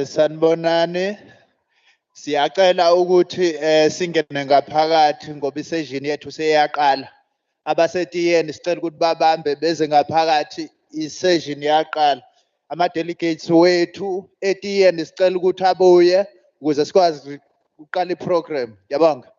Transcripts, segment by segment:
Sanibonani. Siyacela ukuthi singene ngaphakathi ngoba isession yethu seyaqala. Abasetiyeni sicela ukuthi babambe beze ngaphakathi isession yaqala. Ama delegates wethu etiyeni sicela ukuthi abuye ukuze sikwazi ukuqala iprogram. Yabonga.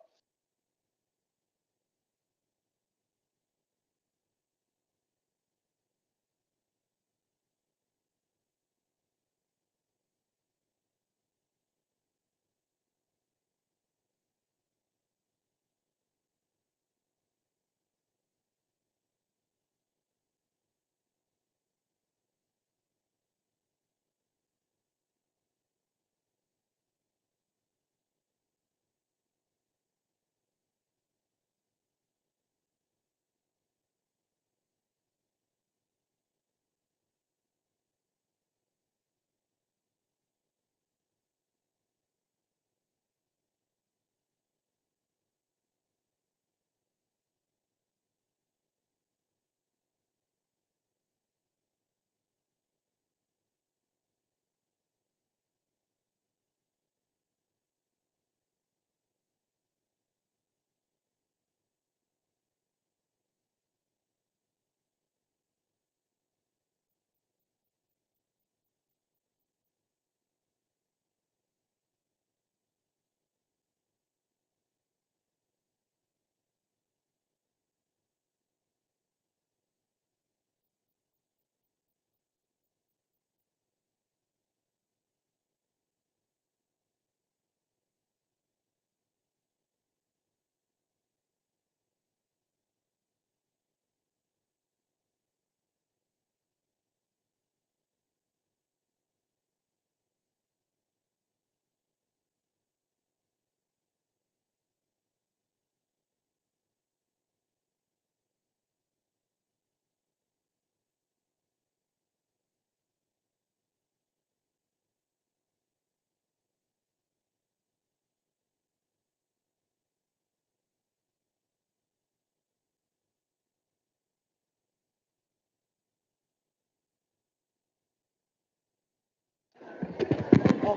Oh,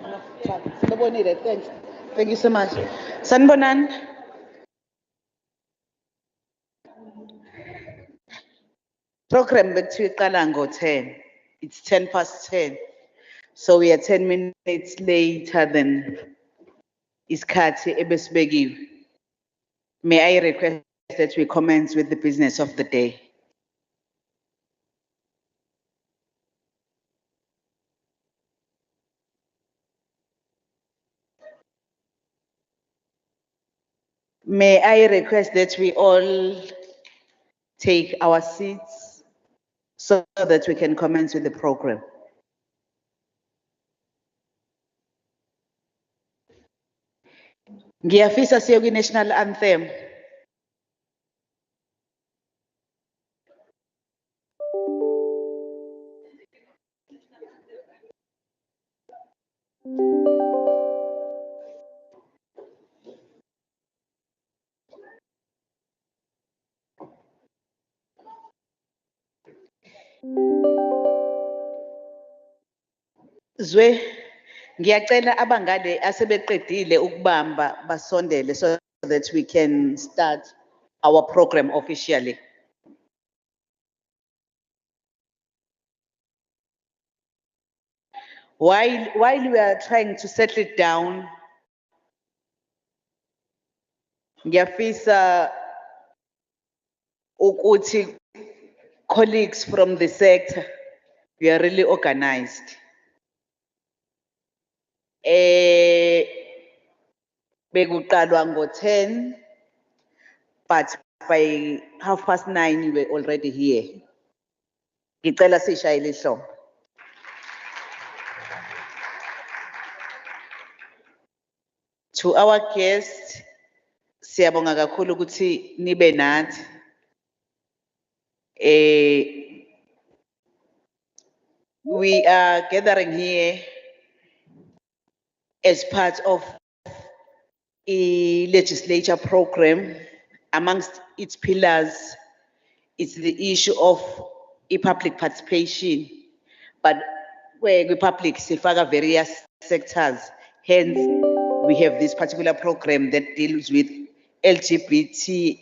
no, thanks. Thank you so much. Sanibonani. Program bethu iqala ngo-10. It's 10:10. So we are 10 minutes later than isikhathi ebesibekiwe. May I request that we commence with the business of the day? May I request that we all take our seats so that we can commence with the program? Ngiyafisa siye kwi-national anthem. Zwe, ngiyacela abangane asebeqedile ukubamba basondele so that we can start our program officially. While we are trying to settle it down, ngiyafisa ukuthi colleagues from the sector, we are really organized. Bekuqalwa ngo-10, but by 9:30 we were already here. Ngicela sishayele ihlobo. To our guests, siyabonga kakhulu ukuthi nibe nathi. We are gathering here as part of a legislature program. Amongst its pillars, it's the issue of public participation, but where the public sifaka various sectors. Hence, we have this particular program that deals with LGBTQIA+.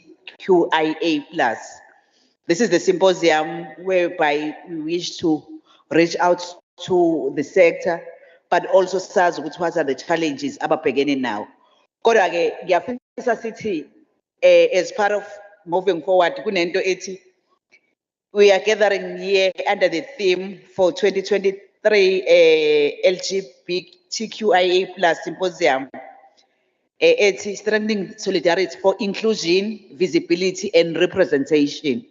This is the symposium whereby we wish to reach out to the sector, but also sazi ukuthi what are the challenges ababhekene now. Kodwa ke ngiyafisa sithi as part of moving forward kunento ethi we are gathering here under the theme for 2023 LGBTQIA+ Symposium. Ethi strengthening solidarity for inclusion, visibility and representation.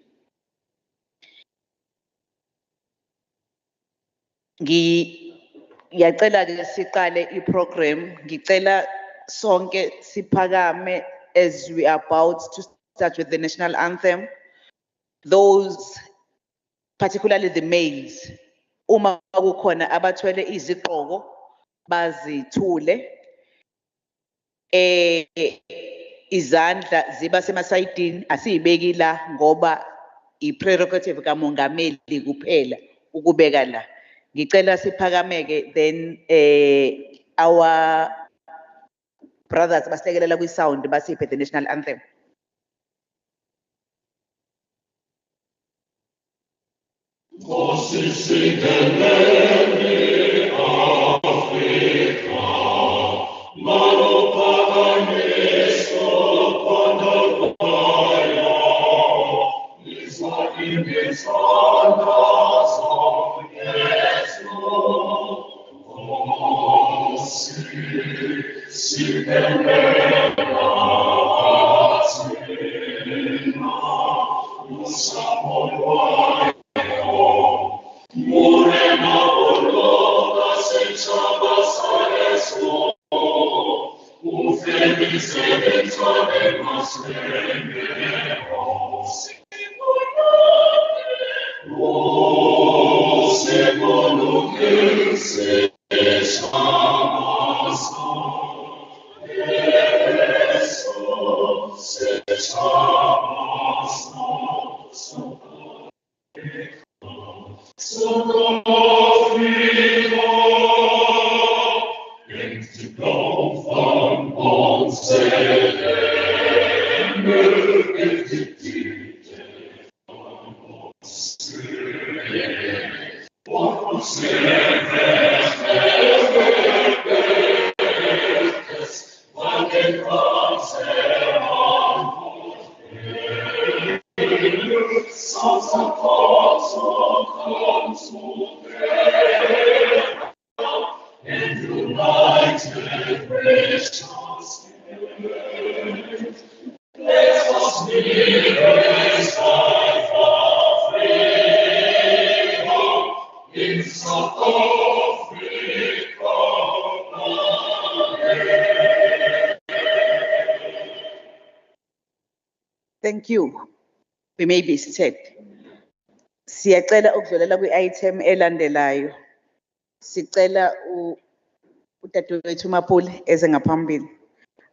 Ngiyacela ke siqale iprogram, ngicela sonke siphakame as we are about to start with the national anthem. Those, particularly the males, uma kukhona abathwele izigqoko bazithule, izandla ziba semasayidini, asiyibeki la ngoba i-prerogative kamongameli kuphela ukubeka la. Ngicela siphakameke, then our brothers basilekelela kwi-sound basiphe the national anthem. Thank you. We may be seated. Siyacela ukudlulela kwi-item elandelayo. Sicela udadewethu uMapule eze ngaphambili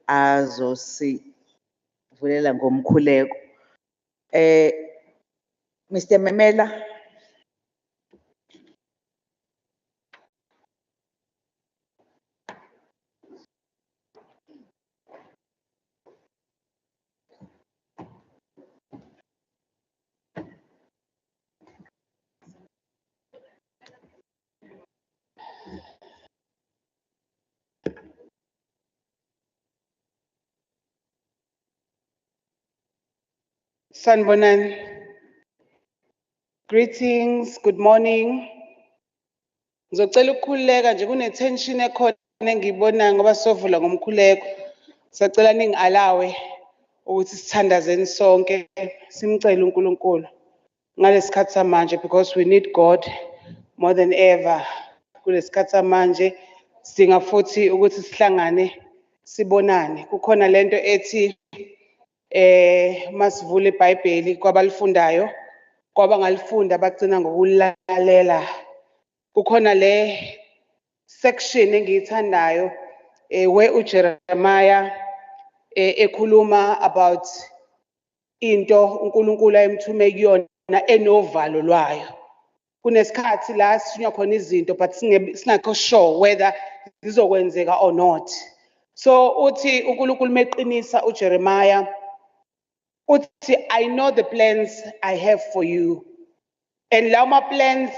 azosivulela ngomkhuleko. Mr. Memela. Sanbonan, greetings, good morning. Ngizocela ukukhuleka nje kune-tension ekhona engiyibonayo ngoba sovula ngomkhuleko. Sacela ningi-alawe ukuthi sithandazeni sonke simcele uNkulunkulu ngalesikhathi samanje because we need God more than ever. Kulesikhathi samanje sidinga futhi ukuthi sihlangane sibonane. Kukhona lento ethi masivule iBhayibheli kwabalifundayo kwabangalifunda bagcina ngokulalela. Kukhona le section engiyithandayo where uJeremiah ekhuluma about into uNkulunkulu ayemthume kuyona enovalo lwayo. kunesikhathi la sithunywa khona izinto but singakho sure whether zizokwenzeka or not. So uthi uNkulunkulu meqinisa uJeremiah uthi I know the plans I have for you, and lawo ma plans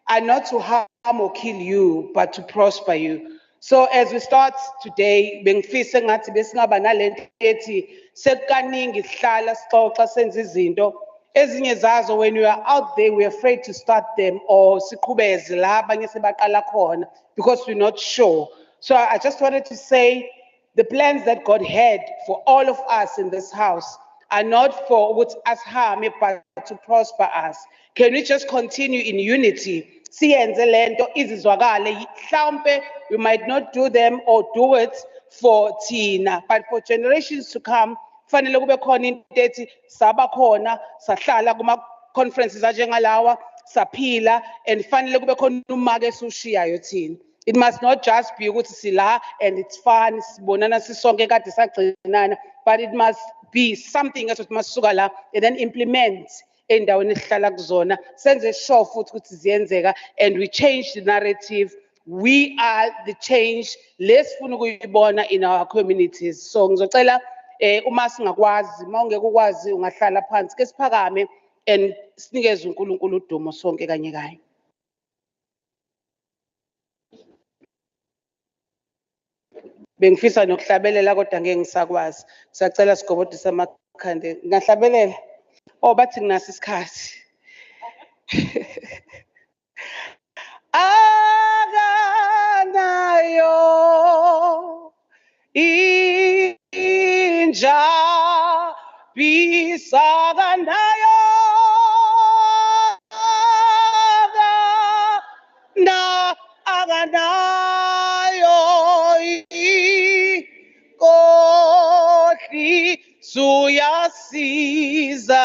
are not to harm or kill you but to prosper you. So as we start today, bengifisa ngathi besingaba nalento ethi sekukaningi sihlala sixoxa senza izinto ezinye zazo when we are out there we're afraid to start them or siqhubeze la abanye sebaqala khona because we're not sure. So I just wanted to say the plans that God had for all of us in this house are not for what us harm but to prosper us. Can we just continue in unity? Siyenze lento izizwakale mhlawumbe we might not do them or do it for thina but for generations to come fanele kube khona into ethi saba khona sahlala kuma conferences ajengalawa saphila and fanele kube khona umake esushiyayo thina. It must not just be ukuthi sila and it's fun sibonana sisonke kade sagcinana but it must be something else masuka la and then implement endaweni esihlala kuzona senze sure futhi ukuthi ziyenzeka and we change the narrative. We are the change lesifuna ukuyibona in our communities. So ngizocela uma singakwazi mawungeke ukwazi ungahlala phansi ke siphakame and sinikeze uNkulunkulu udumo sonke kanye kanye. Bengifisa nokuhlabelela kodwa ngeke ngisakwazi. Siyacela sigobodise amakhande. Ngahlabelela. Oh bathi nginaso isikhathi. Akanayo inja bisakanayo na akanayo kosi suyasiza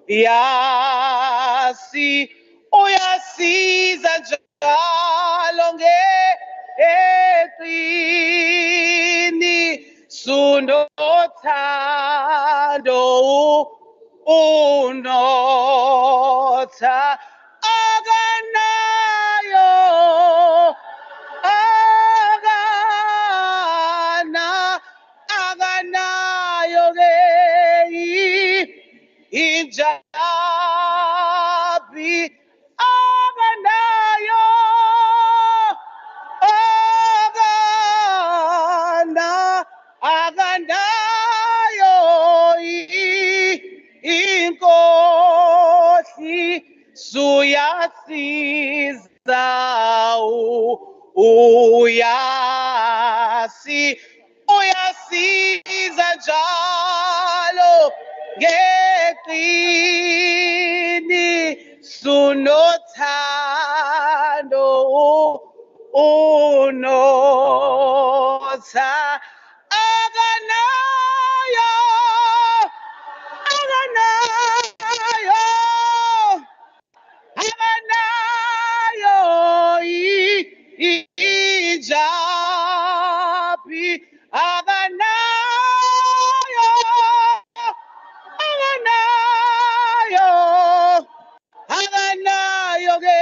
yasi uyasiza njalo ngeqini sunothando unotha akanayo akanayo ke injabi akanayo akanayo inkosi suyasiza uyasiza njalo ngeqini sunothando unotha akanayo ijabi akanayo ke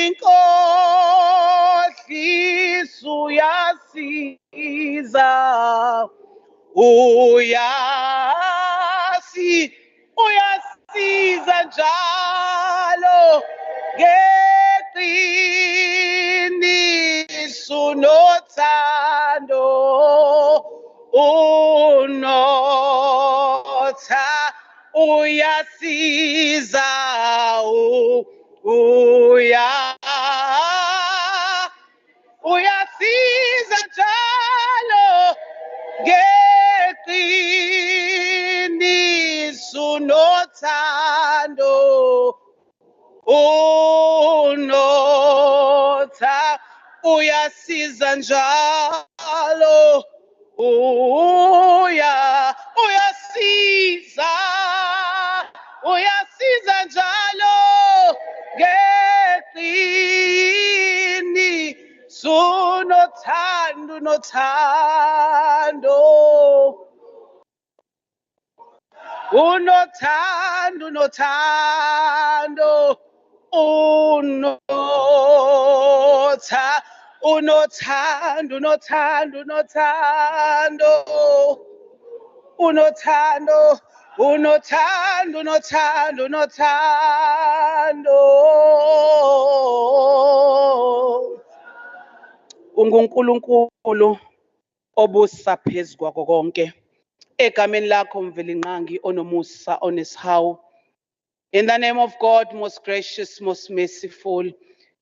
inkosi suyasiza uyasiza njalo ngeqiniso nothando unotha uyasiza uyasiza njalo ngeqiniso nothando unotha uyasiza njalo uyasiza njalo ngeqiniso nothando unothando, unothando, unothando, unothando, unothando, unothando, unothando, unothando, unothando. UnguNkulunkulu obusa phezu kwako konke. Egameni lakho mvelinqangi onomusa onesihawu. In the name of God, most gracious, most merciful.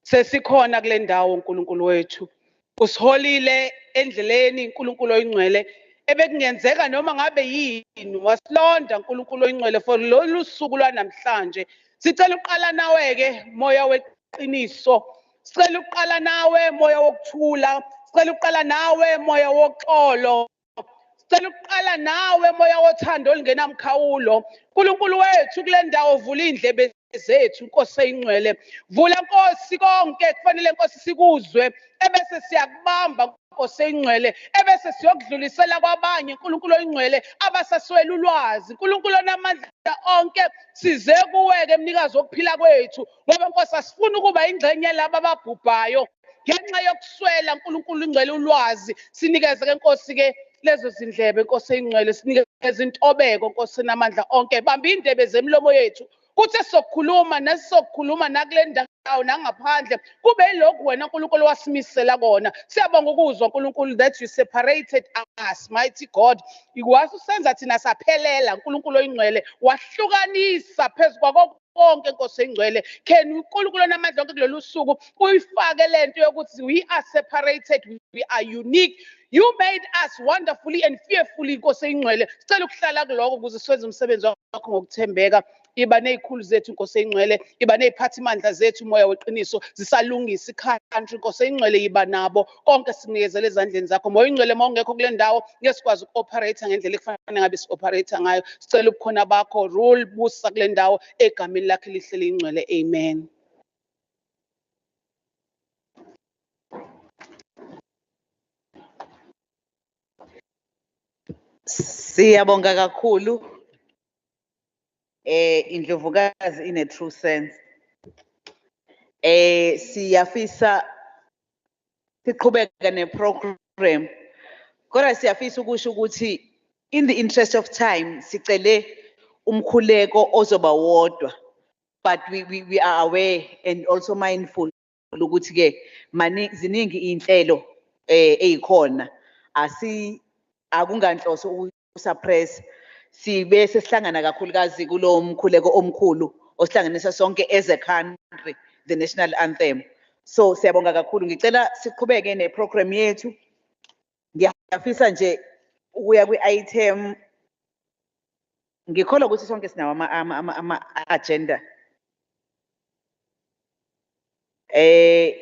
Sesikhona kule ndawo uNkulunkulu wethu. Usiholile endleleni uNkulunkulu oyingcwele. Ebekungenzeka noma ngabe yini wasilonda uNkulunkulu oyingcwele for lolu suku lwanamhlanje. Sicela uqala nawe ke moya weqiniso. Sicela uqala nawe moya wokuthula. Sicela uqala nawe moya woxolo. Sicela uqala nawe moya wothando olungenamkhawulo. uNkulunkulu wethu kule ndawo vula indlebe zethu Nkosi eyingcwele. Vula Nkosi konke kufanele Nkosi sikuzwe ebese siyakubamba Nkosi eyingcwele ebese siyokudlulisela kwabanye uNkulunkulu oyingcwele abasaswela ulwazi. uNkulunkulu onamandla onke size kuweke mnikazi wokuphila kwethu ngoba Nkosi asifuni ukuba ingxenye laba ababhubhayo ngenxa yokuswela uNkulunkulu ingcwele ulwazi. Sinikeze ke Nkosi ke lezo zindlebe Nkosi eyingcwele, sinikeze intobeko Nkosi namandla onke. Bamba indebe zemilomo yethu kuthi sokukhuluma nesizokukhuluma nakule ndawo nangaphandle kube yilokhu wena uNkulunkulu wasimisela kona. Siyabonga ukuzwa uNkulunkulu that you separated us, mighty God. Wasusenza thina saphelela uNkulunkulu oyingcwele, wahlukanisa phezu kwako konke Nkosi engcwele. Can uNkulunkulu onamandla onke kulolu suku uyifake lento yokuthi we are separated, we are unique. You made us wonderfully and fearfully Nkosi engcwele. Sicela ukuhlala kuloko ukuze siwenze umsebenzi wakho ngokuthembeka. Iba nezikhulu zethu Nkosi engcwele, iba neziphathimandla zethu moya weqiniso zisalungisa iCountry Nkosi engcwele, iba nabo konke sinikezele ezandleni zakho. Moya engcwele mawungekho kule ndawo ngeke sikwazi ukuoperate ngendlela ekufanele ngabe sioperate ngayo. Sicela ubukhona bakho, rule, busa kule ndawo egameni lakhe lihle lingcwele. Amen. Siyabonga kakhulu Indlovukazi in a true sense. Siyafisa siqhubeka neprogram kodwa siyafisa ukusho ukuthi in the interest of time sicele umkhuleko ozoba wodwa, but we are aware and also mindful ukuthi ke ziningi inhlelo ezikhona akunganhloso ukusuppress. Sibe sesihlangana kakhulukazi kulo mkhuleko omkhulu osihlanganisa sonke as a country, the national anthem. So siyabonga kakhulu. Ngicela siqhubeke neprogram yethu. Ngiyafisa nje ukuya kwi-item, ngikholwa ukuthi sonke sinawo ama-agenda.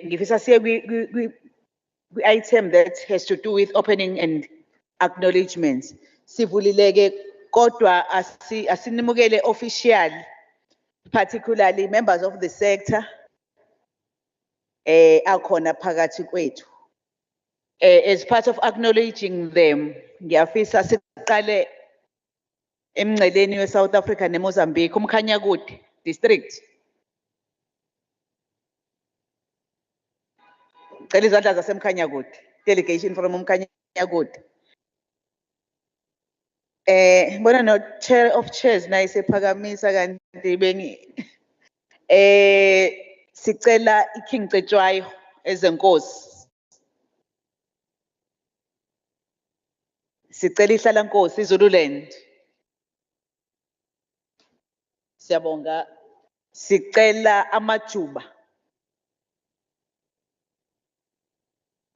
Ngifisa siye kwi-item that has to do with opening and acknowledgements. Sivulileke kodwa asinimukele official, particularly members of the sector akhona phakathi kwethu. As part of acknowledging them, ngiyafisa siqale emngceleni we-South Africa neMozambique, uMkhanyakude district. Cela izandla zaseMkhanyakude, delegation from uMkhanyakude. Ngibona no chair of chairs naye sephakamisa kanti sicela iKing Cetshwayo ezenkosi. Sicela ihlala-nkosi iZululand. Siyabonga. Sicela amajuba.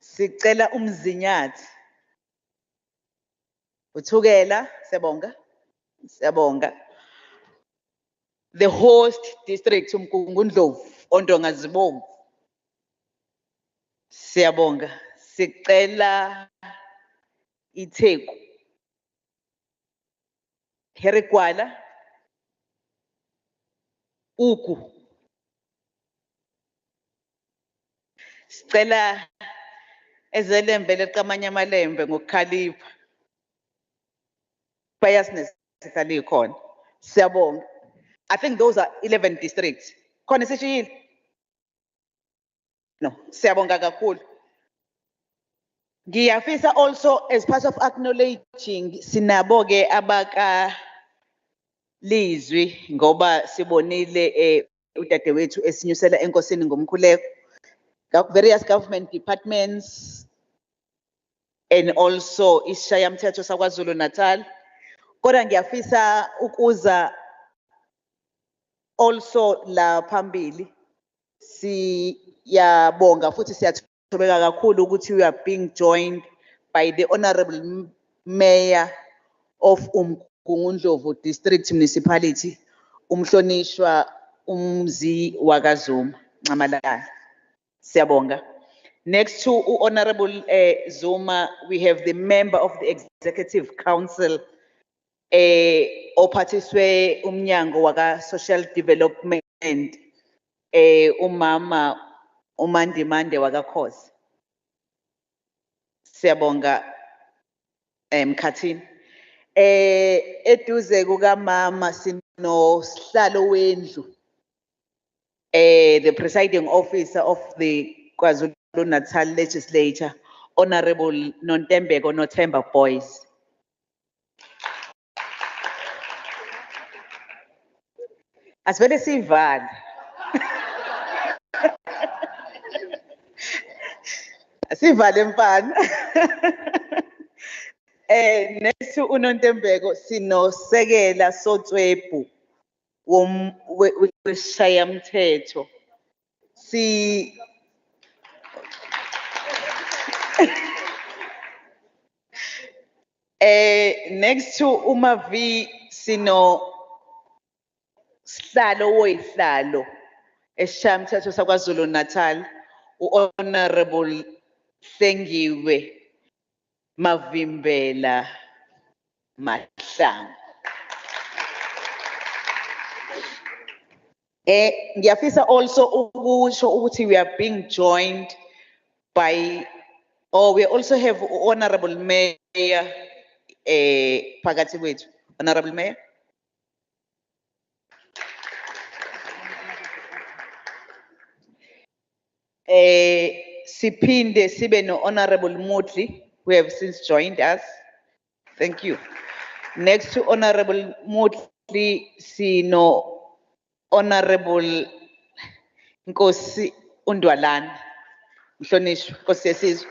Sicela umzinyathi. Uthukela, siyabonga. Siyabonga. The host district uMgungundlovu Ondongazibomvu. Siyabonga. Sicela iTheku. Herigwala. Ugu. Sicela ezelembe leqamanya amalembe ngokukhalipha. Bayasineseka likhona. Siyabonga. I think those are 11 districts. Khona sishiyile? No, siyabonga kakhulu. Ngiyafisa also as part of acknowledging sinabo ke abaka Lizwi ngoba sibonile udadewethu esinyusela enkosini ngomkhuleko. Various government departments and also isishayamthetho saKwaZulu-Natal. Kodwa ngiyafisa ukuza also la phambili siyabonga futhi siyathobeka kakhulu ukuthi we are being joined by the Honorable Mayor of Umgungundlovu District Municipality, umhlonishwa Umzi wakwaZuma Ncamalala. Siyabonga. Next to Honorable Zuma, we have the member of the Executive Council, ophathiswe umnyango waka Social Development, umama uMandimande wakwaKhosi. Siyabonga Mkhathini. Eduze kukamama sinosihlalo wendlu, the presiding officer of the KwaZulu-Natal Legislature, Honorable Nontembeko Nothemba Boys. Asivele sivale. Sivale mfana. Next to uNontembeko sinosekela Sotswepu weshayamthetho. Next to Umavi sino sihlalo woyihlalo esishayamthetho saKwaZulu-Natal, Honorable Sengiwe Mavimbela Mahlangu. Ngiyafisa also ukusho ukuthi we are being joined by, or we also have Honorable Mayor phakathi kwethu. Honorable Mayor. Siphinde sibe no Honorable Mutli, who have since joined us. Thank you. Next to Honorable Mutli, sino Honorable Nkosi Undwalana. Mhlonishwa, Nkosi yesizwe.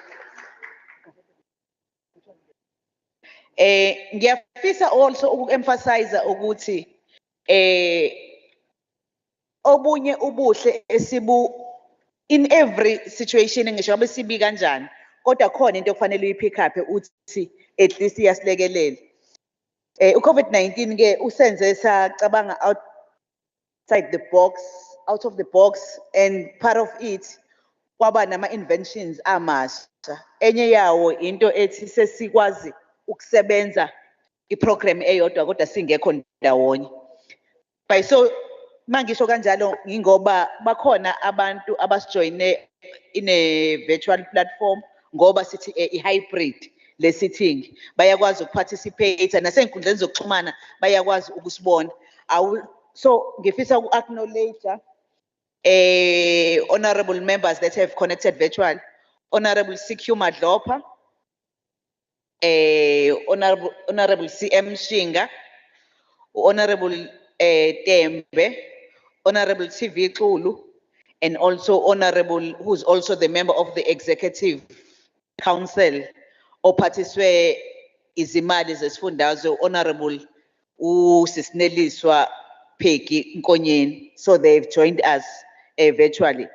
Ngiyafisa also uku-emphasize ukuthi obunye ubuhle in every situation ngisho ngabe sibi kanjani kodwa khona into okufanele uyipick up uthi at least iyasilekelela. uCovid-19 ke usenze sacabanga outside the box, out of the box, and part of it kwaba nama inventions amasha. Enye yawo into ethi sesikwazi ukusebenza iprogram eyodwa kodwa singekho ndawonye. By so mangisho kanjalo ngingoba bakhona abantu abasijoyine in a virtual platform ngoba sithi i-hybrid le sitting bayakwazi ukuparticipate nasey'nkundleni zokuxhumana bayakwazi ukusibona. So ngifisa uku-acknowledge honorable members that have connected virtual. Honorable CQ Madlopa, Honorable CM Shinga, Honorable Tembe, Honorable TV Xulu, and also Honorable, who's also the member of the Executive Council, ophathiswe izimali zesifundazwe, Honorable uSisneliswa Pheki Nkonyeni. So they've joined us virtually.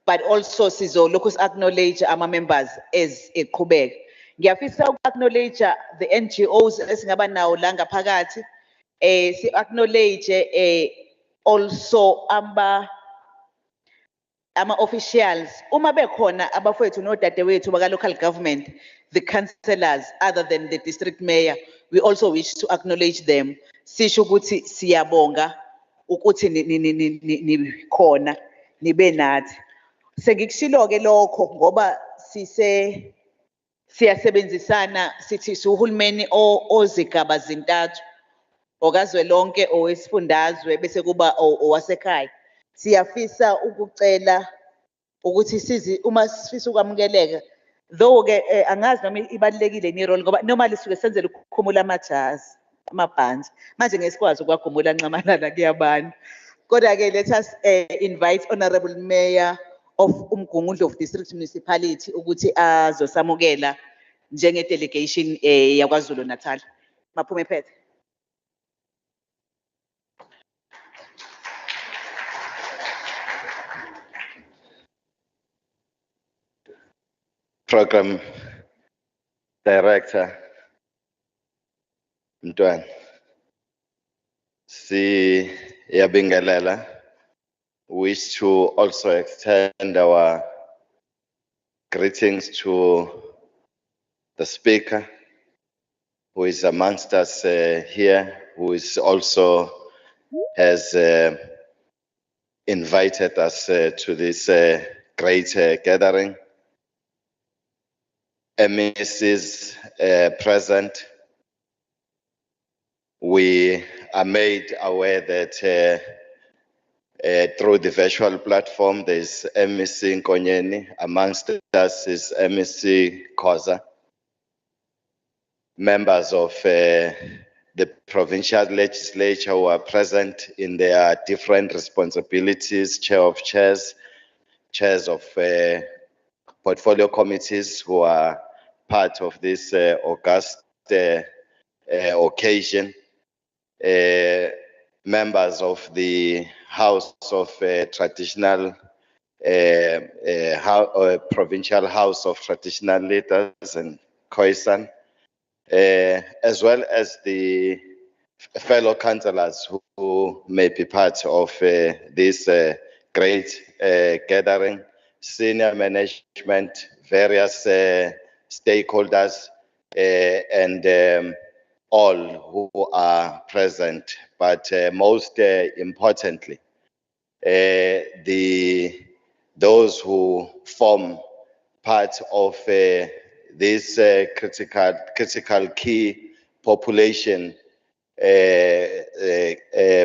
But also sizolokhu acknowledge ama members as eqhubeka. Ngiyafisa uku-acknowledge the NGOs esingaba nawo la ngaphakathi. Si-acknowledge also ama-officials. Uma bekhona abafowethu nodadewethu baka-local government, the councillors, other than the district mayor, we also wish to acknowledge them. Sisho ukuthi siyabonga ukuthi nikhona nibe nathi. Sengikushilo-ke lokho ngoba siyasebenzisana sithi uhulumeni ozigaba zintathu okazwelonke owesifundazwe bese kuba owasekhaya. Siyafisa ukucela ukuthi uma sifisa ukwamukeleka, though-ke angazi noma ibalulekile ni-role ngoba normally suke senzele ukukhumula amajazi, amabhanzi. Manje ngeke sikwazi ukuwagumula ncamalala kuyabantu. Kodwa-ke let us invite Honorable Mayor of Umgungundlovu District Municipality ukuthi azosamukela njenge-delegation yakwaZulu-Natal. Maphume phethe. Program Director Mntwana, siyabingelela. Wish to also extend our greetings to the speaker who is amongst us here, who is also has invited us to this great gathering. MECs present. We are made aware that through the virtual platform, there's MEC Nkonyeni. Amongst us is MEC Khoza. Members of the provincial legislature who are present in their different responsibilities, chair of chairs, chairs of portfolio committees who are part of this august occasion, members of the House of Traditional, Provincial House of Traditional Leaders and Khoisan, as well as the fellow councillors who may be part of this great gathering, senior management, various stakeholders, and all who are present. But most importantly, those who form part of this critical key population,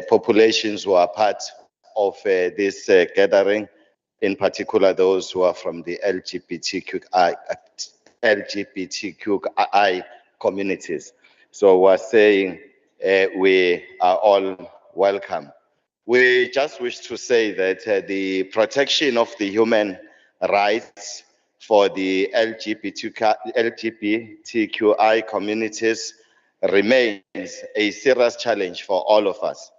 populations who are part of this gathering, in particular those who are from the LGBTQI communities. So we're saying we are all welcome. We just wish to say that the protection of the human rights for the LGBTQI communities remains a serious challenge for all of us,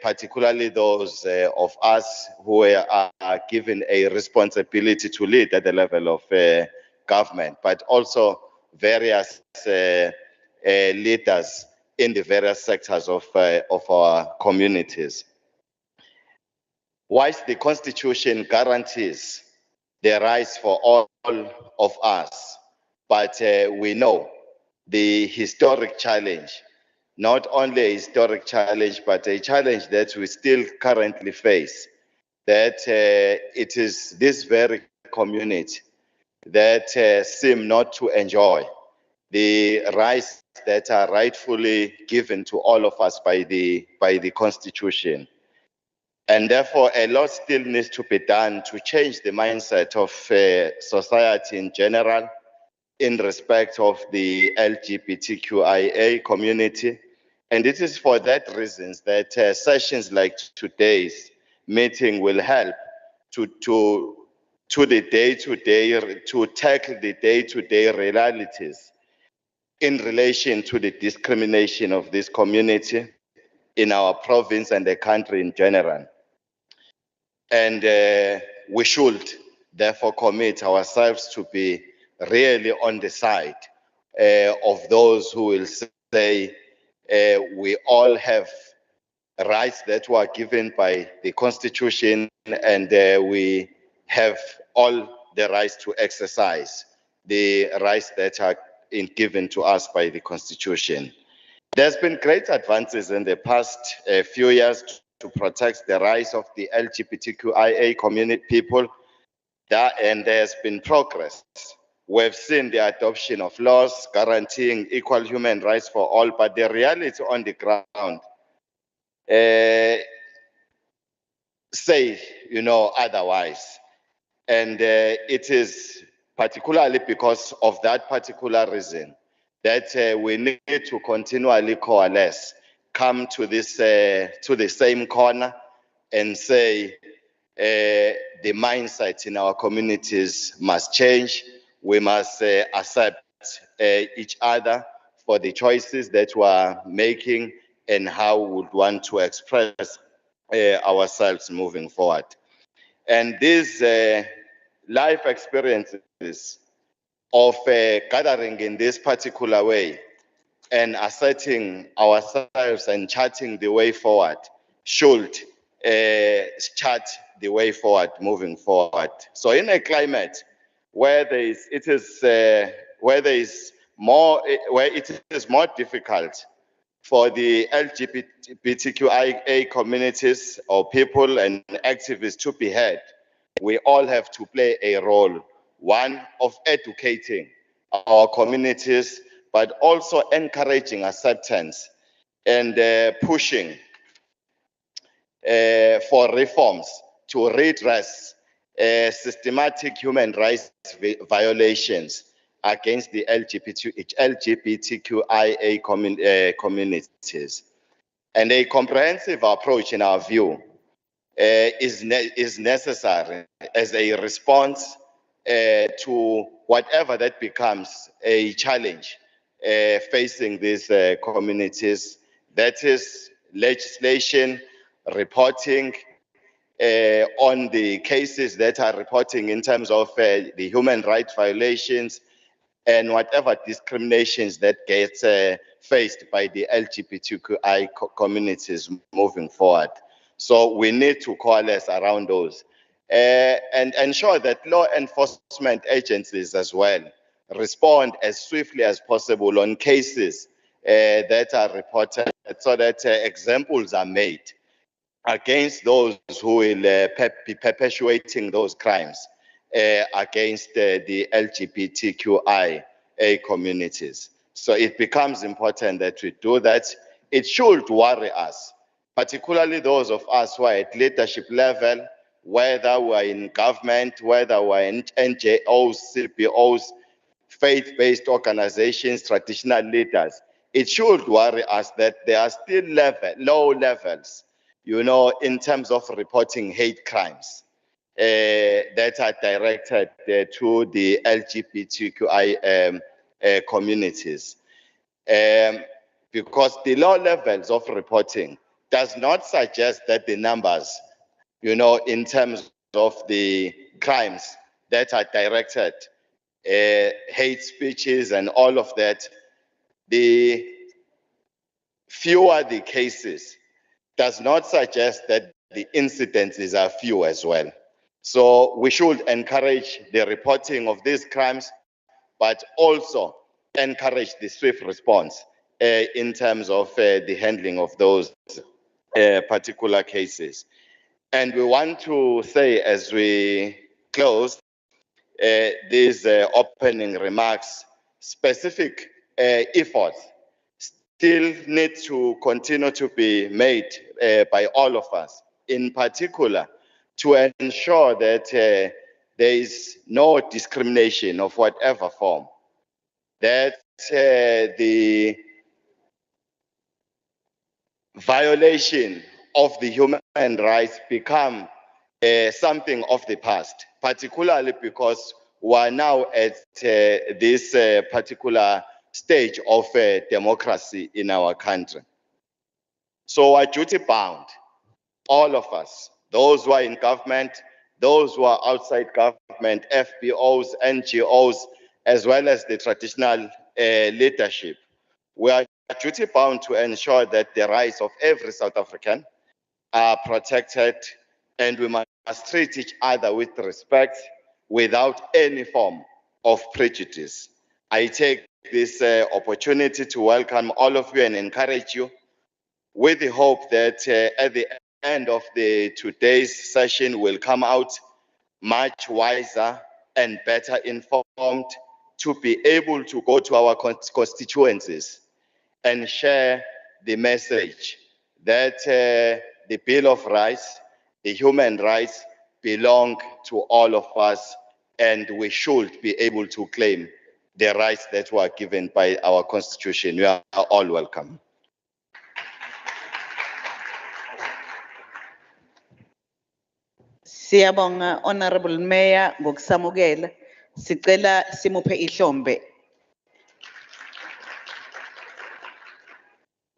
particularly those of us who are given a responsibility to lead at the level of government, but also various leaders in the various sectors of our communities. Whilst the Constitution guarantees the rights for all of us, but we know the historic challenge, not only a historic challenge, but a challenge that we still currently face, that it is this very community that seem not to enjoy the rights that are rightfully given to all of us by the Constitution. And therefore, a lot still needs to be done to change the mindset of society in general in respect of the LGBTQIA community. And it is for that reasons that sessions like today's meeting will help to tackle the day-to-day realities in relation to the discrimination of this community in our province and the country in general. And we should therefore commit ourselves to be really on the side of those who will say we all have rights that were given by the Constitution, and we have all the rights to exercise the rights that are given to us by the Constitution. There's been great advances in the past few years to protect the rights of the LGBTQIA community people, and there's been progress. We've seen the adoption of laws guaranteeing equal human rights for all, but the reality on the ground say, otherwise. And it is particularly because of that particular reason that we need to continually coalesce, come to this to the same corner, and say the mindset in our communities must change. We must accept each other for the choices that we are making and how we would want to express ourselves moving forward. And these life experiences of gathering in this particular way and asserting ourselves and charting the way forward should chart the way forward moving forward. So in a climate where where it is more difficult for the LGBTQIA communities or people and activists to be heard, we all have to play a role, one of educating our communities, but also encouraging acceptance and pushing for reforms to redress systematic human rights violations against the LGBTQIA communities. And a comprehensive approach, in our view, is necessary as a response to whatever that becomes a challenge facing these communities. That is legislation, reporting on the cases that are reporting in terms of the human rights violations and whatever discriminations that gets faced by the LGBTQI communities moving forward. So we need to coalesce around those and ensure that law enforcement agencies as well respond as swiftly as possible on cases that are reported so that examples are made against those who will be perpetuating those crimes against the LGBTQIA communities. So it becomes important that we do that. It should worry us, particularly those of us who are at leadership level, whether we're in government, whether we're in NGOs, CPOs, faith-based organizations, traditional leaders. It should worry us that there are still low levels, in terms of reporting hate crimes that are directed to the LGBTQI communities. Because the low levels of reporting does not suggest that the numbers, in terms of the crimes that are directed, hate speeches and all of that, the fewer the cases does not suggest that the incidences are few as well. So we should encourage the reporting of these crimes, but also encourage the swift response in terms of the handling of those particular cases. And we want to say, as we close these opening remarks, specific efforts still need to continue to be made by all of us, in particular, to ensure that there is no discrimination of whatever form, that the violation of the human rights become something of the past, particularly because we are now at this particular stage of democracy in our country. So we're duty bound, all of us, those who are in government, those who are outside government, FBOs, NGOs, as well as the traditional leadership. We are duty bound to ensure that the rights of every South African are protected, and we must treat each other with respect without any form of prejudice. I take this opportunity to welcome all of you and encourage you with the hope that at the end of today's session we'll come out much wiser and better informed to be able to go to our constituencies and share the message that the Bill of Rights, the human rights belong to all of us, and we should be able to claim the rights that were given by our constitution. You are all welcome. Siyabonga Honorable Mayor ngokusamukela. Sicela simuphe ihlombe.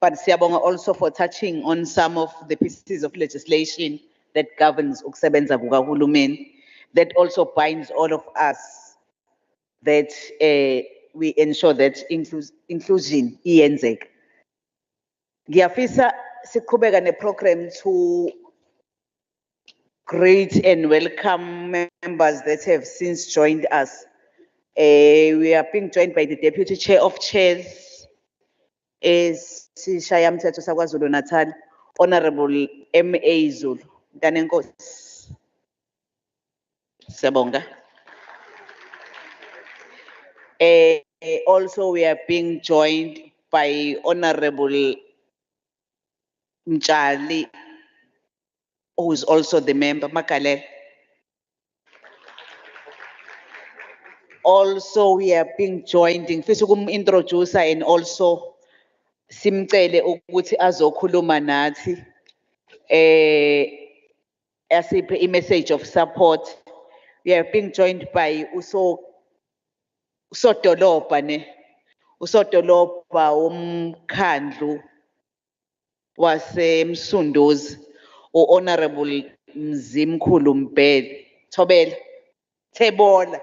But siyabonga also for touching on some of the pieces of legislation that governs ukusebenza kukahulumeni, that also binds all of us, that we ensure that inclusion iyenzeka. Ngiyafisa siqhubeka neprogram to greet and welcome members that have since joined us. We are being joined by the Deputy Chair of Chairs, Sishayamthetho KwaZulu-Natal, Honorable M.A. Zulu. Danenkosi. Siyabonga. Also, we are being joined by Honorable Mchali, who is also the member, Makale. Also, we are being joined in physical introducer and also simcele ukuthi azokhuluma nathi asiphe i-message of support. We are being joined by Usodolobha womkhandlu waseMsunduzi, Honorable Mzimkhulu Thobela Thebola.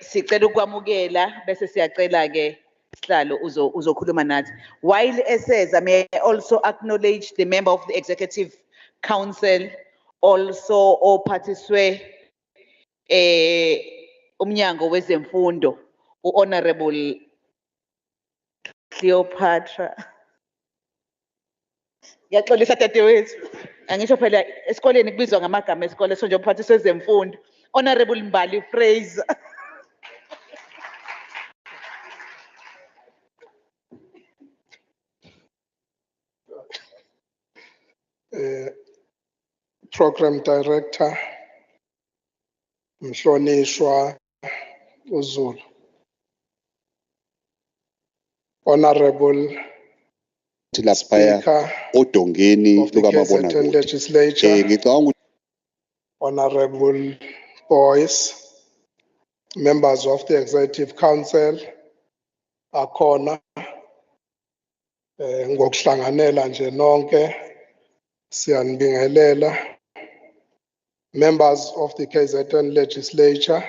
Sicela ukwamukela bese siyacela ke sihlalo uzokhuluma nathi. While eseza, may I also acknowledge the member of the Executive Council, also ophathiswe umnyango wezemfundo, Honorable Cleopatra. Ngiyaxolisa dadewethu. Angisho phela esikoleni kubizwa ngamagama esikole sonje umphathiswa wezemfundo, Honorable Mbali Fraser. Program Director Mhlonishwa uZulu, Honorable Speaker odongeni of the KZN Legislature, Honorable Boys, members of the Executive Council, akhona ngokuhlanganela nje nonke siyanibingelela. Members of the KZN Legislature,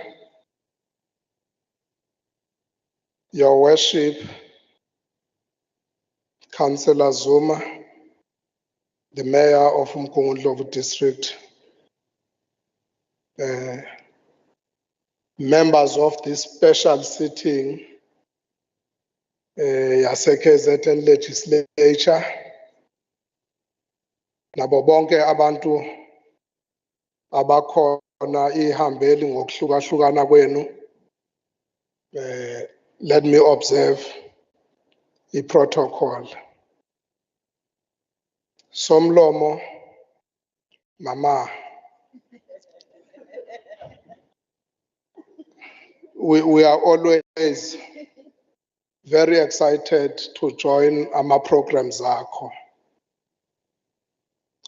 Your Worship, Councillor Zuma, the Mayor of Mkungundlovu District, members of this special sitting yase KZN Legislature, nabo bonke abantu abakhona ihambeli ngokuhlukahlukana kwenu. Let me observe the protocol. Somlomo, Mama. We are always very excited to join our programs.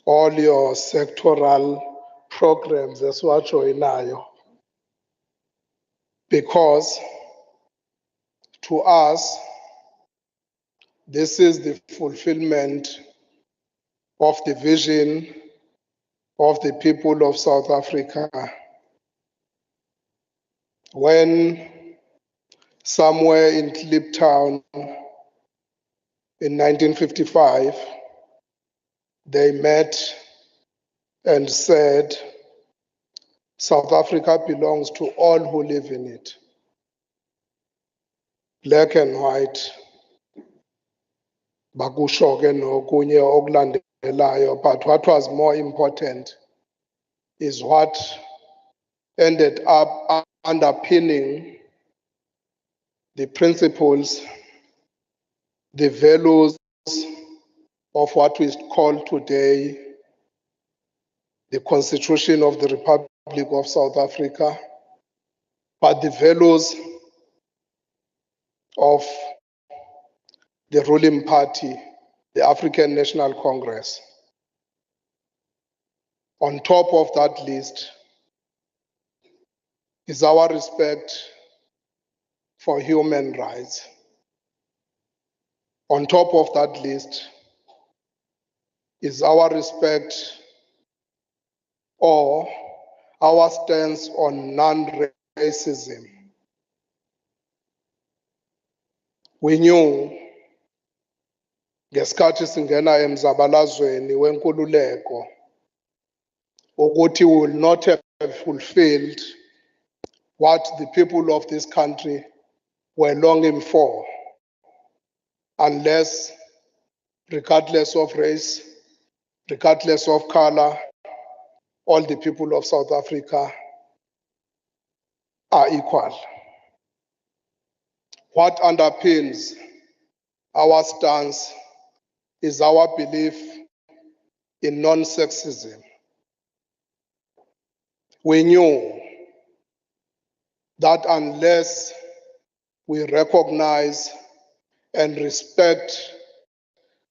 All your sectoral programs, that's what join now. Because to us, this is the fulfillment of the vision of the people of South Africa. When somewhere in Kliptown in 1955, they met and said, South Africa belongs to all who live in it, black and white. Bakushoke nokunye okulandelayo, but what was more important is what ended up underpinning the principles, the values of what we call today the Constitution of the Republic of South Africa, but the values of the ruling party, the African National Congress. On top of that list is our respect for human rights. On top of that list is our respect or our stance on non-racism. We knew ngesikhathi singena emzabalazweni wenkululeko ukuthi we will not have fulfilled what the people of this country were longing for unless, regardless of race, regardless of color, all the people of South Africa are equal. What underpins our stance is our belief in non-sexism. We knew that unless we recognize and respect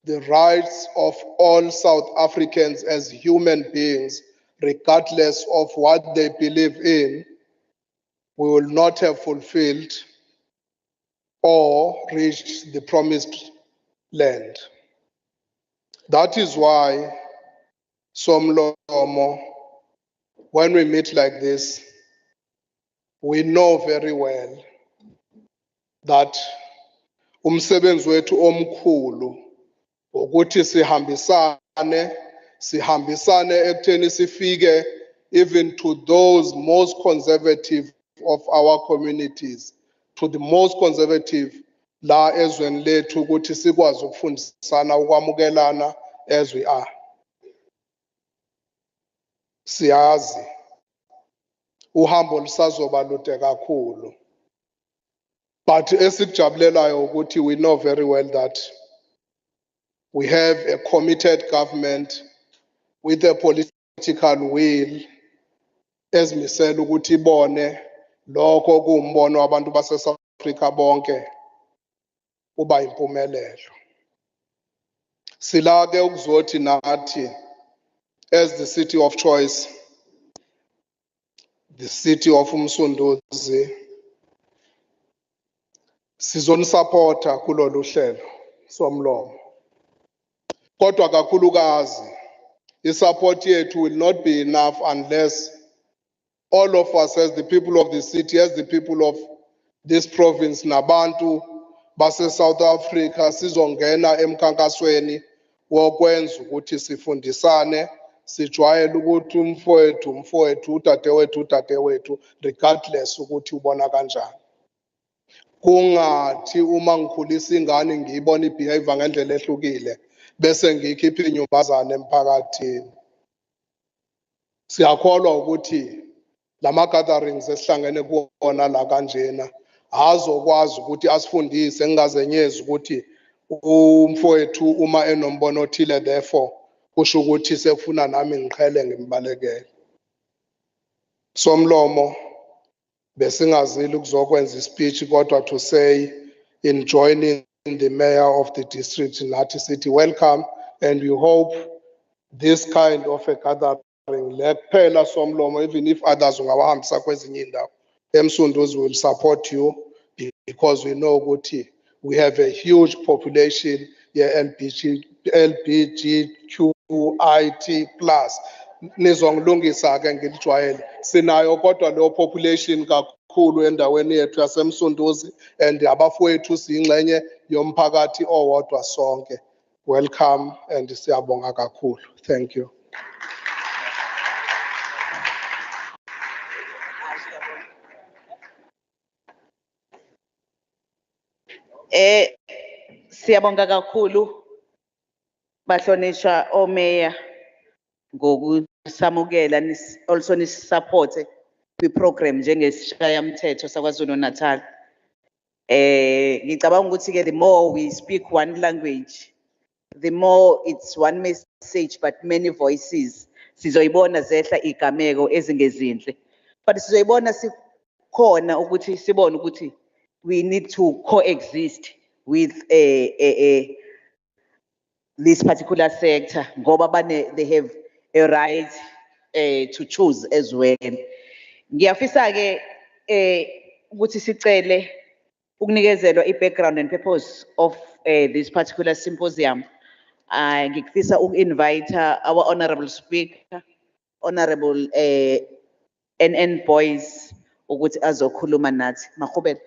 the rights of all South Africans as human beings, regardless of what they believe in, we will not have fulfilled or reached the promised land. That is why, Somlomo, when we meet like this, we know very well that umsebenzi wethu omkhulu ukuthi sihambisane ekutheni sifike even to those most conservative of our communities, to the most conservative la ezweni lethu ukuthi sikwazi ukufundisana ukwamukelana as we are. Siyazi uhambo lusazoba lude kakhulu, but esikujabulelayo ukuthi we know very well that we have a committed government with a political will ezimisela ukuthi ibone lokho kuwumbono wabantu base-South Africa bonke uba impumelelo. Silake ukuzothi nathi as the city of choice, the city of umsunduzi, sizonisupporta kulolu hlelo somlomo. Kodwa kakhulukazi i-support yethu will not be enough unless all of us as the people of the city, as the people of this province, nabantu base-South Africa sizongena emkhankasweni wokwenza ukuthi sifundisane, sijwayele ukuthi umfowethu, udadewethu, regardless ukuthi ubona kanjani. Kungathi uma ngikhulisa ingane ngiyibona ibehave ngendlela ehlukile bese ngikhipha inyumbazane emphakathini. Siyakholwa ukuthi lama gatherings esihlangene kuona la kanjena azokwazi ukuthi asifundise ngingazenyezi ukuthi umfowethu uma enombono othile therefore kusho ukuthi sekufuna nami ngiqhele ngimbalekele. Somlomo besingazili ukuzokwenza ispeech kodwa to say in joining the mayor of the district nathi sithi welcome, and we hope this kind of a gathering lekuphela Somlomo, even if others ungawahambisa kwezinye indawo emsunduzi will support you because we know ukuthi we have a huge population LGBTQIT+. Nizongilungisa ke ngilijwayele. Sinayo kodwa leyo population kakhulu endaweni yethu yasemsunduzi, and abafowethu siyingxenye yomphakathi owodwa sonke. Welcome and siyabonga kakhulu. Thank you. Siyabonga kakhulu bahlonishwa omeya ngokusamukela also nisupporte kwi-program njengesishayamthetho saKwaZulu-Natal. Ngicabanga ukuthi-ke the more we speak one language, the more it's one message but many voices. Sizoyibona zehla igameko ezingezinhle. But sizoyibona sikhona ukuthi sibone ukuthi we need to coexist with this particular sector ngoba they have a right to choose as well. Ngiyafisa ke ukuthi sicele ukunikezelwa i-background and purpose of this particular symposium. Ngifisa uku-invite our honorable speaker, honorable NN Boys ukuthi azokhuluma nathi. Mahubele.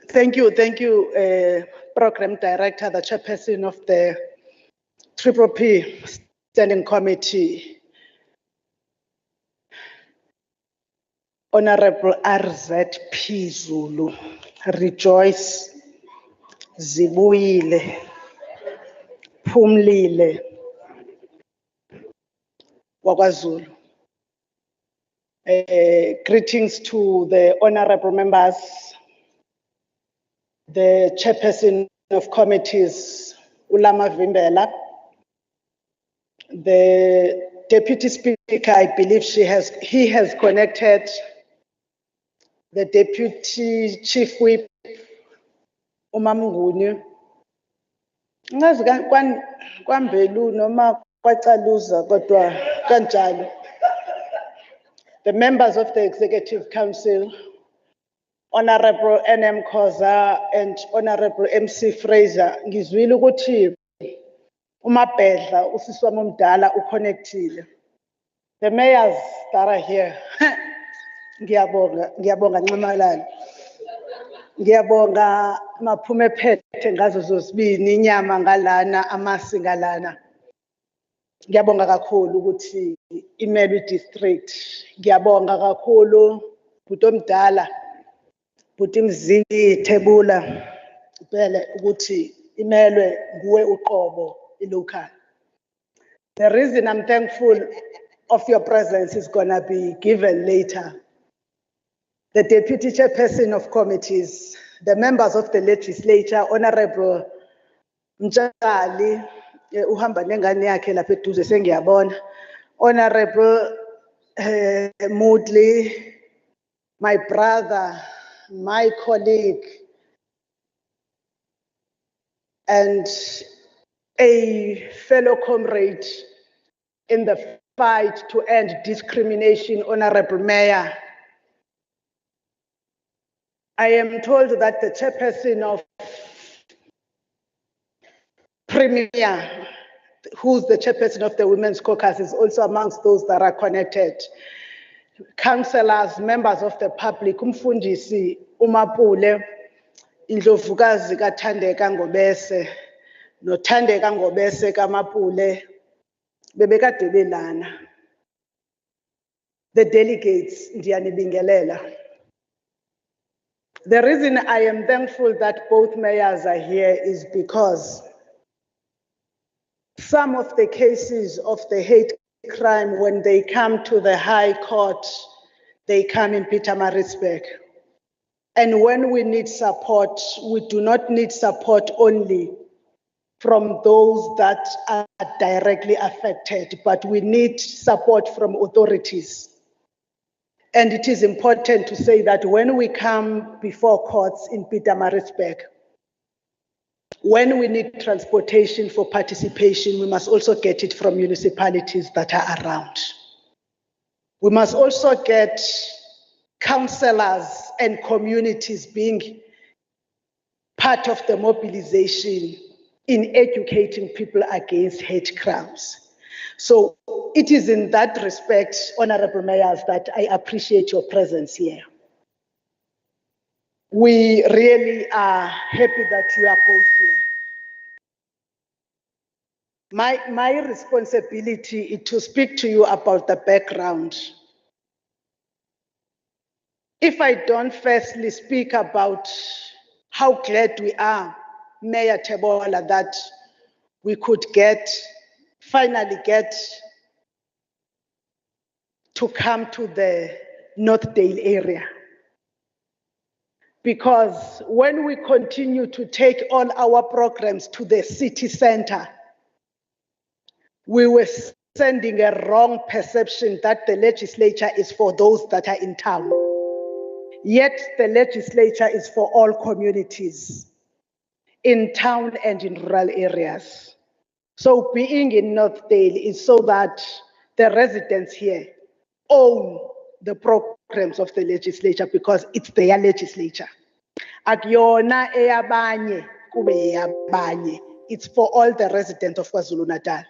Thank you, Program Director, the Chairperson of the P Standing Committee, Honorable RZP Zulu, Rejoice, Zibuyile, Phumlile, KwaZulu. Greetings to the honorable members, the chairperson of committees, Ulama Vimbela, the deputy speaker, I believe he has connected, the deputy chief whip, Umamnguni. Ngazi kwambelu noma kwacaluza kodwa kanjalo. The members of the Executive Council, Honorable NM Khoza and Honorable MC Fraser, ngizwile ukuthi uMabhedla usisi wami omdala uconnectile. The mayors that are here, ngiyabonga Nxamalala. Ngiyabonga maphume phethe ngazo zozibini inyama ngalana amasi ngalana. Ngiyabonga kakhulu ukuthi imelwe district. Ngiyabonga kakhulu bhuti omdala. Bhuti Mzini Thebula phela ukuthi imelwe nguwe uqobo ilocal. The reason I'm thankful of your presence is gonna be given later. The deputy chairperson of committees, the members of the legislature, Honorable Mtshali, uhamba nengane yakhe lapha eduze sengiyabona. Honorable Moodley, my brother, my colleague, and a fellow comrade in the fight to end discrimination, Honorable Mayor. I am told that the chairperson of Premier, who's the chairperson of the Women's Caucus, is also amongst those that are connected. Councillors, members of the public, umfundisi uMapule, indlovukazi kaThandeka Ngobese, noThandeka Ngobese kaMapule, bebekade belana. The delegates, ndiyanibingelela. The reason I am thankful that both mayors are here is because some of the cases of the hate crime, when they come to the High Court, they come in Pietermaritzburg. And when we need support, we do not need support only from those that are directly affected, but we need support from authorities. And it is important to say that when we come before courts in Pietermaritzburg, when we need transportation for participation, we must also get it from municipalities that are around. We must also get councillors and communities being part of the mobilization in educating people against hate crimes. So it is in that respect, Honorable Mayors, that I appreciate your presence here. We really are happy that you are both here. My responsibility is to speak to you about the background. If I don't firstly speak about how glad we are, Mayor Tebola, that we could finally get to come to the Northdale area. Because when we continue to take all our programs to the city center, we were sending a wrong perception that the legislature is for those that are in town. Yet the legislature is for all communities in town and in rural areas. So being in Northdale is so that the residents here own the programs of the legislature because it's their legislature. Akuyona eyabanye kube eyabanye. It's for all the residents of KwaZulu-Natal.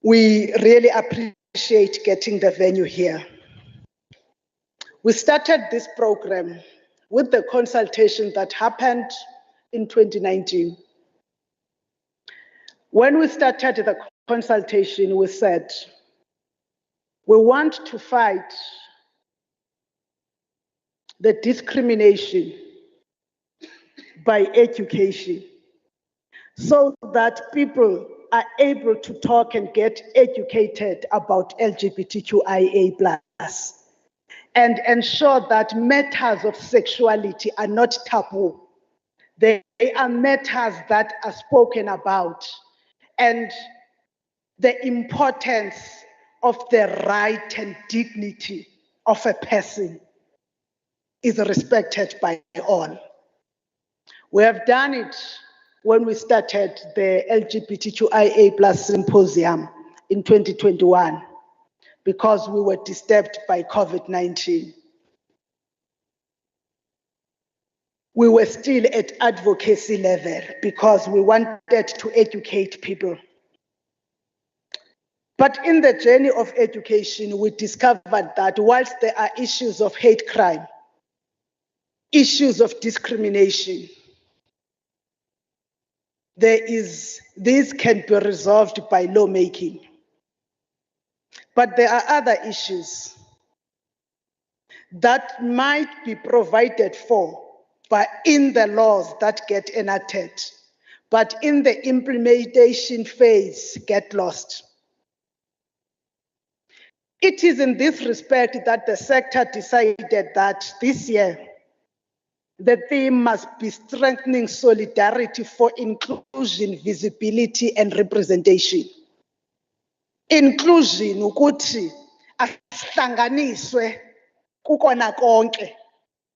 We really appreciate getting the venue here. We started this program with the consultation that happened in 2019. When we started the consultation, we said, we want to fight the discrimination by education so that people are able to talk and get educated about LGBTQIA+, and ensure that matters of sexuality are not taboo. They are matters that are spoken about, and the importance of the right and dignity of a person is respected by all. We have done it when we started the LGBTQIA+ Symposium in 2021 because we were disturbed by COVID-19. We were still at advocacy level because we wanted to educate people. But in the journey of education, we discovered that whilst there are issues of hate crime, issues of discrimination, these can be resolved by lawmaking. But there are other issues that might be provided for in the laws that get enacted, but in the implementation phase get lost. It is in this respect that the sector decided that this year, the theme must be strengthening solidarity for inclusion, visibility, and representation. Inclusion, ukuthi asihlanganiswe kukona konke.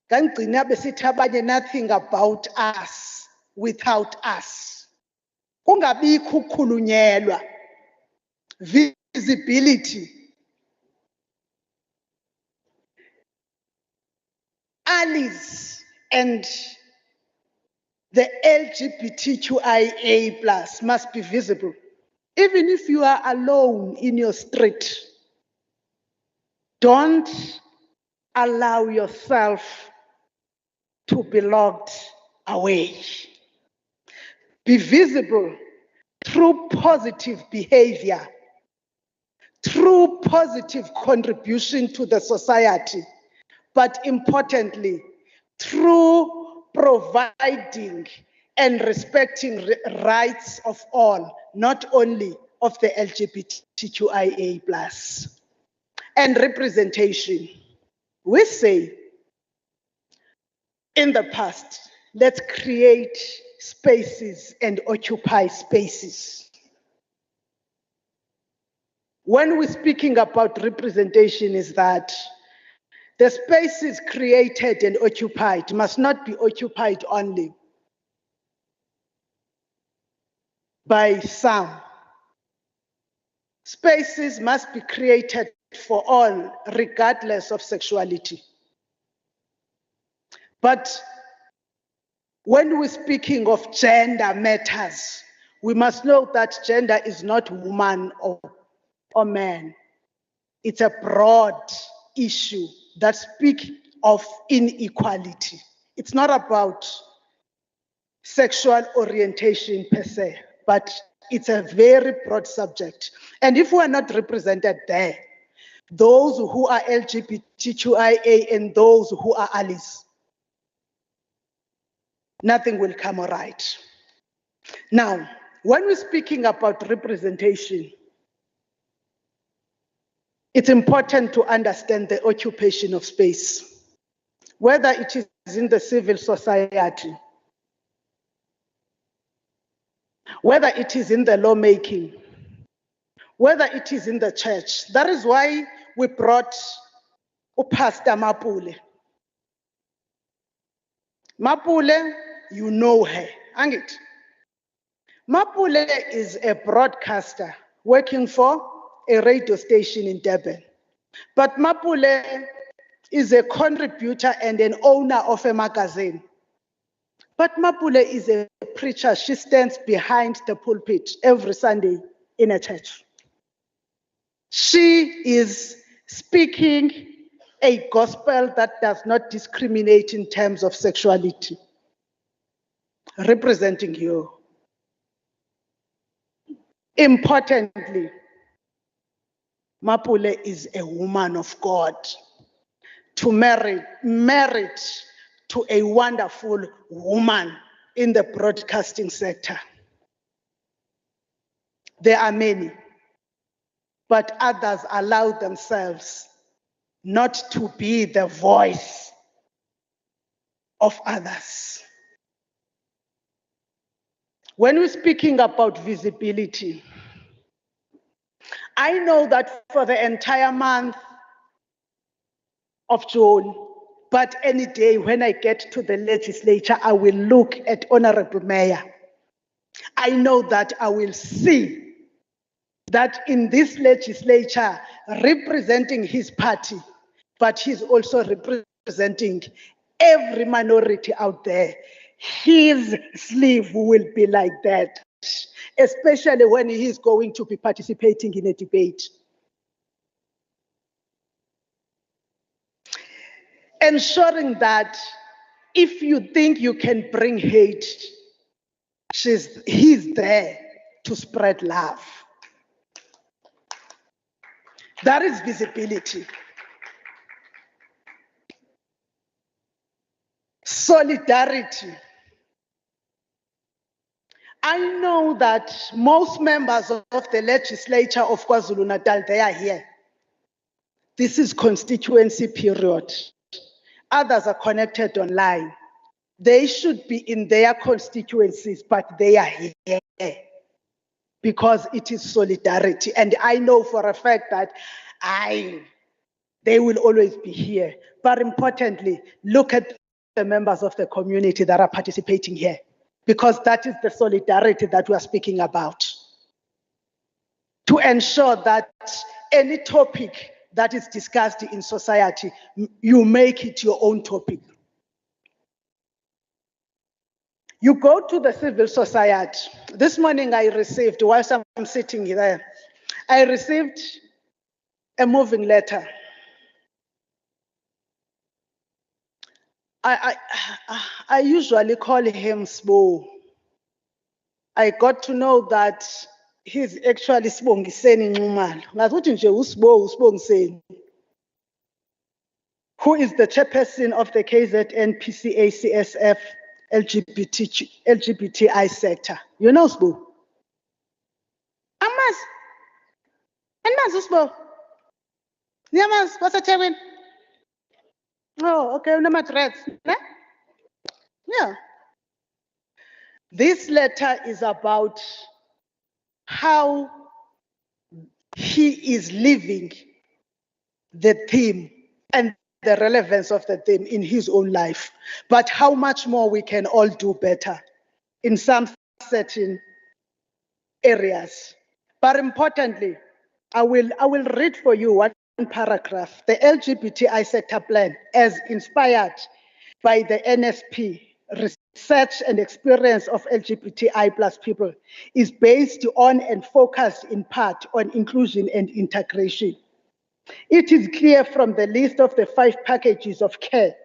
Kangcina besithi abanye nothing about us without us. Kungabikho ukukhulunyelwa. Visibility. Allies and the LGBTQIA+ must be visible. Even if you are alone in your street, don't allow yourself to be locked away. Be visible through positive behavior, through positive contribution to the society, but importantly, through providing and respecting rights of all, not only of the LGBTQIA+. And representation. We say, in the past, let's create spaces and occupy spaces. When we're speaking about representation is that the spaces created and occupied must not be occupied only by some. Spaces must be created for all, regardless of sexuality. But when we're speaking of gender matters, we must know that gender is not woman or man. It's a broad issue that speaks of inequality. It's not about sexual orientation per se, but it's a very broad subject. And if we're not represented there, those who are LGBTQIA and those who are allies. Nothing will come all right. Now, when we're speaking about representation, it's important to understand the occupation of space, whether it is in the civil society, whether it is in the lawmaking, whether it is in the church. That is why we brought Pastor Mapule. Mapule, you know her, Angit. Mapule is a broadcaster working for a radio station in Durban. But Mapule is a contributor and an owner of a magazine. But Mapule is a preacher. She stands behind the pulpit every Sunday in a church. She is speaking a gospel that does not discriminate in terms of sexuality, representing you. Importantly, Mapule is a woman of God, married to a wonderful woman in the broadcasting sector. There are many, but others allow themselves not to be the voice of others. When we're speaking about visibility, I know that for the entire month of June, but any day when I get to the legislature, I will look at Honorable Mayor. I know that I will see that in this legislature, representing his party, but he's also representing every minority out there. His sleeve will be like that, especially when he is going to be participating in a debate. Ensuring that if you think you can bring hate, he's there to spread love. That is visibility. Solidarity. I know that most members of the legislature of KwaZulu-Natal, they are here. This is constituency period. Others are connected online. They should be in their constituencies, but they are here because it is solidarity. And I know for a fact that they will always be here. But importantly, look at the members of the community that are participating here, because that is the solidarity that we are speaking about. To ensure that any topic that is discussed in society, you make it your own topic. You go to the civil society. This morning I received, whilst I'm sitting there, I received a moving letter. I usually call him Sbo. I got to know that he's actually Sibongiseni Nxumalo. Ngazuthi nje uSbo, uSibongiseni, who is the chairperson of the KZN PCA CSF LGBTI sector. You know Sbo? Amas. And Mas Sbo. Yamas, what's a chairman? Oh, okay, number threats. Yeah. This letter is about how he is living the theme and the relevance of the theme in his own life, but how much more we can all do better in some certain areas. But importantly, I will read for you one paragraph. The LGBTI sector plan, as inspired by the NSP research and experience of LGBTI plus people, is based on and focused in part on inclusion and integration. It is clear from the list of the 5 packages of care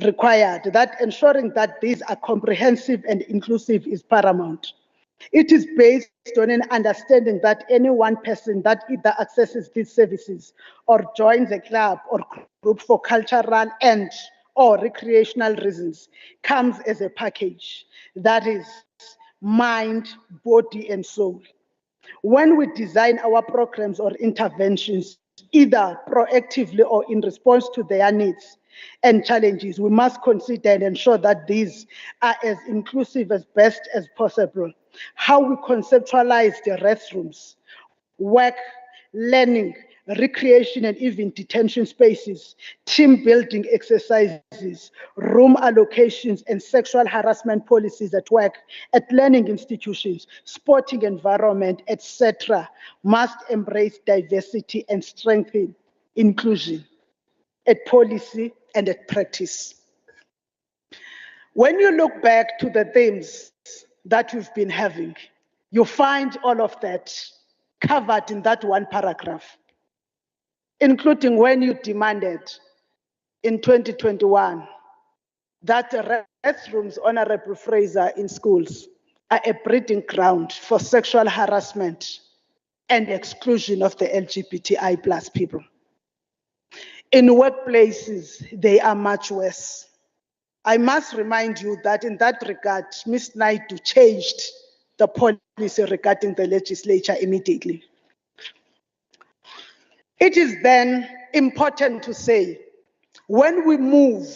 required that ensuring that these are comprehensive and inclusive is paramount. It is based on an understanding that any one person that either accesses these services or joins a club or group for cultural and or recreational reasons comes as a package, that is mind, body, and soul. When we design our programs or interventions, either proactively or in response to their needs and challenges, we must consider and ensure that these are as inclusive as best as possible. How we conceptualize the restrooms, work, learning, recreation, and even detention spaces, team building exercises, room allocations, and sexual harassment policies at work, at learning institutions, sporting environment, etc., must embrace diversity and strengthen inclusion at policy and at practice. When you look back to the themes that we've been having, you find all of that covered in that one paragraph, including when you demanded in 2021 that the restrooms, Honorable Fraser, in schools are a breeding ground for sexual harassment and exclusion of the LGBTI plus people. In workplaces, they are much worse. I must remind you that in that regard, Ms. Naidu changed the policy regarding the legislature immediately. It is then important to say, when we move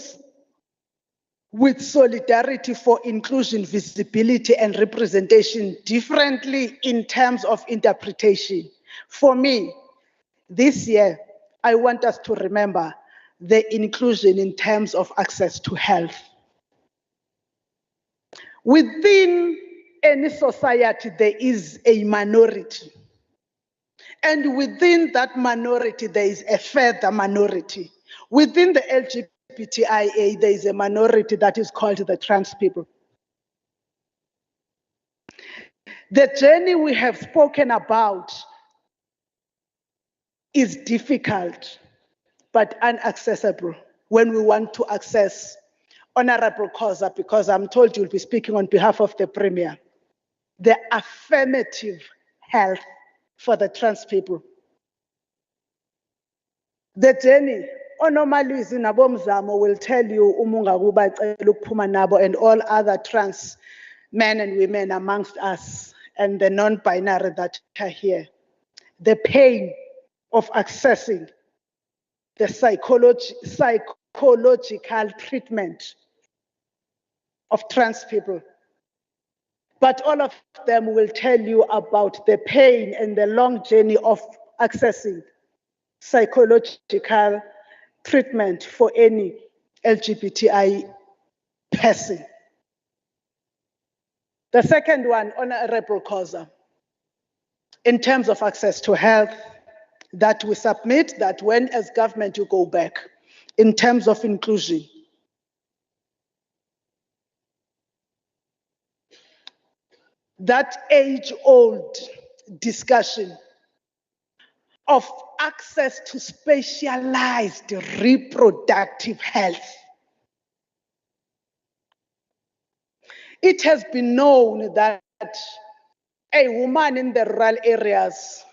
with solidarity for inclusion, visibility, and representation differently in terms of interpretation, for me, this year, I want us to remember the inclusion in terms of access to health. Within any society, there is a minority. And within that minority, there is a further minority. Within the LGBTIA, there is a minority that is called the trans people. The journey we have spoken about is difficult, but inaccessible when we want to access Honorable Khoza, because I'm told you'll be speaking on behalf of the Premier, the affirmative health for the trans people. The journey, Onomalizi Nabomzamo will tell you umungakuba ukuphuma nabo and all other trans men and women amongst us and the non-binary that are here. The pain of accessing the psychological treatment of trans people. But all of them will tell you about the pain and the long journey of accessing psychological treatment for any LGBTI person. The second one, Honorable Khoza, in terms of access to health, that we submit that when as government you go back, in terms of inclusion, that age-old discussion of access to specialized reproductive health. It has been known that a woman in the rural areas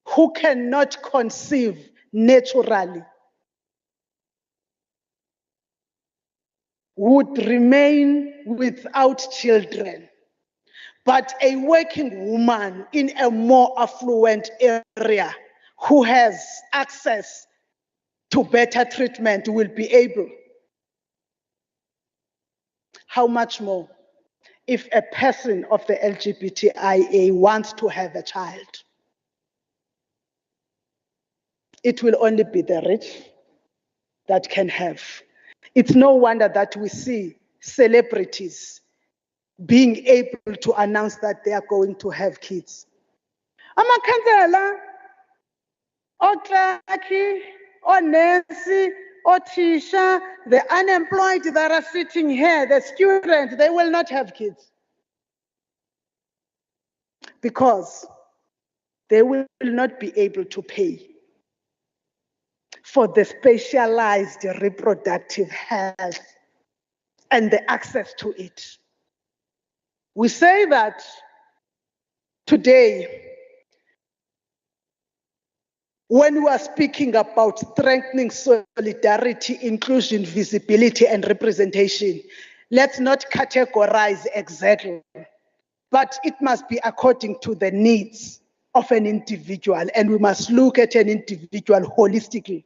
who cannot conceive naturally would remain without children. But a working woman in a more affluent area who has access to better treatment will be able. How much more if a person of the LGBTIA wants to have a child? It will only be the rich that can have. It's no wonder that we see celebrities being able to announce that they are going to have kids. Amakhansela, oklaki, onesi, otisha, the unemployed that are sitting here, the students, they will not have kids. Because they will not be able to pay for the specialized reproductive health and the access to it. We say that Today, when we are speaking about strengthening solidarity, inclusion, visibility, and representation, let's not categorize exactly, but it must be according to the needs of an individual, and we must look at an individual holistically.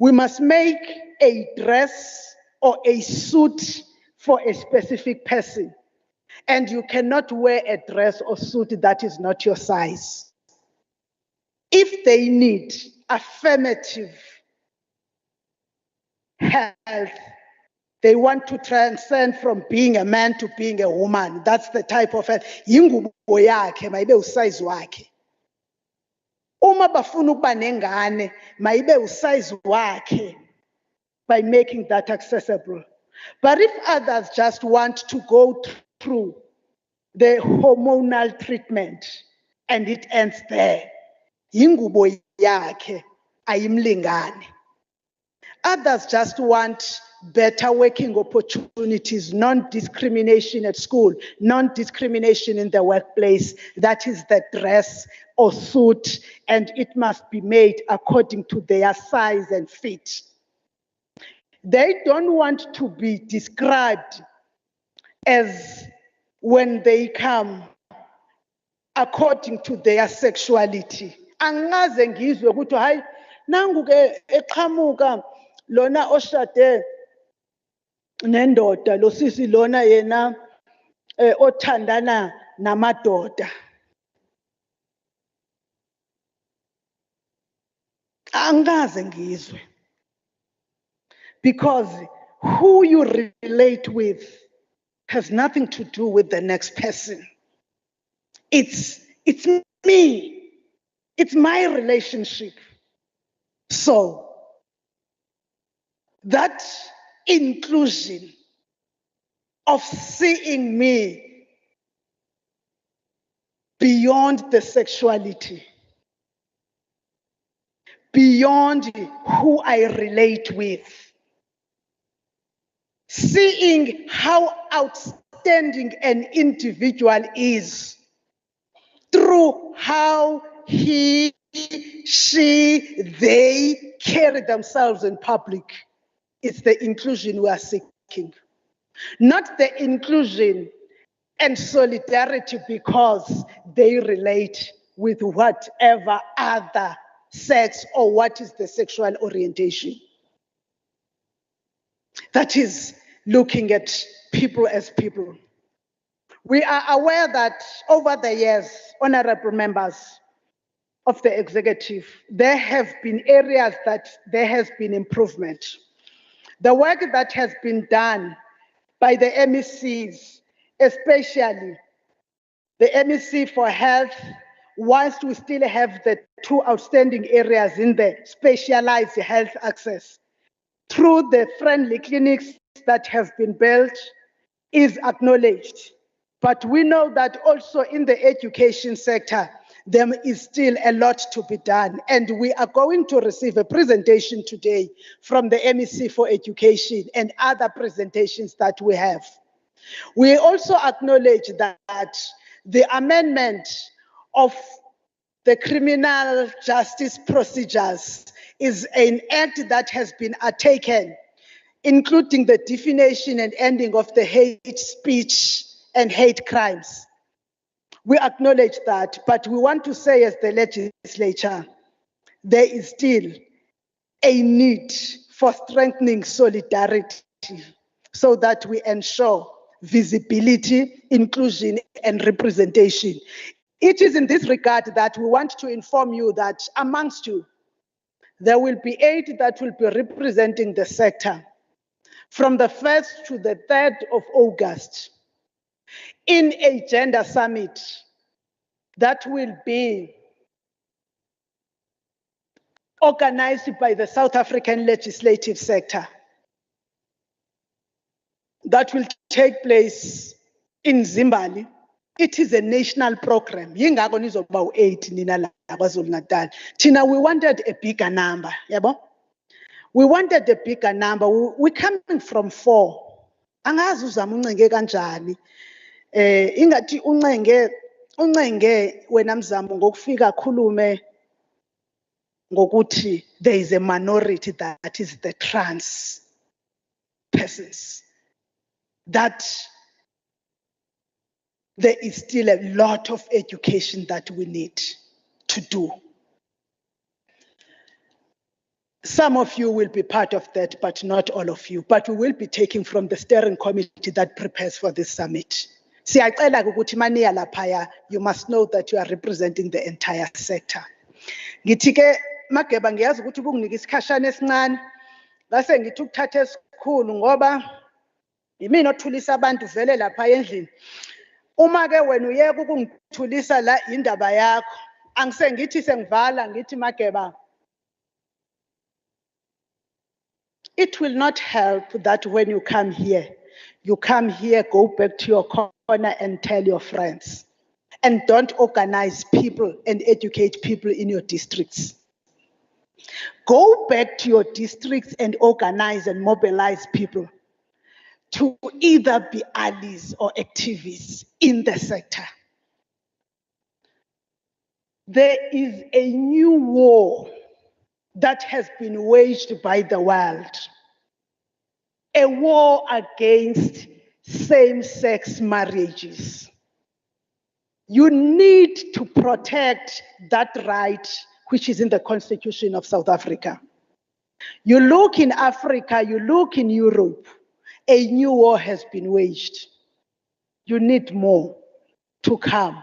We must make a dress or a suit for a specific person, and you cannot wear a dress or suit that is not your size. If they need affirmative health, they want to transcend from being a man to being a woman. That's the type of health. Yingubo yakhe mayibe usize wakhe. Uma bafuna ukuba nengane mayibe usize wakhe by making that accessible. But if others just want to go through the hormonal treatment and it ends there, yingubo yakhe ayimlingane. Others just want better working opportunities, non-discrimination at school, non-discrimination in the workplace. That is the dress or suit, and it must be made according to their size and fit. They don't want to be described as when they come according to their sexuality. Angaze ngizwe ukuthi hayi nangu ke eqhamuka lona oshade nendoda lo sisi lona yena othandana namadoda. Angaze ngizwe. Because who you relate with has nothing to do with the next person. It's me. It's my relationship. So that inclusion of seeing me beyond the sexuality, beyond who I relate with, seeing how outstanding an individual is through how he, she, they carry themselves in public. It's the inclusion we are seeking. Not the inclusion and solidarity because they relate with whatever other sex or what is the sexual orientation. That is looking at people as people. We are aware that over the years, honorable members of the executive, there have been areas that there has been improvement. The work that has been done by the MECs, especially the MEC for health, whilst we still have the two outstanding areas in the specialized health access, through the friendly clinics that have been built, is acknowledged. But we know that also in the education sector, there is still a lot to be done. And we are going to receive a presentation today from the MEC for Education and other presentations that we have. We also acknowledge that the amendment of the criminal justice procedures is an act that has been taken, including the definition and ending of the hate speech and hate crimes. We acknowledge that, but we want to say as the legislature, there is still a need for strengthening solidarity so that we ensure visibility, inclusion, and representation. It is in this regard that we want to inform you that amongst you, there will be 8 that will be representing the sector from the 1st to the 3rd of August in a gender summit that will be organized by the South African legislative sector. That will take place in Zimbabwe. It is a national program. Yingako nizoba u-8 nina la KwaZulu-Natal. Tina, we wanted a bigger number, yabo? We wanted a bigger number. We're coming from 4. Angazi uzama uncenge kanjani. Ingathi uncenge uncenge wena Mzamo ngokufika khulume ngokuthi there is a minority that is the trans persons, that there is still a lot of education that we need to do. Some of you will be part of that, but not all of you. But we will be taking from the steering committee that prepares for this summit. Siyacela ukuthi maniya laphaya, you must know that you are representing the entire sector. Ngithi ke Mageba ngiyazi ukuthi ubukunika isikhashana esincane, ngase ngithi ukuthatha esikhulu ngoba yimina othulisa abantu vele lapha endlini. Uma ke wena uyeka ukungithulisa la indaba yakho, angisengithi sengivala ngithi Mageba, it will not help that when you come here, go back to your corner and tell your friends. And don't organize people and educate people in your districts. Go back to your districts and organize and mobilize people to either be allies or activists in the sector. There is a new war that has been waged by the world. A war against same-sex marriages. You need to protect that right which is in the Constitution of South Africa. You look in Africa, you look in Europe, a new war has been waged. You need more to come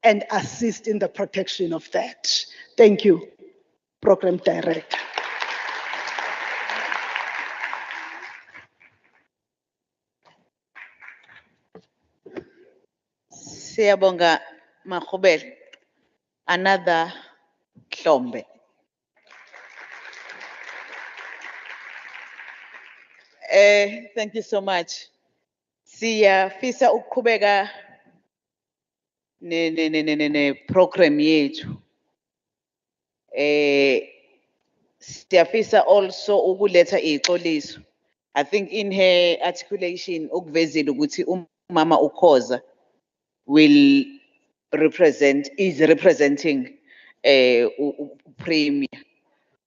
and assist in the protection of that. Thank you, Program Director. Siyabonga Mahobel. Another Klombe. Thank you so much. Siyafisa ukuqhubeka ne program yethu. Siyafisa also ukuletha ixoliso. I think in her articulation ukuvezile ukuthi umama uKhoza is representing Premier.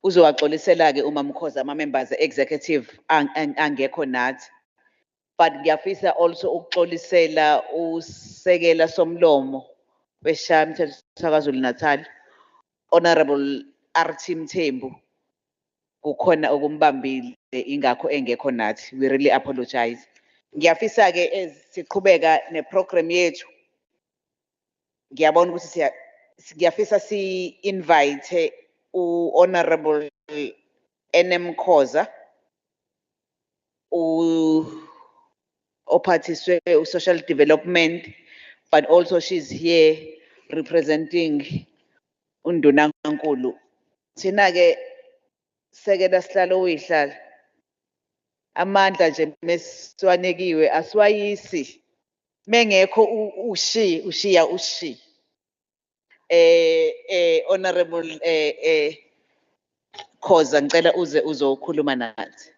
Uzowaxolisela ke umama uKhoza ama members executive angekho nathi. But ngiyafisa also ukuxolisela usekela somlomo weshamthetho KwaZulu-Natal, Honorable RT Mthembu. Kukhona okumbambile ingakho engekho nathi. We really apologize. Ngiyafisa ke siqhubeka neprogram yethu. Ngiyabona ukuthi ngiyafisa si-invite u-Honorable NM Khoza, ophathiswe social development, but also she's here representing uNdunankulu. Thina ke sekela sihlalo uyihlala. Amandla nje meswanekiwe aswayisi. Mengekho ushiya ushi. Honorable Khoza ngicela uze uzokhuluma nathi.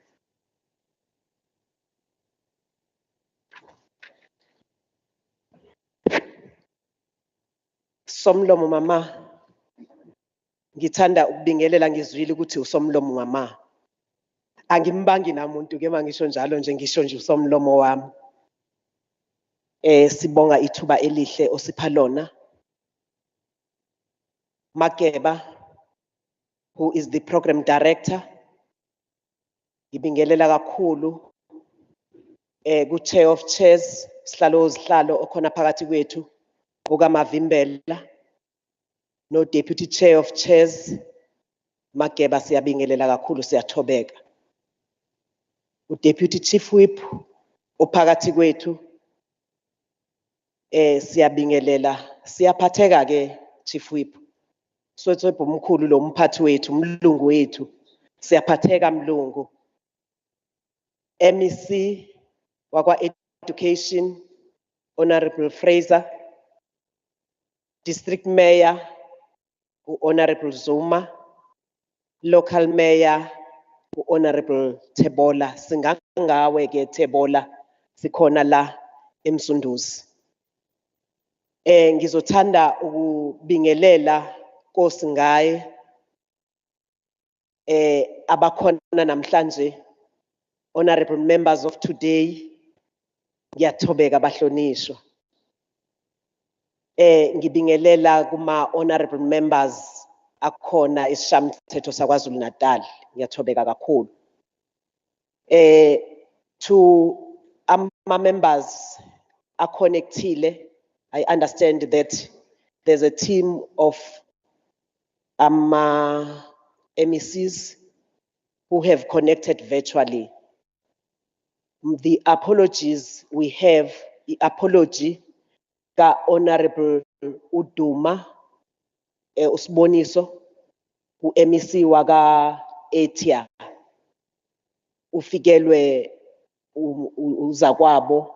Somlomo mama, ngithanda ukubingelela ngizwile ukuthi usomlomo mama. Angimbangi namuntu ke mangisho njalo nje ngisho nje usomlomo wami. Sibonga ithuba elihle osipha lona. Mageba, who is the program director, ngibingelela kakhulu ku-chair of chairs, sihlalo okhona phakathi kwethu, ukaMavimbela, no deputy chair of chairs. Mageba siyabingelela kakhulu, siyathobeka. U-deputy chief whip ophakathi kwethu, siyabingelela, siyaphatheka ke chief whip. Swethwebhu omkhulu lo mphathi wethu, mlungu wethu, siyaphatheka mlungu. MEC wakwa education, Honorable Fraser, district mayor, Honorable Zuma, local mayor, Honorable Tebola. Singangawe ke Tebola, sikhona la eMsunduzi. Ngizothanda ukubingelela Nkosi ngaye abakhona namhlanje, honorable members of today, ngiyathobeka bahlonishwa. Ngibingelela kuma honorable members akhona isishamithetho saKwaZulu-Natal, ngiyathobeka kakhulu. To ama-members are-connectile, I understand that there's a team of MECs who have connected virtually. The apologies we have, the apology ka Honorable Uduma Usiboniso, u-MEC waka Etia, ufikelwe uzakwabo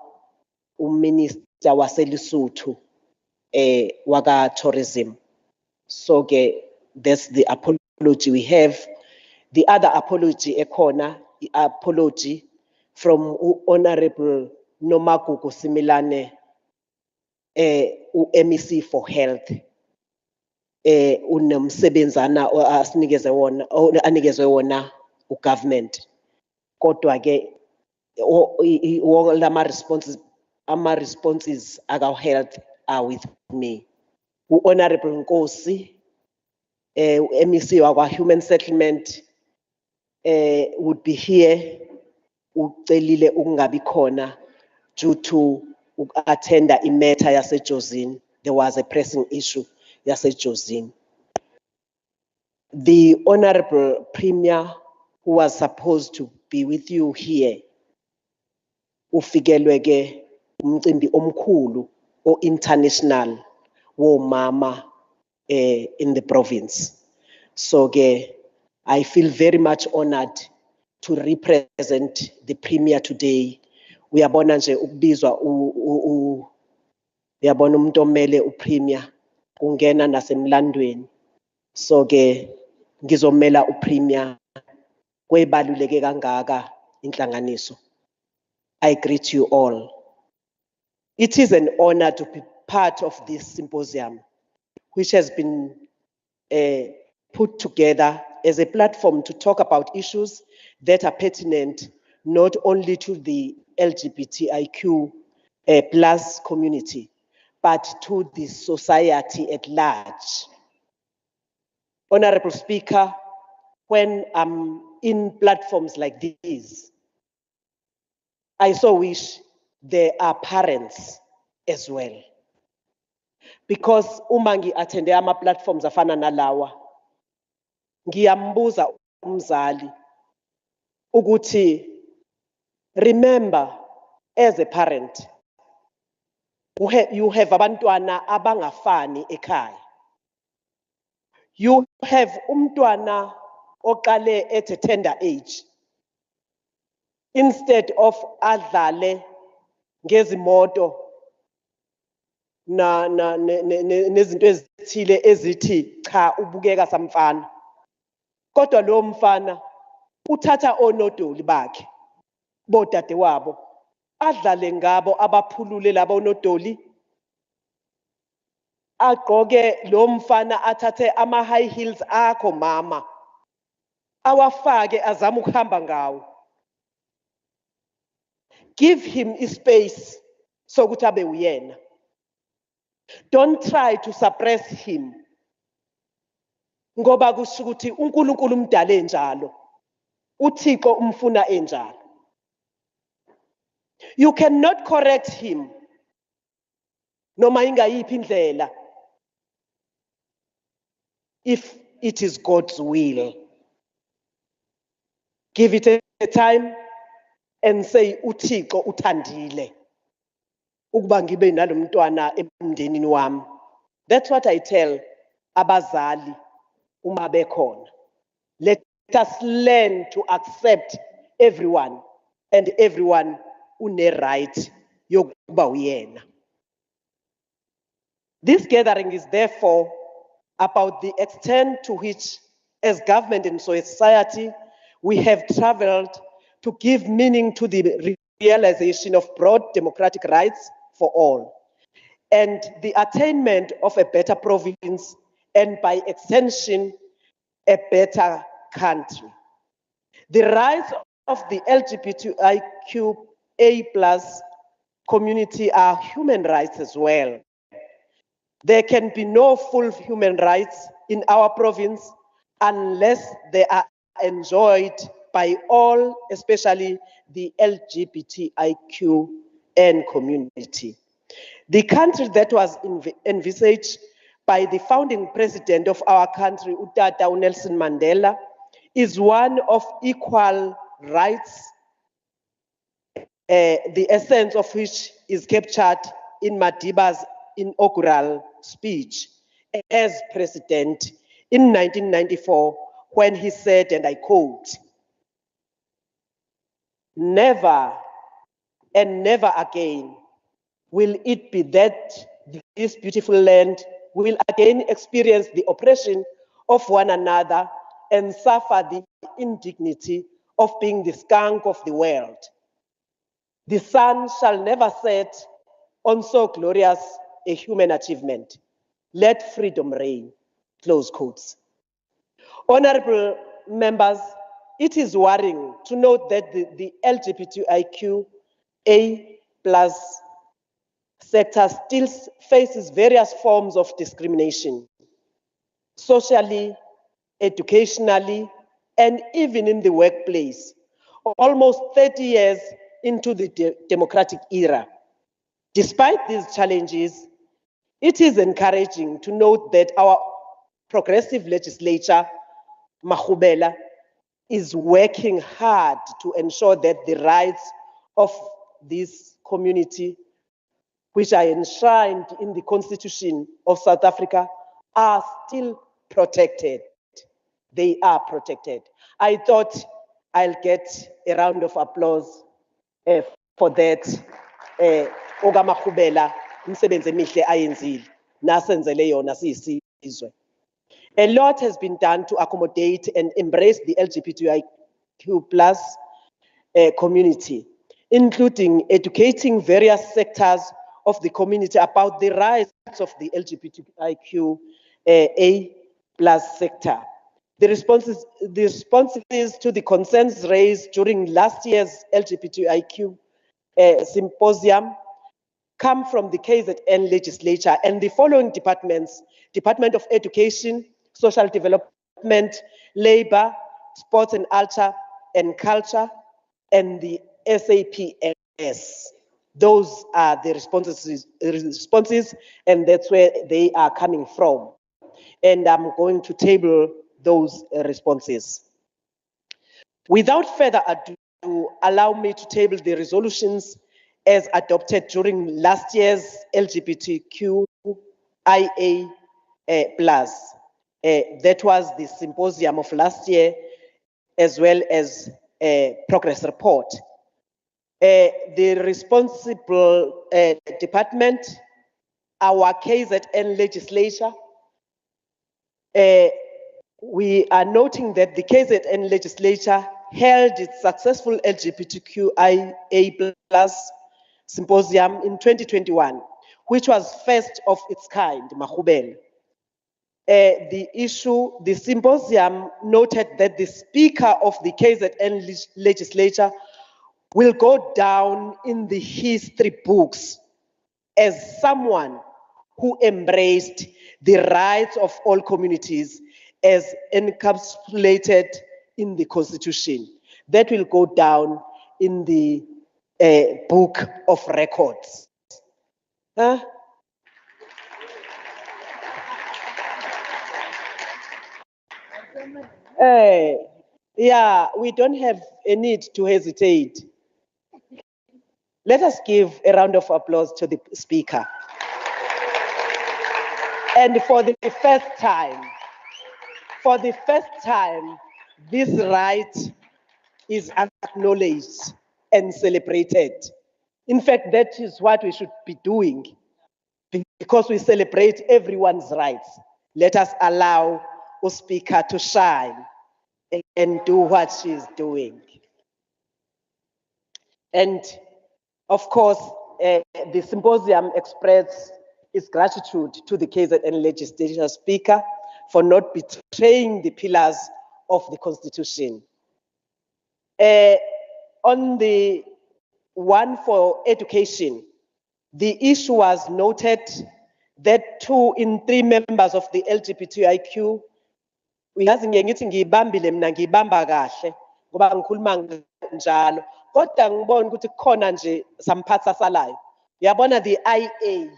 uMinister waseLesotho waka tourism. So that's the apology we have. The other apology ekhona, the apology from Honorable Nomagugu Similane, MEC for health. Unomsebenzana anikezwe wona ugovernment. Kodwa ke all ama responses aka health are with me. Honorable Nkosi, MEC wakwa Human Settlement, would be here. Ucelile ukungabi khona due to attend imatter yaseJozini. There was a pressing issue yaseJozini. The Honorable Premier, who was supposed to be with you here, ufikelwe ke umcimbi omkhulu o international wo mama in the province. So I feel very much honored to represent the Premier today. Uyabona nje ukubizwa uyabona umuntu omele uPremier ungena nasemlandweni. So ngizomela uPremier kwebaluleke kangaka inhlanganiso. I greet you all. It is an honor to be part of this symposium, which has been put together as a platform to talk about issues that are pertinent not only to the LGBTIQ plus community, but to the society at large. Honorable Speaker, when I'm in platforms like these, I so wish there are parents as well. Because umangi attende ama platforms afana nalawa, ngiyambuza umzali ukuthi, remember, as a parent, you have abantwana abangafani ekhaya. You have umntwana oqale at a tender age. Instead of adlale ngezimoto nezinto ezithile ezithi cha ubukeka samfana. Kodwa lo mfana uthatha onodoli bakhe bodade wabo adlale ngabo abaphulule labo onodoli, agqoke lo mfana athathe ama high heels akho mama awafake azama ukuhamba ngawo. Give him a space sokuthi abe uyena. Don't try to suppress him. Ngoba kusho ukuthi uNkulunkulu umdale njalo, uThixo umfuna enjalo. You cannot correct him noma ingayiphi indlela if it is God's will. Give it a time and say uThixo uthandile ukuba ngibe nalomntwana emndenini wami. That's what I tell abazali uma bekhona. Let us learn to accept everyone, and everyone une right yokuba uyena. This gathering is therefore about the extent to which, as government and society, we have traveled to give meaning to the realization of broad democratic rights for all, and the attainment of a better province, and by extension, a better country. The rights of the LGBTIQA+ community are human rights as well. There can be no full human rights in our province unless they are enjoyed by all, especially the LGBTIQN community. The country that was envisaged by the founding president of our country, Utata Nelson Mandela, is one of equal rights, the essence of which is captured in Madiba's inaugural speech as president in 1994, when he said, and I quote, "Never and never again will it be that this beautiful land will again experience the oppression of one another and suffer the indignity of being the skunk of the world. The sun shall never set on so glorious a human achievement. Let freedom reign," close quotes. Honorable members, it is worrying to note that the LGBTIQA+ sector still faces various forms of discrimination, socially, educationally, and even in the workplace, almost 30 years into the democratic era. Despite these challenges, it is encouraging to note that our progressive legislature, Mahubela, is working hard to ensure that the rights of this community, which are enshrined in the Constitution of South Africa, are still protected. They are protected. I thought I'll get a round of applause for that. Oga Mahubela, umsebenzi emihle ayenzile, nasenzele yona siyisizwe. A lot has been done to accommodate and embrace the LGBTIQ+ community, including educating various sectors of the community about the rights of the LGBTIQA+ sector. The responses to the concerns raised during last year's LGBTIQ Symposium come from the KZN legislature and the following departments: Department of Education, Social Development, Labor, Sports and Culture, and the SAPS. Those are the responses, and that's where they are coming from. And I'm going to table those responses. Without further ado, allow me to table the resolutions as adopted during last year's LGBTQIA+. That was the symposium of last year, as well as a progress report. The responsible department, our KZN legislature, we are noting that the KZN legislature held its successful LGBTQIA+ symposium in 2021, which was first of its kind, Mahubel. The symposium noted that the speaker of the KZN legislature will go down in the history books as someone who embraced the rights of all communities as encapsulated in the Constitution. That will go down in the book of records. Huh? Yeah, we don't have a need to hesitate. Let us give a round of applause to the speaker. And for the first time, this right is acknowledged and celebrated. In fact, that is what we should be doing, because we celebrate everyone's rights. Let us allow the speaker to shine and do what she's doing. And of course, the symposium expressed its gratitude to the KZN Legislature Speaker for not betraying the pillars of the Constitution. On the one for education, the issue was noted that 2 in 3 members of the LGBTIQ, uyazi ngiye ngithi ngiyibambile mina ngiyibamba kahle ngoba ngikhuluma njalo, kodwa ngibona ukuthi kukhona nje samphathi sasalayo. Uyabona the IA,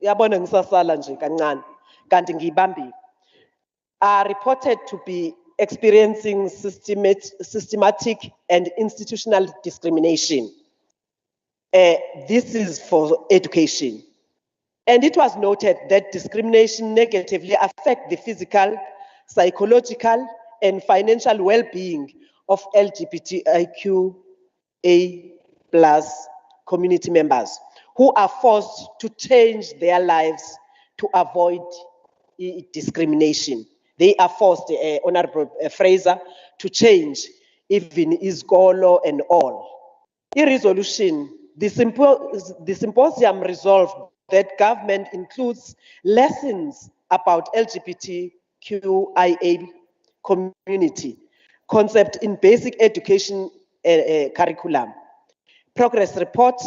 uyabona ngisasala nje kancane kanti ngiyibambile, are reported to be experiencing systematic and institutional discrimination. This is for education. And it was noted that discrimination negatively affects the physical, psychological, and financial well-being of LGBTIQA+ community members who are forced to change their lives to avoid discrimination. They are forced, Honorable Fraser, to change even isikolo and all. In resolution, the symposium resolved that government includes lessons about LGBTQIA community concept in basic education curriculum. Progress report,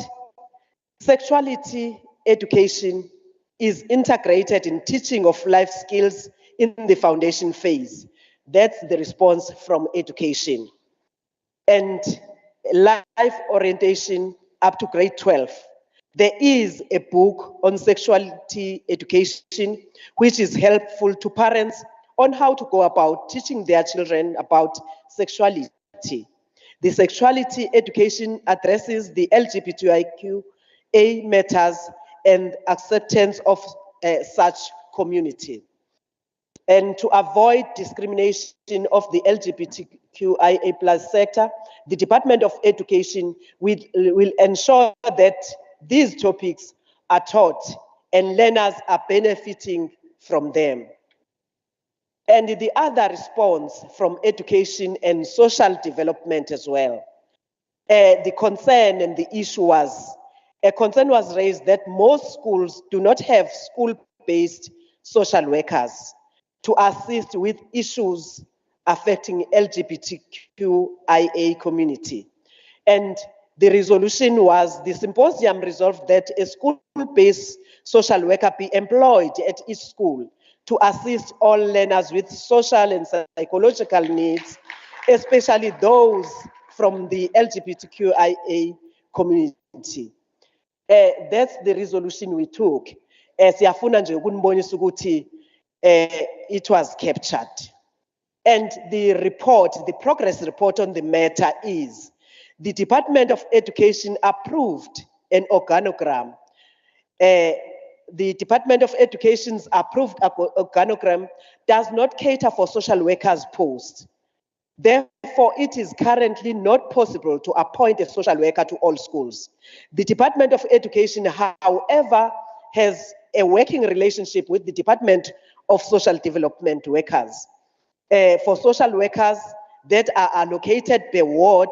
sexuality education is integrated in teaching of life skills in the foundation phase. That's the response from education. And life orientation up to grade 12. There is a book on sexuality education, which is helpful to parents on how to go about teaching their children about sexuality. The sexuality education addresses the LGBTIQA matters and acceptance of such community. And to avoid discrimination of the LGBTQIA+ sector, the Department of Education will ensure that these topics are taught and learners are benefiting from them. And the other response from education and social development as well. The concern and the issue was, a concern was raised that most schools do not have school-based social workers to assist with issues affecting LGBTQIA community. And the resolution was, the symposium resolved that a school-based social worker be employed at each school to assist all learners with social and psychological needs, especially those from the LGBTQIA community. That's the resolution we took. Siyafuna nje ukunibonisa ukuthi it was captured. And the report, the progress report on the matter is, the Department of Education approved an organogram. The Department of Education's approved organogram does not cater for social workers posts. Therefore, it is currently not possible to appoint a social worker to all schools. The Department of Education, however, has a working relationship with the Department of Social Development Workers. For social workers that are allocated per ward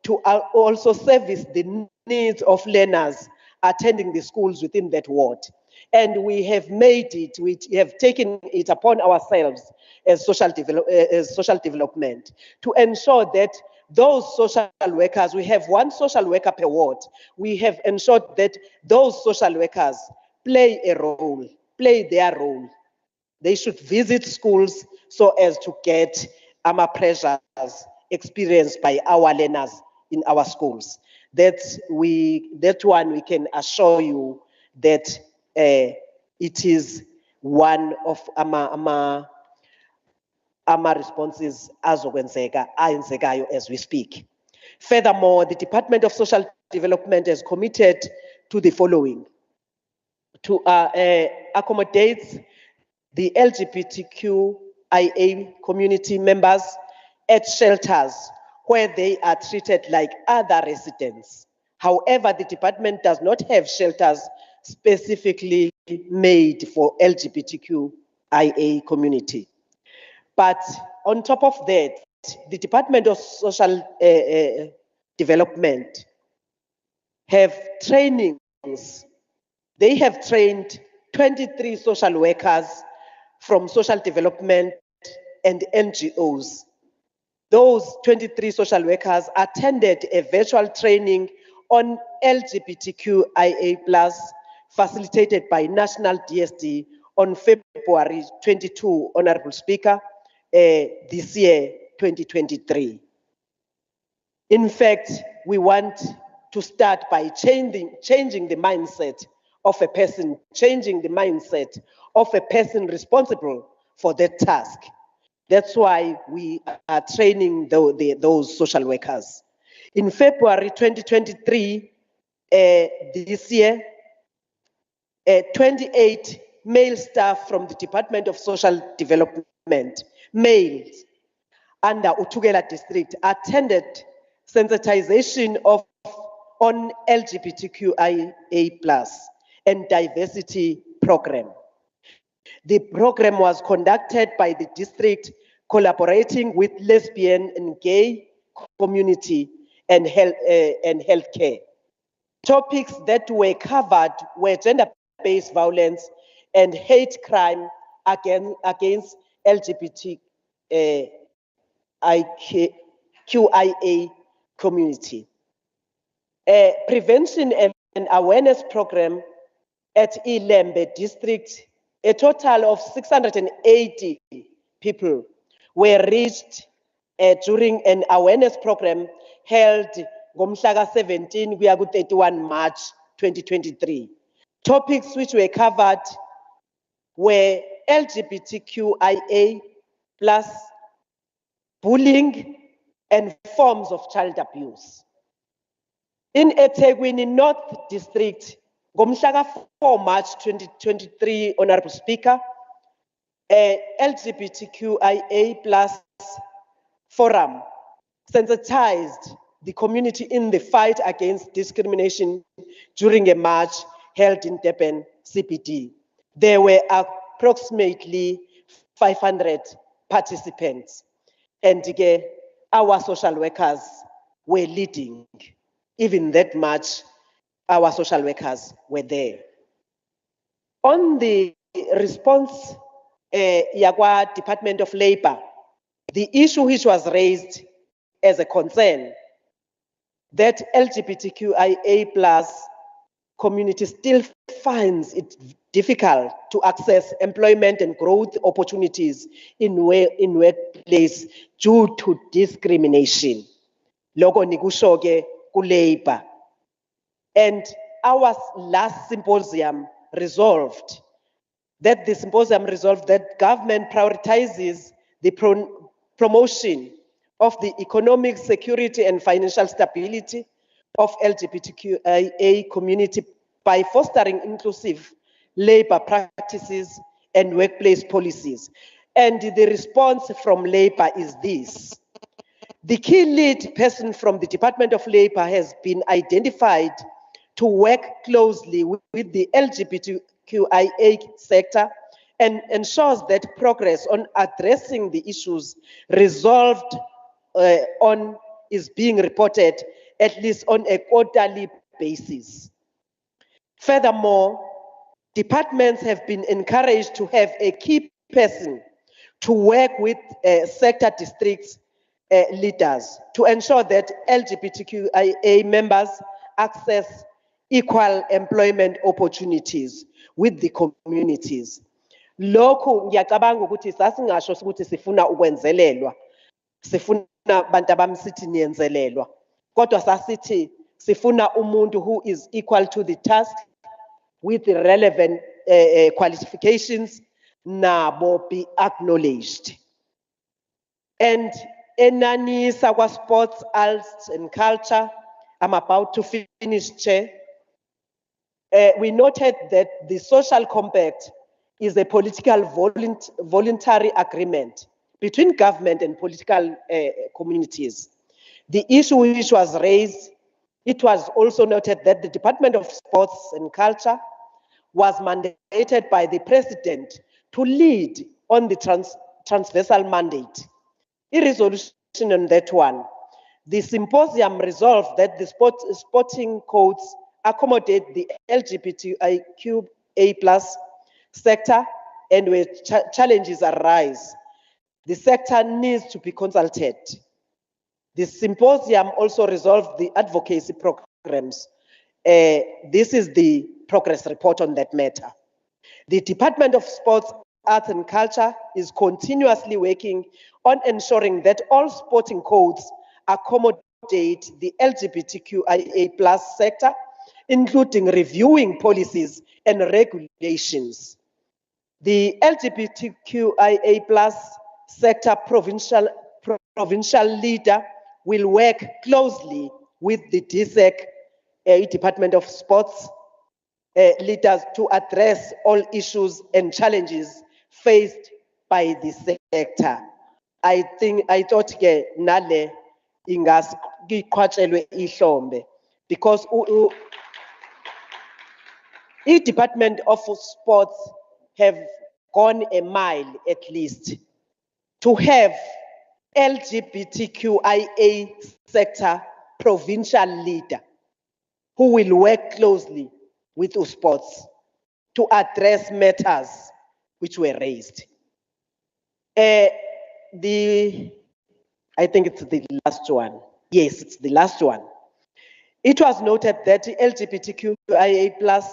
to also service the needs of learners attending the schools within that ward. And we have made it, we have taken it upon ourselves as social development to ensure that those social workers, we have 1 social worker per ward. We have ensured that those social workers play a role, play their role. They should visit schools so as to get pressures experienced by our learners in our schools. That one we can assure you that it is one of our responses ayenzekayo as we speak. Furthermore, the Department of Social Development is committed to the following: to accommodate the LGBTQIA community members at shelters where they are treated like other residents. However, the department does not have shelters specifically made for LGBTQIA community. But on top of that, the Department of Social Development have trainings They have trained 23 social workers from social development and NGOs. Those 23 social workers attended a virtual training on LGBTQIA+, facilitated by National DSD on February 22, Honorable Speaker, this year, 2023. In fact, we want to start by changing the mindset of a person, changing the mindset of a person responsible for that task. That's why we are training those social workers. In February 2023, this year, 28 male staff from the Department of Social Development, males, under Utugela district attended sensitization on LGBTQIA+ and diversity program. The program was conducted by the district collaborating with lesbian and gay community and healthcare. Topics that were covered were gender-based violence and hate crime against LGBTQIA community. Prevention and awareness program at Ilembe district, a total of 680 people were reached during an awareness program held ngomhlaka 17 kuya ku 31 March 2023. Topics which were covered were LGBTQIA+, bullying, and forms of child abuse. In eThekwini North District, ngomhlaka 4 March 2023, Honorable Speaker, LGBTQIA+ forum sensitized the community in the fight against discrimination during a march held in Durban CBD. There were approximately 500 participants, and our social workers were leading. Even that march, our social workers were there. On the response, Yagwa Department of Labor, the issue which was raised as a concern that LGBTQIA+ community still finds it difficult to access employment and growth opportunities in workplace due to discrimination. Logo nikusho-ke ku-labor. And our last symposium resolved that government prioritizes the promotion of the economic security and financial stability of LGBTQIA community by fostering inclusive labor practices and workplace policies. And the response from labor is this. The key lead person from the Department of Labor has been identified to work closely with the LGBTQIA sector and ensures that progress on addressing the issues resolved on is being reported at least on a quarterly basis. Furthermore, departments have been encouraged to have a key person to work with sector districts leaders to ensure that LGBTQIA members access equal employment opportunities with the communities. Lokhu ngiyacabanga ukuthi sasingasho ukuthi sifuna ukwenzelelwa, sifuna bantu abamsithi niyenzelelwa, kodwa sasithi sifuna umuntu who is equal to the task with the relevant qualifications nabo be acknowledged. And enanisa kwa sports, arts and culture, I'm about to finish, Chair. We noted that the social compact is a political voluntary agreement between government and political communities. The issue which was raised, it was also noted that the Department of Sports and Culture was mandated by the President to lead on the transversal mandate. In resolution on that one, the symposium resolved that the sporting codes accommodate the LGBTQIA+ sector, and where challenges arise, the sector needs to be consulted. The symposium also resolved the advocacy programs. This is the progress report on that matter. The Department of Sports, Arts and Culture is continuously working on ensuring that all sporting codes accommodate the LGBTQIA+ sector, including reviewing policies and regulations. The LGBTQIA+ sector provincial leader will work closely with the DSEC, Department of Sports, leaders to address all issues and challenges faced by the sector. I thought nale ingas giqhwatshelwe ihlombe, because the Department of Sports have gone a mile at least to have LGBTQIA sector provincial leader who will work closely with sports to address matters which were raised. I think it's the last one. Yes, it's the last one. It was noted that the LGBTQIA+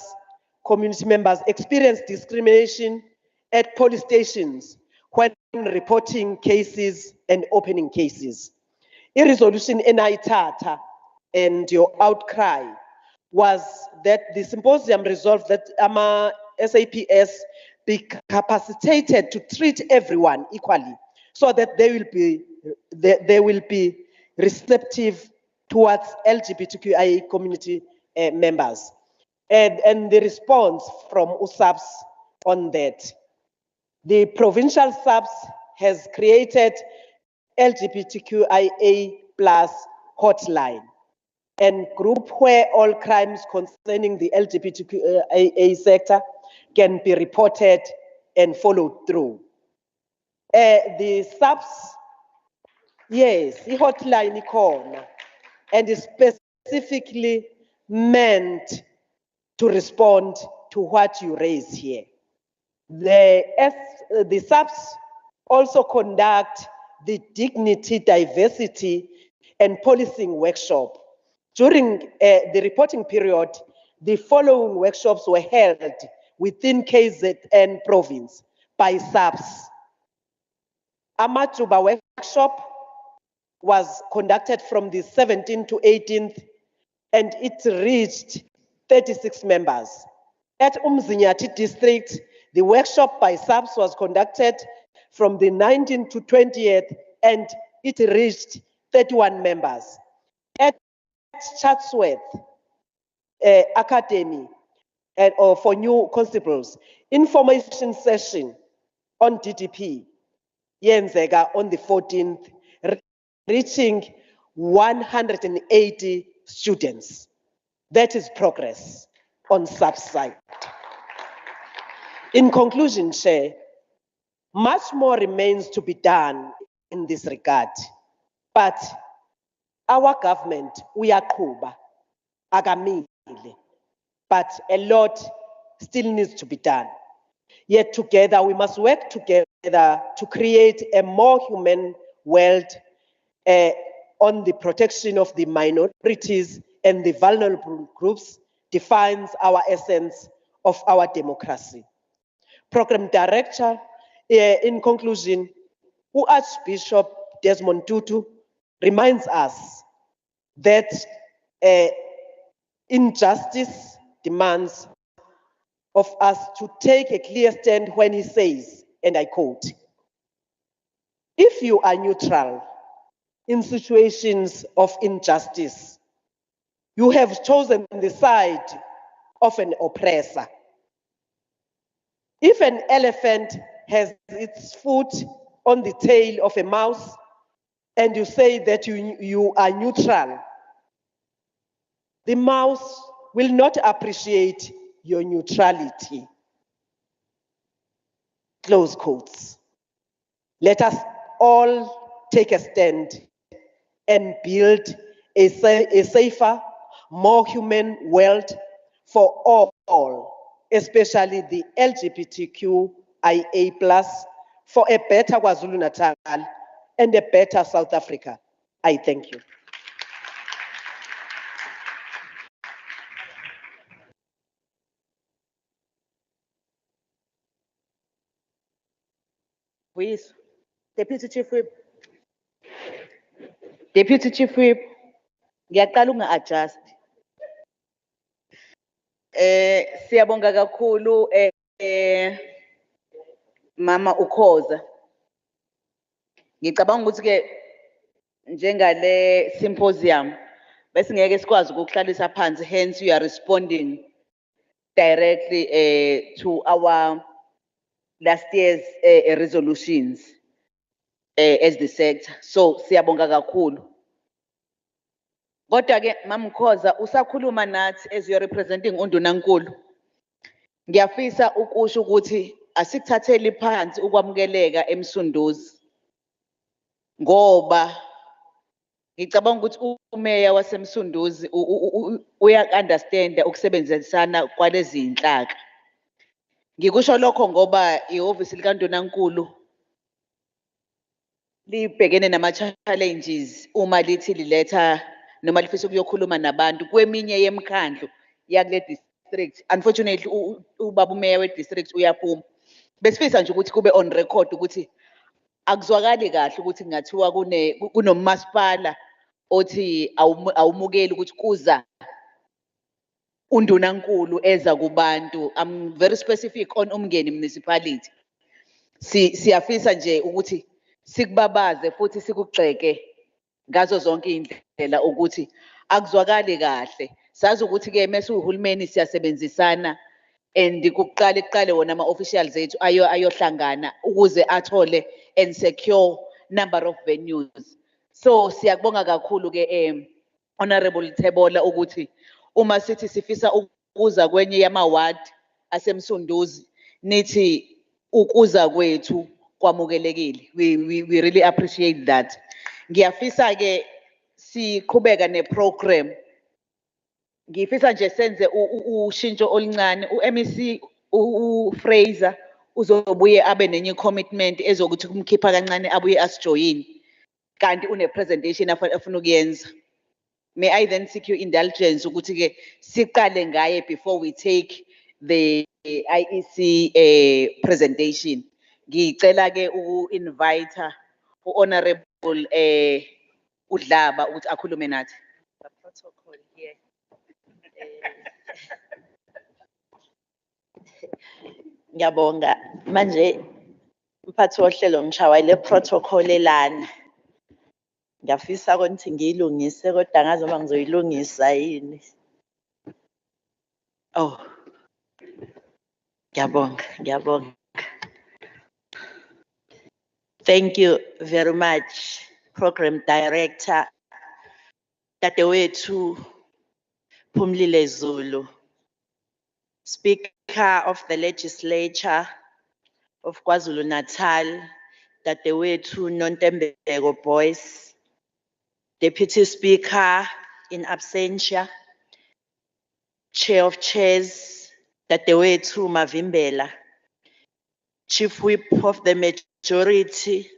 community members experience discrimination at police stations when reporting cases and opening cases. A resolution enayithatha and your outcry was that the symposium resolved that SAPS be capacitated to treat everyone equally, so that they will be receptive towards LGBTQIA community members. And the response from USAPS on that. The provincial SAPS has created LGBTQIA+ hotline and group where all crimes concerning the LGBTQIA sector can be reported and followed through. The SAPS, yes, the hotline ikhona, and is specifically meant to respond to what you raise here. The SAPS also conduct the dignity, diversity, and policing workshop. During the reporting period, the following workshops were held within KZN province by SAPS. Amajuba workshop was conducted from the 17th to 18th, and it reached 36 members. At Umzinyati district, the workshop by SAPS was conducted from the 19th to 20th, and it reached 31 members. At Chatsworth Academy or for new constables, information session on DDP, yenzeka on the 14th, reaching 180 students. That is progress on SAPS side. In conclusion, Chair, much more remains to be done in this regard, but our government, we are Kuba, agamile, but a lot still needs to be done. Yet together, we must work together to create a more human world on the protection of the minorities and the vulnerable groups defines our essence of our democracy. Program Director, in conclusion, Archbishop Desmond Tutu reminds us that injustice demands of us to take a clear stand when he says, and I quote, "If you are neutral in situations of injustice, you have chosen the side of an oppressor. If an elephant has its foot on the tail of a mouse and you say that you are neutral, the mouse will not appreciate your neutrality." Close quotes. Let us all take a stand and build a safer, more human world for all, especially the LGBTQIA+, for a better KwaZulu-Natal and a better South Africa. I thank you. Please, Deputy Chief Whip. Deputy Chief Whip, ngiyaqala unga-adjust. Siyabonga kakhulu Mama Ukhoza. Ngicabanga ukuthi ke njengale symposium bese ngeke sikwazi ukuhlalisa phansi, hence you are responding directly to our last year's resolutions as the sector. So siyabonga kakhulu. Kodwa ke Mama Ukhoza usakhuluma nathi as you are representing uNdunankulu. Ngiyafisa ukusho ukuthi asikuthatheli phansi ukwamukeleka eMsunduzi. Ngoba ngicabanga ukuthi umeya waseMsunduzi uya-understand ukusebenzisana kwalezi inhlaka. Ngikusho lokho ngoba ihhovisi likaNdunankulu libhekene nama-challenges uma lithi liletha noma lifisa ukuyokhuluma nabantu kweminye yemikhandlo yakule district. Unfortunately ubaba umeya we-district uyaphuma. Besifisa nje ukuthi kube on record ukuthi akuzwakali kahle ukuthi kungathiwa kunomasipala othi awumukeli ukuthi kuza uNdunankulu eza kubantu. I'm very specific on Umngeni municipality. Siyafisa nje ukuthi sikubabaze futhi sikugxeke ngazo zonke indlela ukuthi akuzwakali kahle. Sazi ukuthi ke mase uhulumeni siyasebenzisana and kuqale wona ama-officials ethu ayohlangana ukuze athole and secure number of venues. So siyakubonga kakhulu ke Honorable Thebola ukuthi uma sithi sifisa ukuza kwenye yama-ward aseMsunduzi nithi ukuza kwethu kwamukelekile. We really appreciate that. Ngiyafisa ke siqhubeka neprogram. Ngifisa nje senze ushintsho oluncane. U-MEC uFraser uzobuye abe nenye commitment ezokuthi kumkhipha kancane abuye asijoyine. Kanti une-presentation afuna ukuyenza. May I then seek your indulgence ukuthi ke siqale ngaye before we take the IEC presentation. Ngicela ke uku-invite u-Honorable uDlaba ukuthi akhulume nathi. The protocol here. Ngiyabonga manje mphathi wohlelo ngishawa le protocol elana. Ngiyafisa ukuthi ngiyilungise kodwa ngazi uma ngizoyilungisa yini. Oh. Ngiyabonga. Thank you very much, Program Director Dadewethu Phumlile Zulu, Speaker of the Legislature of KwaZulu-Natal, Dadewethu Nontembeko Boyce, Deputy Speaker in absentia, Chair of Chairs, Dadewethu Mavimbela, Chief Whip of the Majority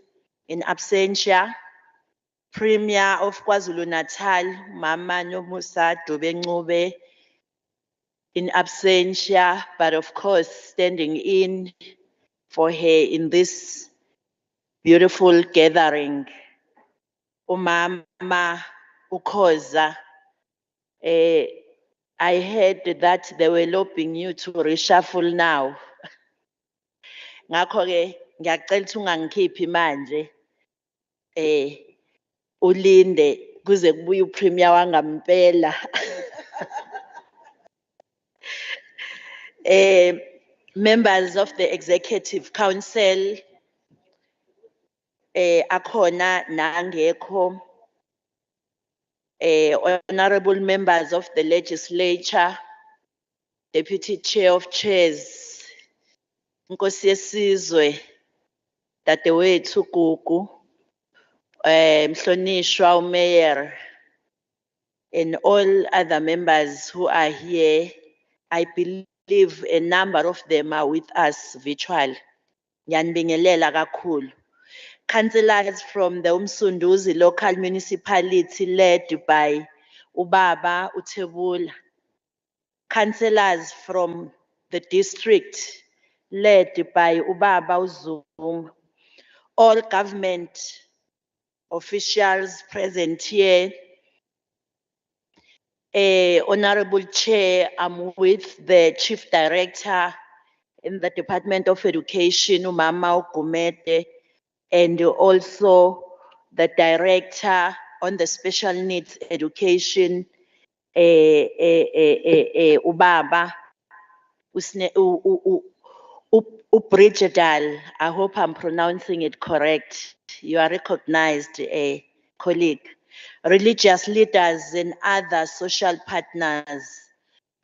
in absentia, Premier of KwaZulu-Natal, Mama Nomusa Dube in absentia, but of course standing in for her in this beautiful gathering. Umama Ukhoza, I heard that they were lobbying you to reshuffle now. Ngakho ke ngiyacela ukuthi ungangikhiphi manje. Ulinde kuze kubuye uPremier wangampela. Members of the Executive Council, akhona nangekho, honorable members of the legislature, Deputy Chair of Chairs, Nkosi yesizwe, Dadewethu Gugu, Mhlonishwa uMayor, and all other members who are here. I believe a number of them are with us virtual. Ngiyanibingelela kakhulu. Councillors from the Umsunduzi local municipality led by Ubaba Uthebula. Councillors from the district led by Ubaba Uzungu. All government officials present here. Honorable Chair, I'm with the Chief Director in the Department of Education, Umama Ugumete, and also the Director on the Special Needs Education, Ubaba, Ubridgedal. I hope I'm pronouncing it correct. You are recognized, colleague. Religious leaders and other social partners,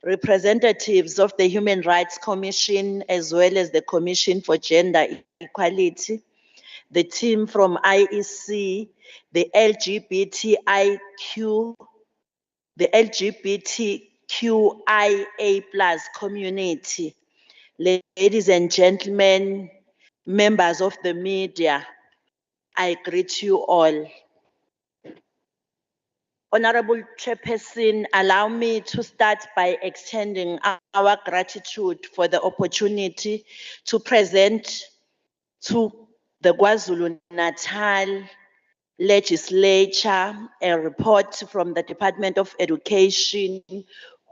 representatives of the Human Rights Commission, as well as the Commission for Gender Equality, the team from IEC, the LGBTQIA+ community, ladies and gentlemen, members of the media, I greet you all. Honorable Chairperson, allow me to start by extending our gratitude for the opportunity to present to the KwaZulu-Natal legislature a report from the Department of Education,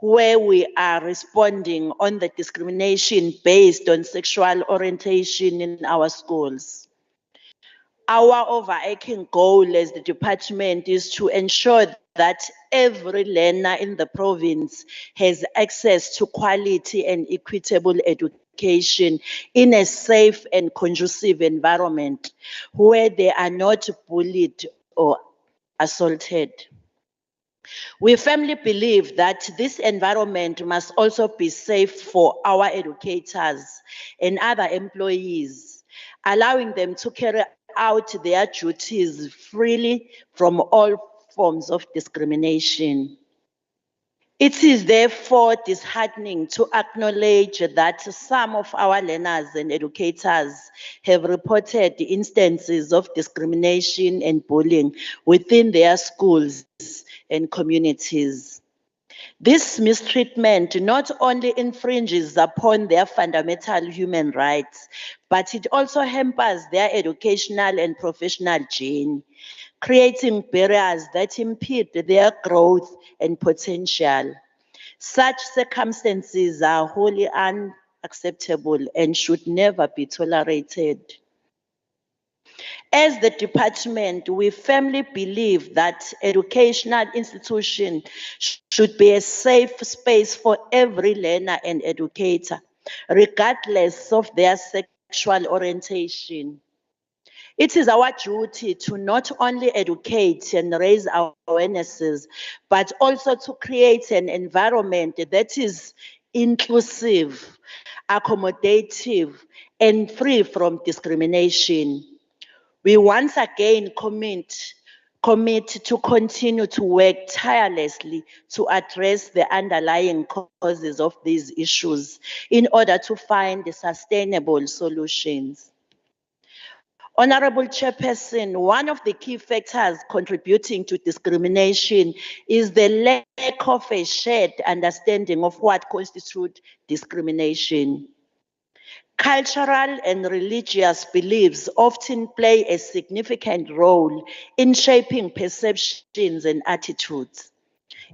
where we are responding on the discrimination based on sexual orientation in our schools. Our overarching goal as the department is to ensure that every learner in the province has access to quality and equitable education in a safe and conducive environment where they are not bullied or assaulted. We firmly believe that this environment must also be safe for our educators and other employees, allowing them to carry out their duties freely from all forms of discrimination. It is therefore disheartening to acknowledge that some of our learners and educators have reported instances of discrimination and bullying within their schools and communities. This mistreatment not only infringes upon their fundamental human rights, but it also hampers their educational and professional journey, creating barriers that impede their growth and potential. Such circumstances are wholly unacceptable and should never be tolerated. As the department, we firmly believe that educational institutions should be a safe space for every learner and educator, regardless of their sexual orientation. It is our duty to not only educate and raise awarenesses, but also to create an environment that is inclusive, accommodative, and free from discrimination. We once again commit to continue to work tirelessly to address the underlying causes of these issues in order to find sustainable solutions. Honorable Chairperson, one of the key factors contributing to discrimination is the lack of a shared understanding of what constitutes discrimination. Cultural and religious beliefs often play a significant role in shaping perceptions and attitudes.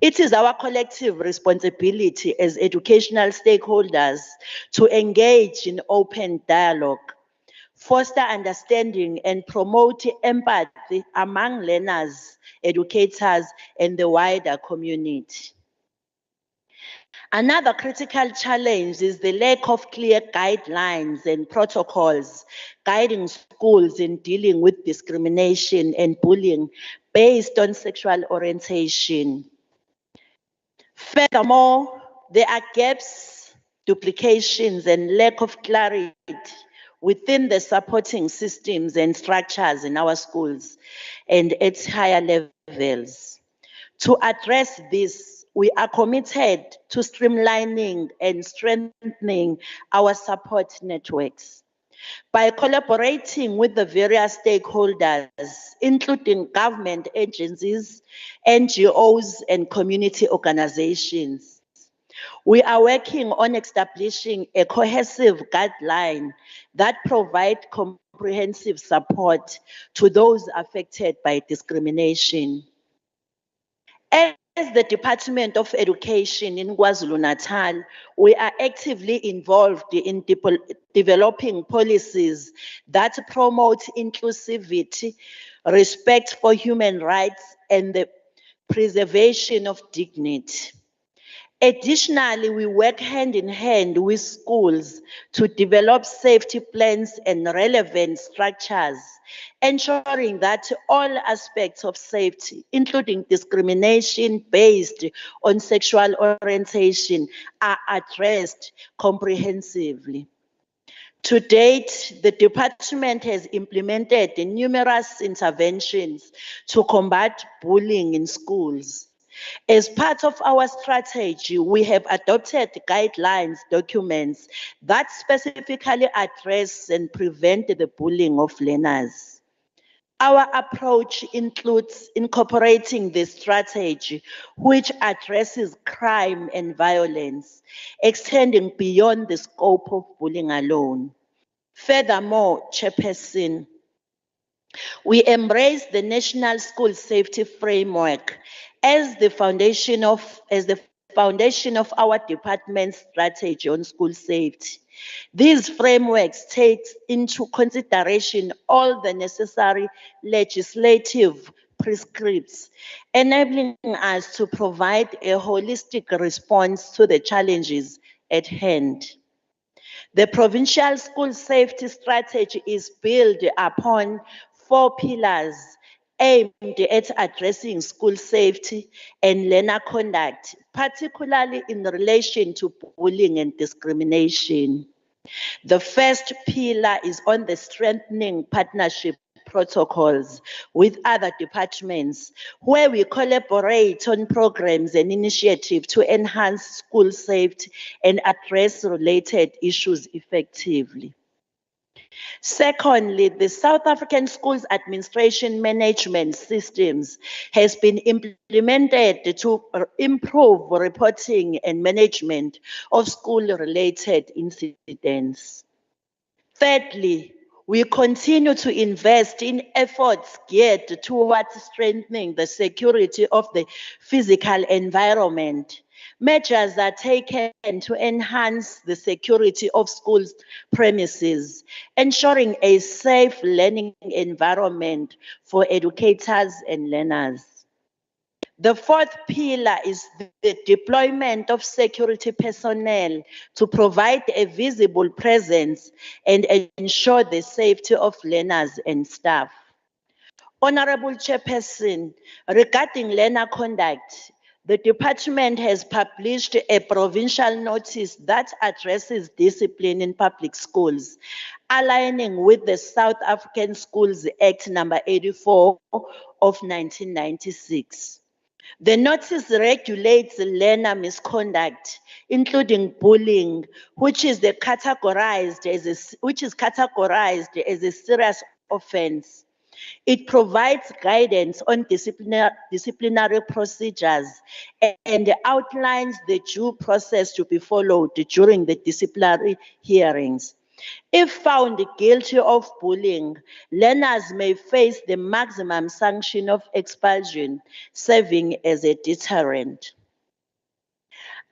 It is our collective responsibility as educational stakeholders to engage in open dialogue, foster understanding, and promote empathy among learners, educators, and the wider community. Another critical challenge is the lack of clear guidelines and protocols guiding schools in dealing with discrimination and bullying based on sexual orientation. Furthermore, there are gaps, duplications, and lack of clarity within the supporting systems and structures in our schools and at higher levels. To address this, we are committed to streamlining and strengthening our support networks. By collaborating with the various stakeholders, including government agencies, NGOs, and community organizations, we are working on establishing a cohesive guideline that provides comprehensive support to those affected by discrimination. As the Department of Education in KwaZulu-Natal, we are actively involved in developing policies that promote inclusivity, respect for human rights, and the preservation of dignity. Additionally, we work hand in hand with schools to develop safety plans and relevant structures, ensuring that all aspects of safety, including discrimination based on sexual orientation, are addressed comprehensively. To date, the department has implemented numerous interventions to combat bullying in schools. As part of our strategy, we have adopted guidelines documents that specifically address and prevent the bullying of learners. Our approach includes incorporating the strategy, which addresses crime and violence, extending beyond the scope of bullying alone. Furthermore, Chairperson, we embrace the National School Safety Framework as the foundation of our department's strategy on school safety. These frameworks take into consideration all the necessary legislative prescripts, enabling us to provide a holistic response to the challenges at hand. The provincial school safety strategy is built upon 4 pillars aimed at addressing school safety and learner conduct, particularly in relation to bullying and discrimination. The first pillar is on the strengthening partnership protocols with other departments, where we collaborate on programs and initiatives to enhance school safety and address related issues effectively. Secondly, the South African Schools Administration Management Systems has been implemented to improve reporting and management of school-related incidents. Thirdly, we continue to invest in efforts geared towards strengthening the security of the physical environment. Measures are taken to enhance the security of schools' premises, ensuring a safe learning environment for educators and learners. The fourth pillar is the deployment of security personnel to provide a visible presence and ensure the safety of learners and staff. Honorable Chairperson, regarding learner conduct, the department has published a provincial notice that addresses discipline in public schools, aligning with the South African Schools Act number 84 of 1996. The notice regulates learner misconduct, including bullying, which is categorized as a serious offense. It provides guidance on disciplinary procedures and outlines the due process to be followed during the disciplinary hearings. If found guilty of bullying, learners may face the maximum sanction of expulsion, serving as a deterrent.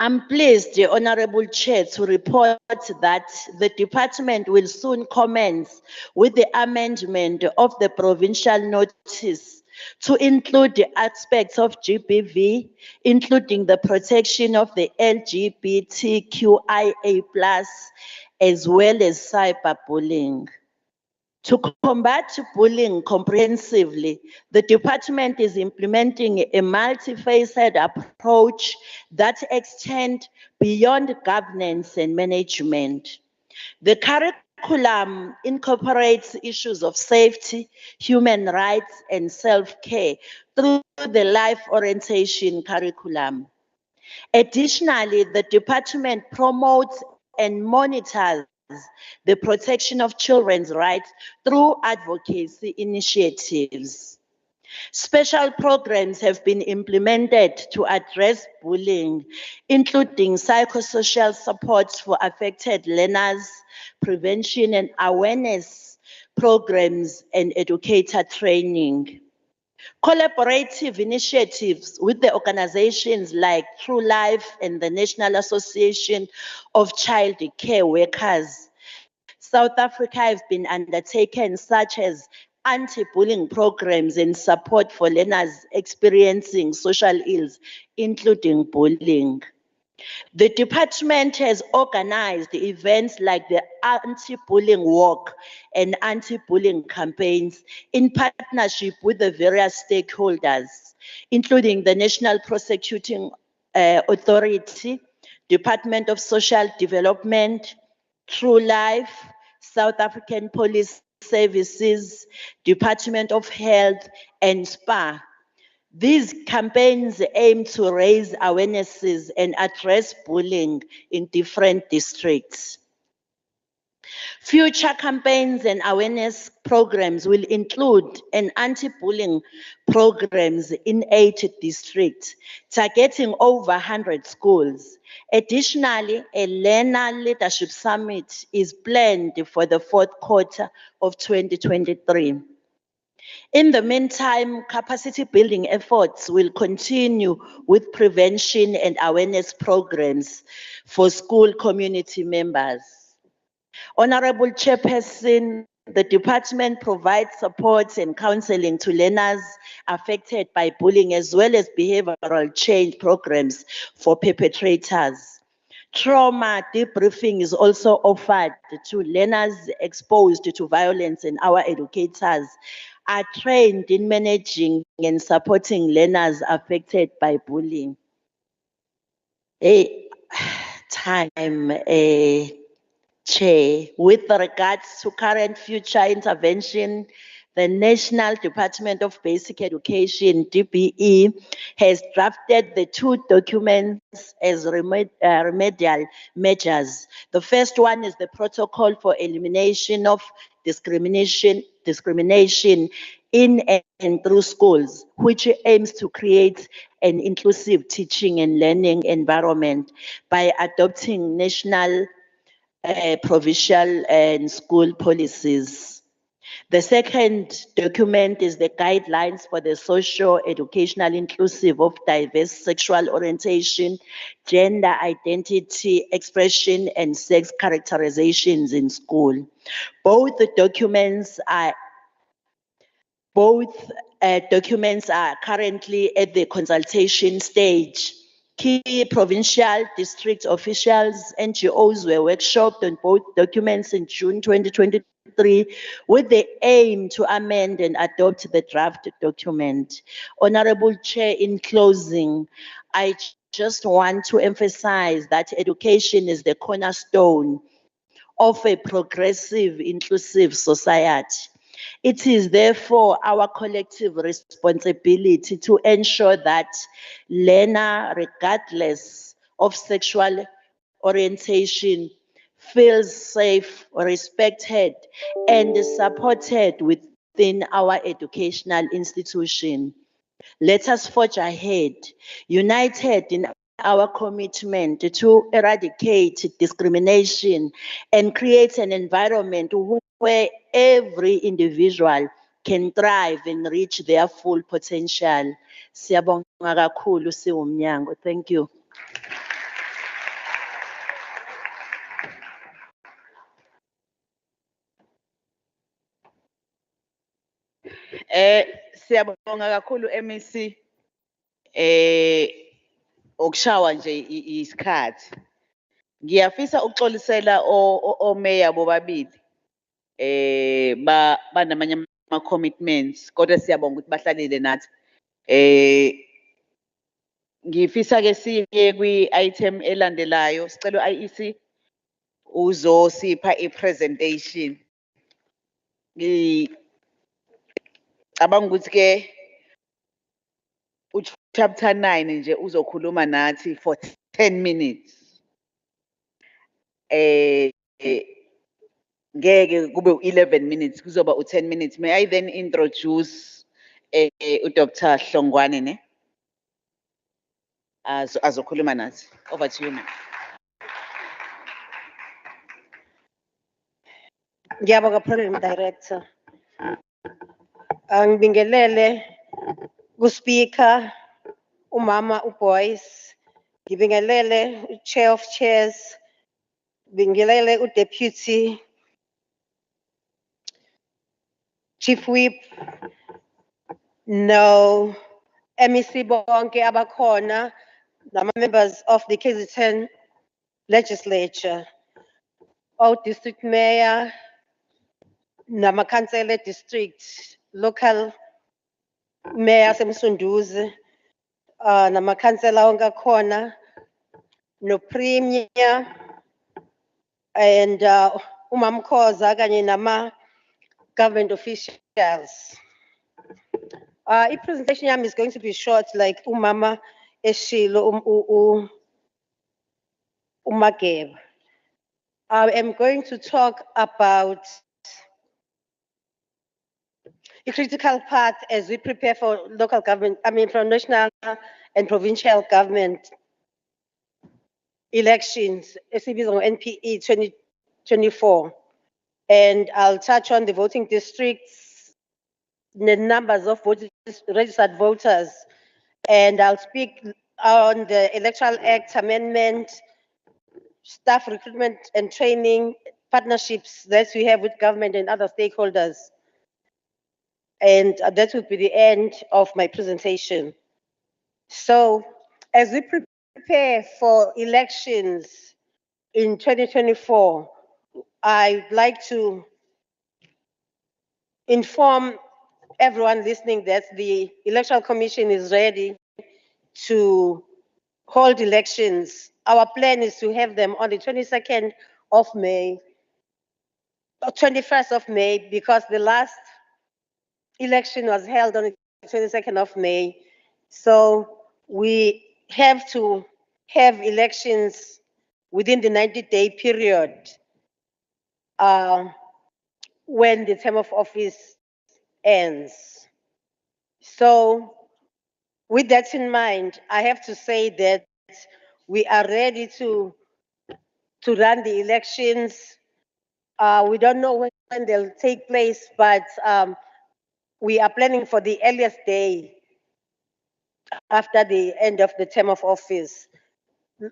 I'm pleased, the Honorable Chair, to report that the department will soon commence with the amendment of the provincial notice to include the aspects of GBV, including the protection of the LGBTQIA+, as well as cyberbullying. To combat bullying comprehensively, the department is implementing a multifaceted approach that extends beyond governance and management. The curriculum curriculum incorporates issues of safety, human rights, and self-care through the life orientation curriculum. Additionally, the department promotes and monitors the protection of children's rights through advocacy initiatives. Special programs have been implemented to address bullying, including psychosocial support for affected learners, prevention and awareness programs, and educator training. Collaborative initiatives with the organizations like True Life and the National Association of Child Care Workers South Africa have been undertaken, such as anti-bullying programs and support for learners experiencing social ills, including bullying. The department has organized events like the anti-bullying walk and anti-bullying campaigns in partnership with the various stakeholders, including the National Prosecuting Authority, Department of Social Development, True Life, South African Police Services, Department of Health, and SPA. These campaigns aim to raise awarenesses and address bullying in different districts. Future campaigns and awareness programs will include an anti-bullying programs in 8 districts, targeting over 100 schools. Additionally, a learner leadership summit is planned for the 4th quarter of 2023. In the meantime, capacity building efforts will continue with prevention and awareness programs for school community members. Honorable Chairperson, the department provides support and counseling to learners affected by bullying, as well as behavioral change programs for perpetrators. Trauma debriefing is also offered to learners exposed to violence, and our educators are trained in managing and supporting learners affected by bullying. Chair, with regards to current future intervention, the National Department of Basic Education, DBE, has drafted the 2 documents as remedial measures. The first one is the Protocol for Elimination of Discrimination in and through schools, which aims to create an inclusive teaching and learning environment by adopting national, provincial and school policies. The second document is the guidelines for the socio-educational inclusive of diverse sexual orientation, gender identity, expression, and sex characterizations in school. Both documents are currently at the consultation stage. Key provincial district officials, NGOs were workshopped on both documents in June 2023 with the aim to amend and adopt the draft document. Honorable Chair, in closing, I just want to emphasize that education is the cornerstone of a progressive, inclusive society. It is therefore our collective responsibility to ensure that learner, regardless of sexual orientation, feels safe, respected, and supported within our educational institution. Let us forge ahead, united in our commitment to eradicate discrimination and create an environment where every individual can thrive and reach their full potential. Siyabonga kakhulu siwumnyango. Thank you. Siyabonga kakhulu MEC okushawa nje isikhathi. Ngiyafisa ukuxolisela omeya bobabili banamanye ama commitments kodwa siyabonga ukuthi bahlalile nathi. Ngifisa ke siye kwi-item elandelayo, sicela IEC uzosipha i-presentation. Ngicabanga ukuthi ke chapter 9 nje uzokhuluma nathi for 10 minutes. Ngeke kube 11 minutes, kuzoba 10 minutes. May I then introduce uDr. Hlongwane ne? Azokhuluma nathi. Over to you, ma'am. Ngiyabonga Program Director. Ngibingelele kuSpeaker umama uBoyce. Ngibingelele uChair of Chairs. Ngibingelele uDeputy Chief Whip. No MEC bonke abakhona nama members of the KZN legislature. District Mayor, nama councillor district, local mayor semsunduzi, nama councillor onke khona, no premier, and umamkhoza kanye nama government officials. I-presentation yami is going to be short, like umama eshilo umageba. I am going to talk about a critical part as we prepare for local government, for national and provincial government elections, NPE 2024. And I'll touch on the voting districts, the numbers of registered voters, and I'll speak on the Electoral Act amendment, staff recruitment and training, partnerships that we have with government and other stakeholders. And that will be the end of my presentation. So as we prepare for elections in 2024, I'd like to inform everyone listening that the Electoral Commission is ready to hold elections. Our plan is to have them on the 22nd of May, or 21st of May, because the last election was held on the 22nd of May. So we have to have elections within the 90-day period when the term of office ends. So with that in mind, I have to say that we are ready to run the elections. We don't know when they'll take place, but we are planning for the earliest day after the end of the term of office.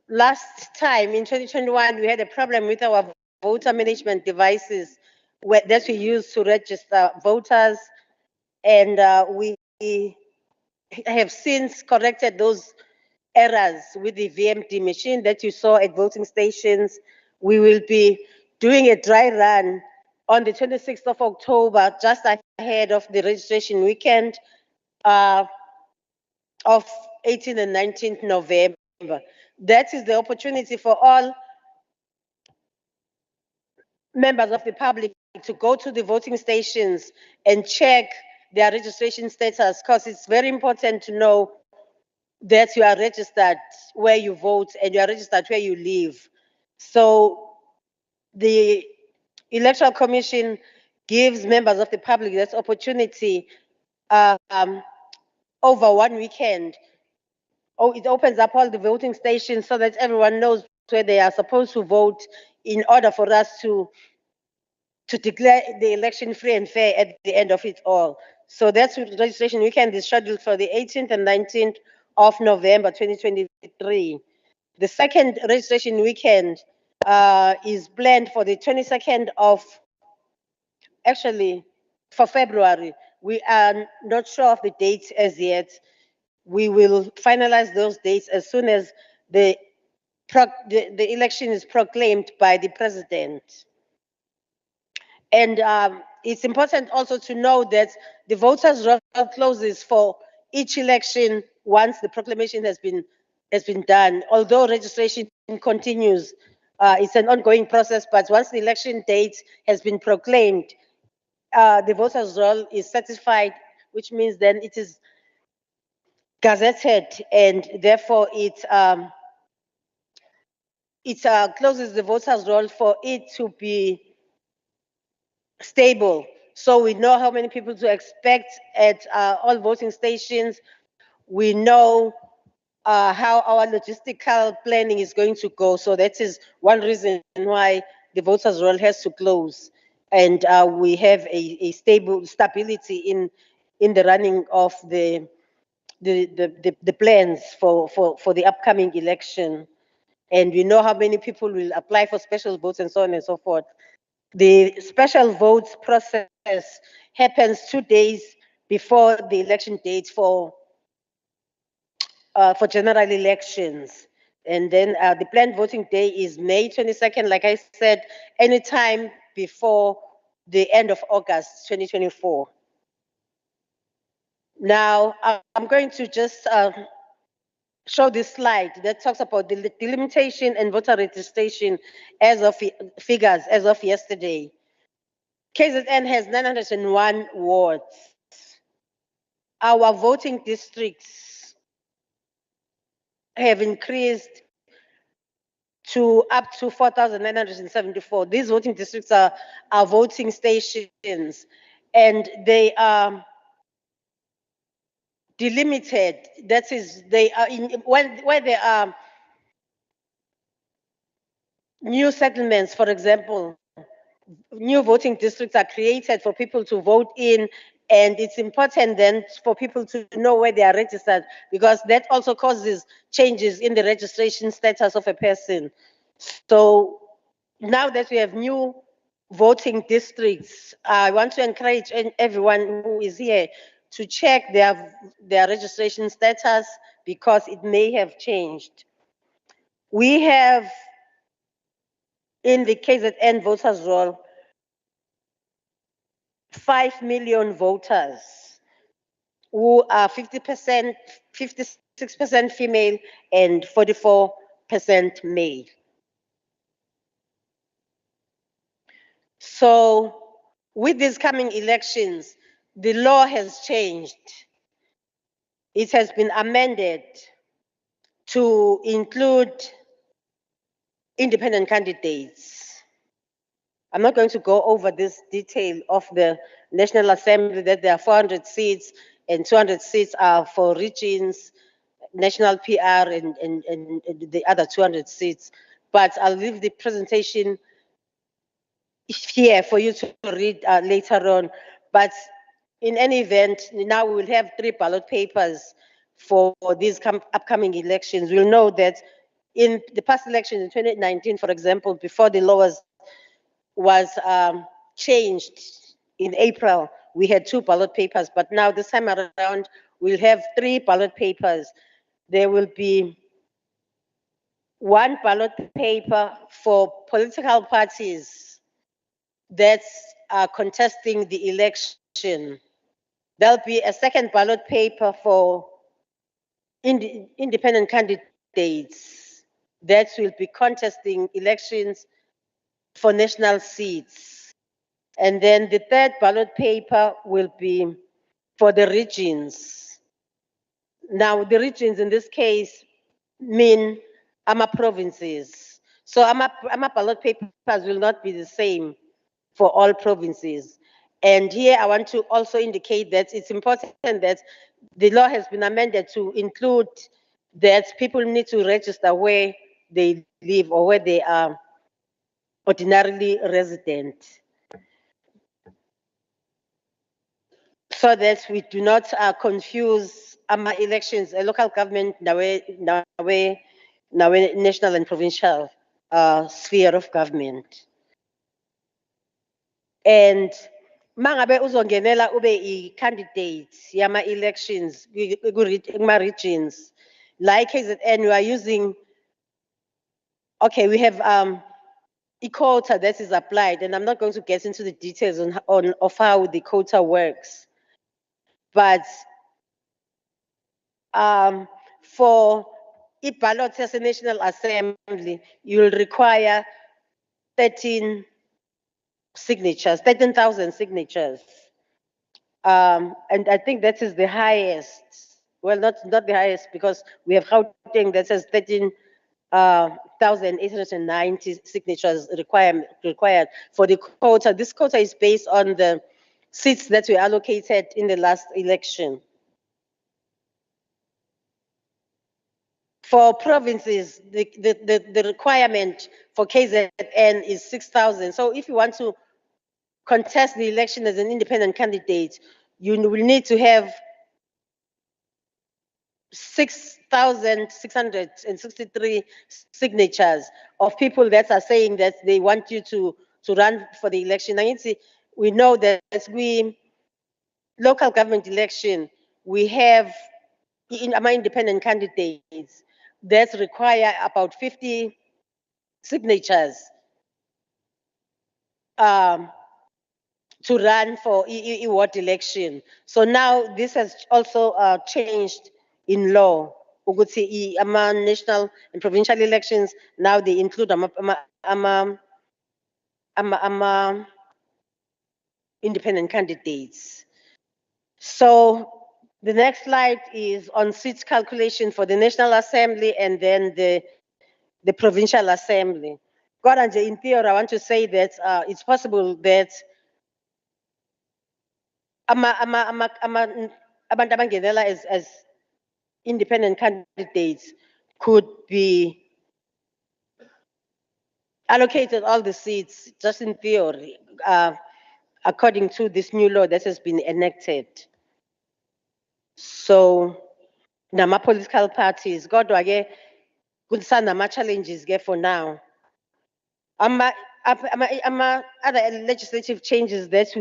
Last time in 2021, we had a problem with our voter management devices that we use to register voters, and we have since corrected those errors with the VMD machine that you saw at voting stations. We will be doing a dry run on the 26th of October, just ahead of the registration weekend of 18th and 19th November. That is the opportunity for all members of the public to go to the voting stations and check their registration status, because it's very important to know that you are registered where you vote and you are registered where you live. So the Electoral Commission gives members of the public this opportunity over one weekend. It opens up all the voting stations so that everyone knows where they are supposed to vote in order for us to declare the election free and fair at the end of it all. So that's registration weekend is scheduled for the 18th and 19th of November 2023. The second registration weekend is planned for the 22nd of, actually for February. We are not sure of the dates as yet. We will finalize those dates as soon as the election is proclaimed by the president. And it's important also to know that the voters' roll closes for each election once the proclamation has been done. Although registration continues It's an ongoing process, but once the election date has been proclaimed, the voters' roll is certified, which means then it is gazetted, and therefore it closes the voters' roll for it to be stable. So we know how many people to expect at all voting stations. We know how our logistical planning is going to go. So that is one reason why the voters' roll has to close, and we have a stability in the running of the plans for the upcoming election. And we know how many people will apply for special votes and so on and so forth. The special votes process happens 2 days before the election date for general elections. And then the planned voting day is May 22nd, like I said, anytime before the end of August 2024. Now, I'm going to just show this slide that talks about the delimitation and voter registration as of figures as of yesterday. KZN has 901 wards. Our voting districts have increased to up to 4,974. These voting districts are voting stations, and they are delimited. That is, they are where there are new settlements, for example, new voting districts are created for people to vote in, and it's important then for people to know where they are registered, because that also causes changes in the registration status of a person. So now that we have new voting districts, I want to encourage everyone who is here to check their registration status, because it may have changed. We have in the KZN voters roll 5 million voters who are 50%, 56% female and 44% male. So with these coming elections, the law has changed. It has been amended to include independent candidates. I'm not going to go over this detail of the National Assembly, that there are 400 seats and 200 seats are for regions, national PR, and the other 200 seats. But I'll leave the presentation here for you to read later on. But in any event, now we will have 3 ballot papers for these upcoming elections. We'll know that in the past elections in 2019, for example, before the law was changed in April, we had 2 ballot papers, but now this time around, we'll have 3 ballot papers. There will be 1 ballot paper for political parties that are contesting the election. There'll be a 2nd ballot paper for independent candidates that will be contesting elections for national seats. And then the 3rd ballot paper will be for the regions. Now, the regions in this case mean AMA provinces. So AMA ballot papers will not be the same for all provinces. And here I want to also indicate that it's important that the law has been amended to include that people need to register where they live or where they are ordinarily resident, so that we do not confuse AMA elections, a local government, national and provincial sphere of government. And mangabe uzongenela ube i-candidate yama elections kuma regions like KZN, we are using, okay, we have a quota that is applied, and I'm not going to get into the details of how the quota works. But for ballot as a National Assembly, you will require 13 signatures, 13,000 signatures. And I think that is the highest. Well, not the highest, because we have Gauteng that says 13,890 signatures required for the quota. This quota is based on the seats that were allocated in the last election. For provinces, the requirement for KZN is 6,000. So if you want to contest the election as an independent candidate, you will need to have 6,663 signatures of people that are saying that they want you to run for the election. And we know that as local government election, we have in our independent candidates that require about 50 signatures to run for a ward election. So now this has also changed in law. Ukuthi national and provincial elections, now they include independent candidates. So the next slide is on seats calculation for the National Assembly and then the Provincial Assembly. In theory, I want to say that it's possible that abantu abangenela as independent candidates could be allocated all the seats, just in theory, according to this new law that has been enacted. So, nama political parties, kodwa ke kusanama challenges ke for now. Other legislative changes that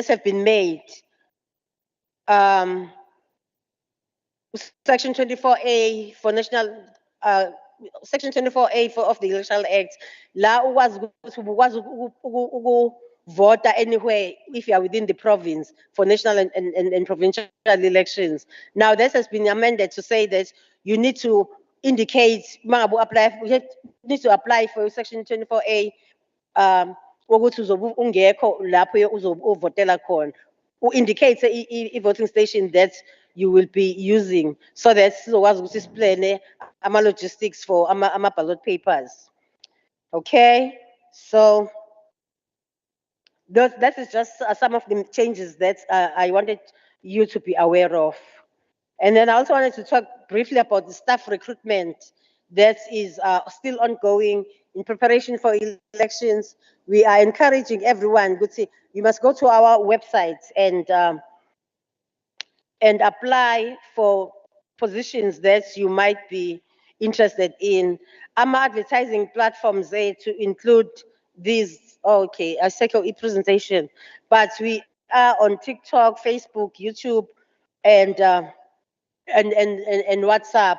have been made. Section 24A for national, Section 24A of the Electoral Act. La vote anywhere if you are within the province for national and provincial elections. Now this has been amended to say that you need to indicate, you need to apply for Section 24A. Wokuthi uzobe ungekho lapho uzobe uvotela khona, indicate a voting station that you will be using, so that sizokwazi ukuthi siplane ama logistics for ama ballot papers. Okay, so that is just some of the changes that I wanted you to be aware of. And then I also wanted to talk briefly about the staff recruitment that is still ongoing in preparation for elections. We are encouraging everyone, you must go to our website and apply for positions that you might be interested in. Our advertising platforms there to include these. Okay, I second a presentation, but we are on TikTok, Facebook, YouTube, and WhatsApp.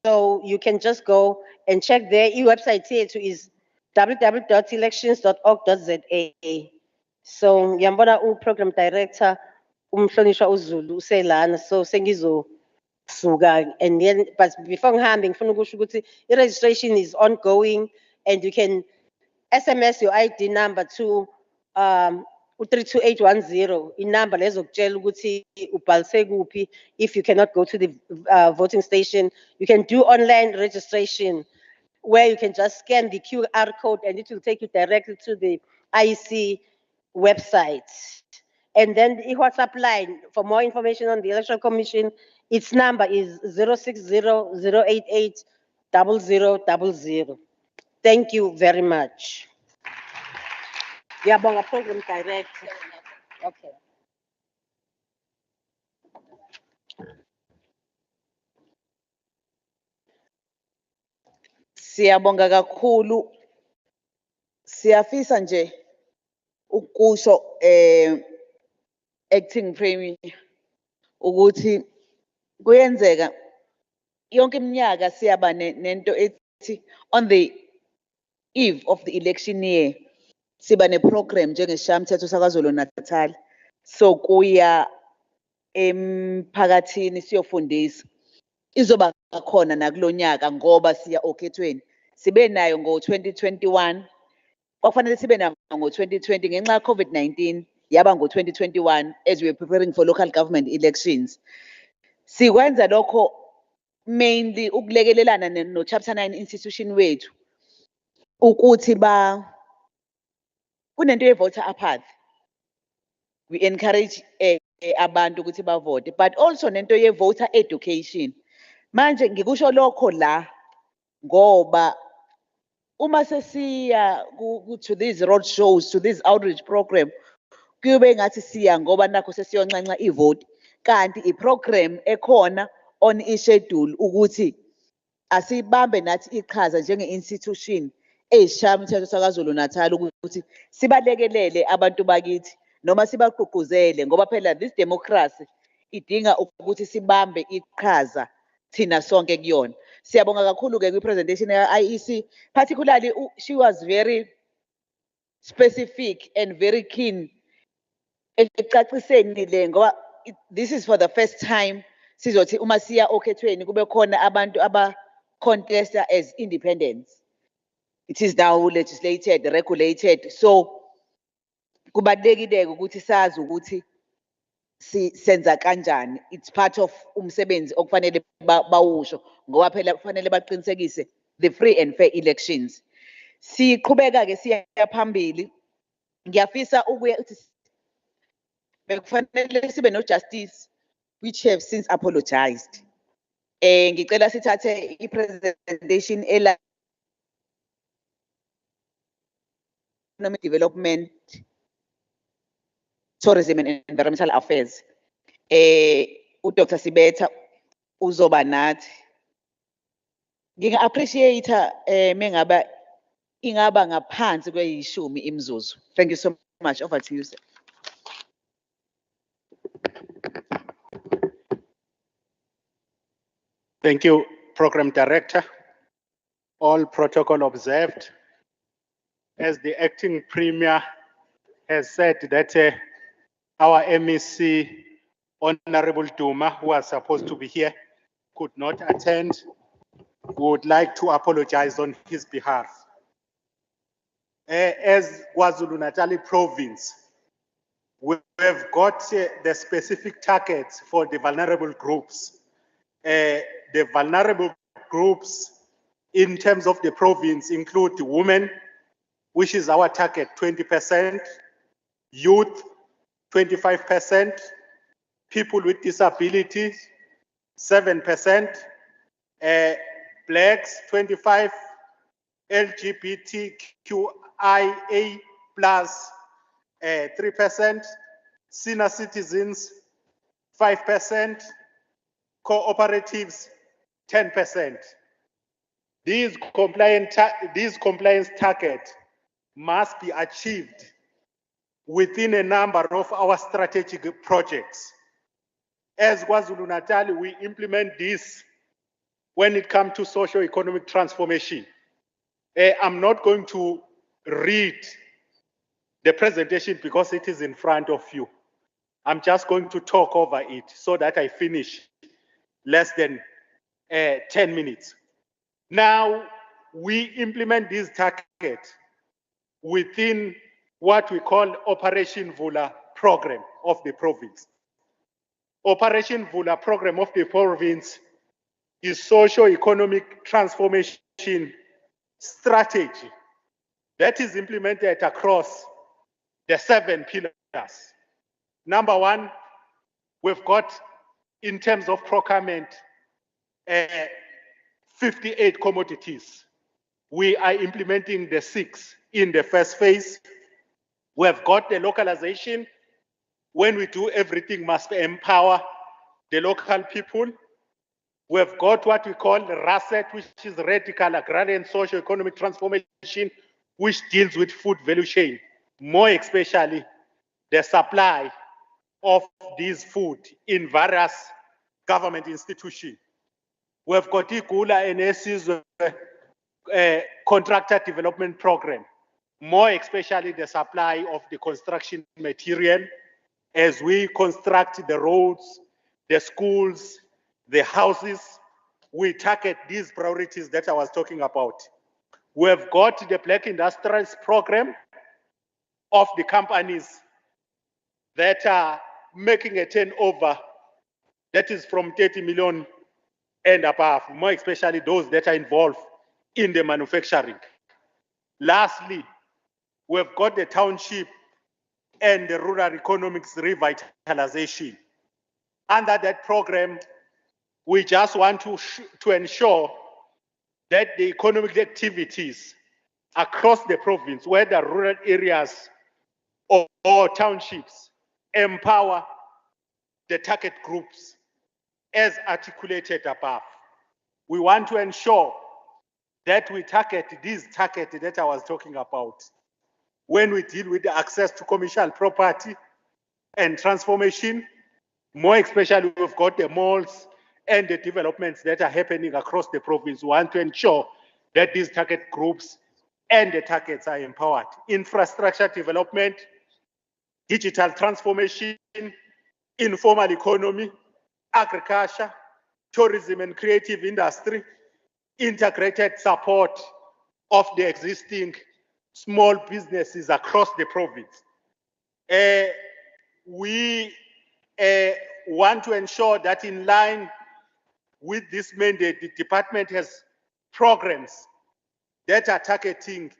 So you can just go and check there. E-website here too is www.elections.org.za. So ngiyambona program director umhlonishwa uZulu uselana, so sengizosuka, and then but before ngihambe ngifuna ukusho ukuthi i-registration is ongoing and you can SMS your ID number to 32810, inamba lezokutshela ukuthi ubhalise kuphi. If you cannot go to the voting station, you can do online registration where you can just scan the QR code and it will take you directly to the IEC website. And then the WhatsApp line for more information on the Electoral Commission, its number is 060-088-0000. Thank you very much. Ngiyabonga program director. Okay. Siyabonga kakhulu. Siyafisa nje ukusho acting premier ukuthi kuyenzeka yonke iminyaka siyaba nento ethi on the eve of the election year siba ne program njengesishayamthetho saKwaZulu-Natal. So kuya emphakathini siyofundisa izoba khona nakulonyaka ngoba siya okhethweni. Sibe nayo ngo-2021. Kwakufanele sibe nayo ngo-2020 ngenxa ya COVID-19 yaba ngo-2021 as we were preparing for local government elections. Sikwenza lokho mainly ukulekelelana no chapter 9 institution wethu ukuthi kunento ye-voter apathy. We encourage abantu ukuthi bavote, but also nento ye-voter education. Manje ngikusho lokho la ngoba uma sesiya to these road shows, to this outreach program, kube ngathi siya ngoba nakho sesiyoncanca ivote, kanti iprogram ekhona on ischedule ukuthi asibambe nathi iqhaza njenge-institution eyisishayamthetho saKwaZulu-Natal ukuthi sibalekelele abantu bakithi noma sibagqugquzele ngoba phela this democracy idinga ukuthi sibambe iqhaza thina sonke kuyona. Siyabonga kakhulu-ke kwi-presentation ya-IEC, particularly she was very specific and very keen ekucaciseni le ngoba this is for the first time sizothi uma siya okhethweni kube khona abantu aba-contesta as independents. It is now legislated, regulated. So kubalulekile ukuthi sazi ukuthi senza kanjani. It's part of umsebenzi okufanele bawusho ngoba phela kufanele baqinisekise the free and fair elections. Siqhubeka-ke siya phambili. Ngiyafisa ukuya ukuthi bekufanele sibe no justice which have since apologized. Ngicela sithathe i-presentation economic development, tourism and environmental affairs. UDr. Sibetha uzoba nathi. Nginga-appreciate mengaba ingaba ngaphansi kweyishumi imzuzu. Thank you so much. Over to you, sir. Thank you, Program Director. All protocol observed. As the acting Premier has said that our MEC, Honorable Duma, who was supposed to be here, could not attend, would like to apologize on his behalf. As KwaZulu-Natal province, we have got the specific targets for the vulnerable groups. The vulnerable groups in terms of the province include women, which is our target, 20%, youth, 25%, people with disabilities, 7%, blacks, 25%, LGBTQIA plus, 3%, senior citizens, 5%, cooperatives, 10%. These compliance targets must be achieved within a number of our strategic projects. As KwaZulu-Natal, we implement this when it comes to socio-economic transformation. I'm not going to read the presentation because it is in front of you. I'm just going to talk over it so that I finish less than 10 minutes. Now, we implement this target within what we call Operation Vula program of the province. Operation Vula program of the province is socio-economic transformation strategy that is implemented across the 7 pillars. Number 1, we've got, in terms of procurement, 58 commodities. We are implementing the 6 in the first phase. We have got the localization. When we do everything, must empower the local people. We have got what we call RASET, which is Radical Agrarian Socio-Economic Transformation, which deals with food value chain, more especially the supply of this food in various government institutions. We have got IGULA and ESIZWE contractor development program, more especially the supply of the construction material as we construct the roads the schools, the houses. We target these priorities that I was talking about. We have got the Black Industrials Program of the companies that are making a turnover that is from 30 million and above, more especially those that are involved in the manufacturing. Lastly, we've got the township and the rural economics revitalization. Under that program, we just want to ensure that the economic activities across the province, whether rural areas or townships, empower the target groups as articulated above. We want to ensure that we target these targets that I was talking about when we deal with the access to commercial property and transformation. More especially, we've got the malls and the developments that are happening across the province. We want to ensure that these target groups and the targets are empowered. Infrastructure development, digital transformation, informal economy, agriculture, tourism and creative industry, integrated support of the existing small businesses across the province. We want to ensure that in line with this mandate, the department has programs that are targeting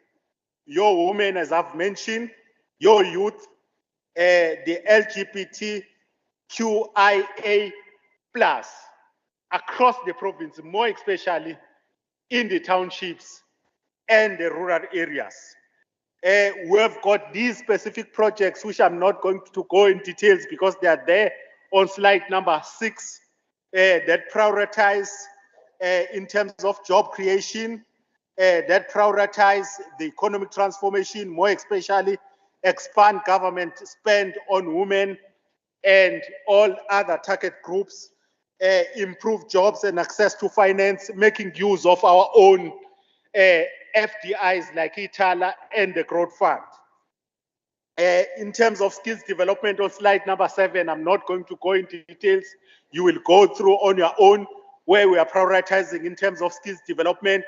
your women, as I've mentioned, your youth, the LGBTQIA+ across the province, more especially in the townships and the rural areas. We've got these specific projects, which I'm not going to go in details because they are there on slide number 6, that prioritize in terms of job creation, that prioritize the economic transformation, more especially expand government spend on women and all other target groups, improve jobs and access to finance, making use of our own FDIs like Itala and the Growth Fund. In terms of skills development on slide number 7, I'm not going to go into details. You will go through on your own where we are prioritizing in terms of skills development,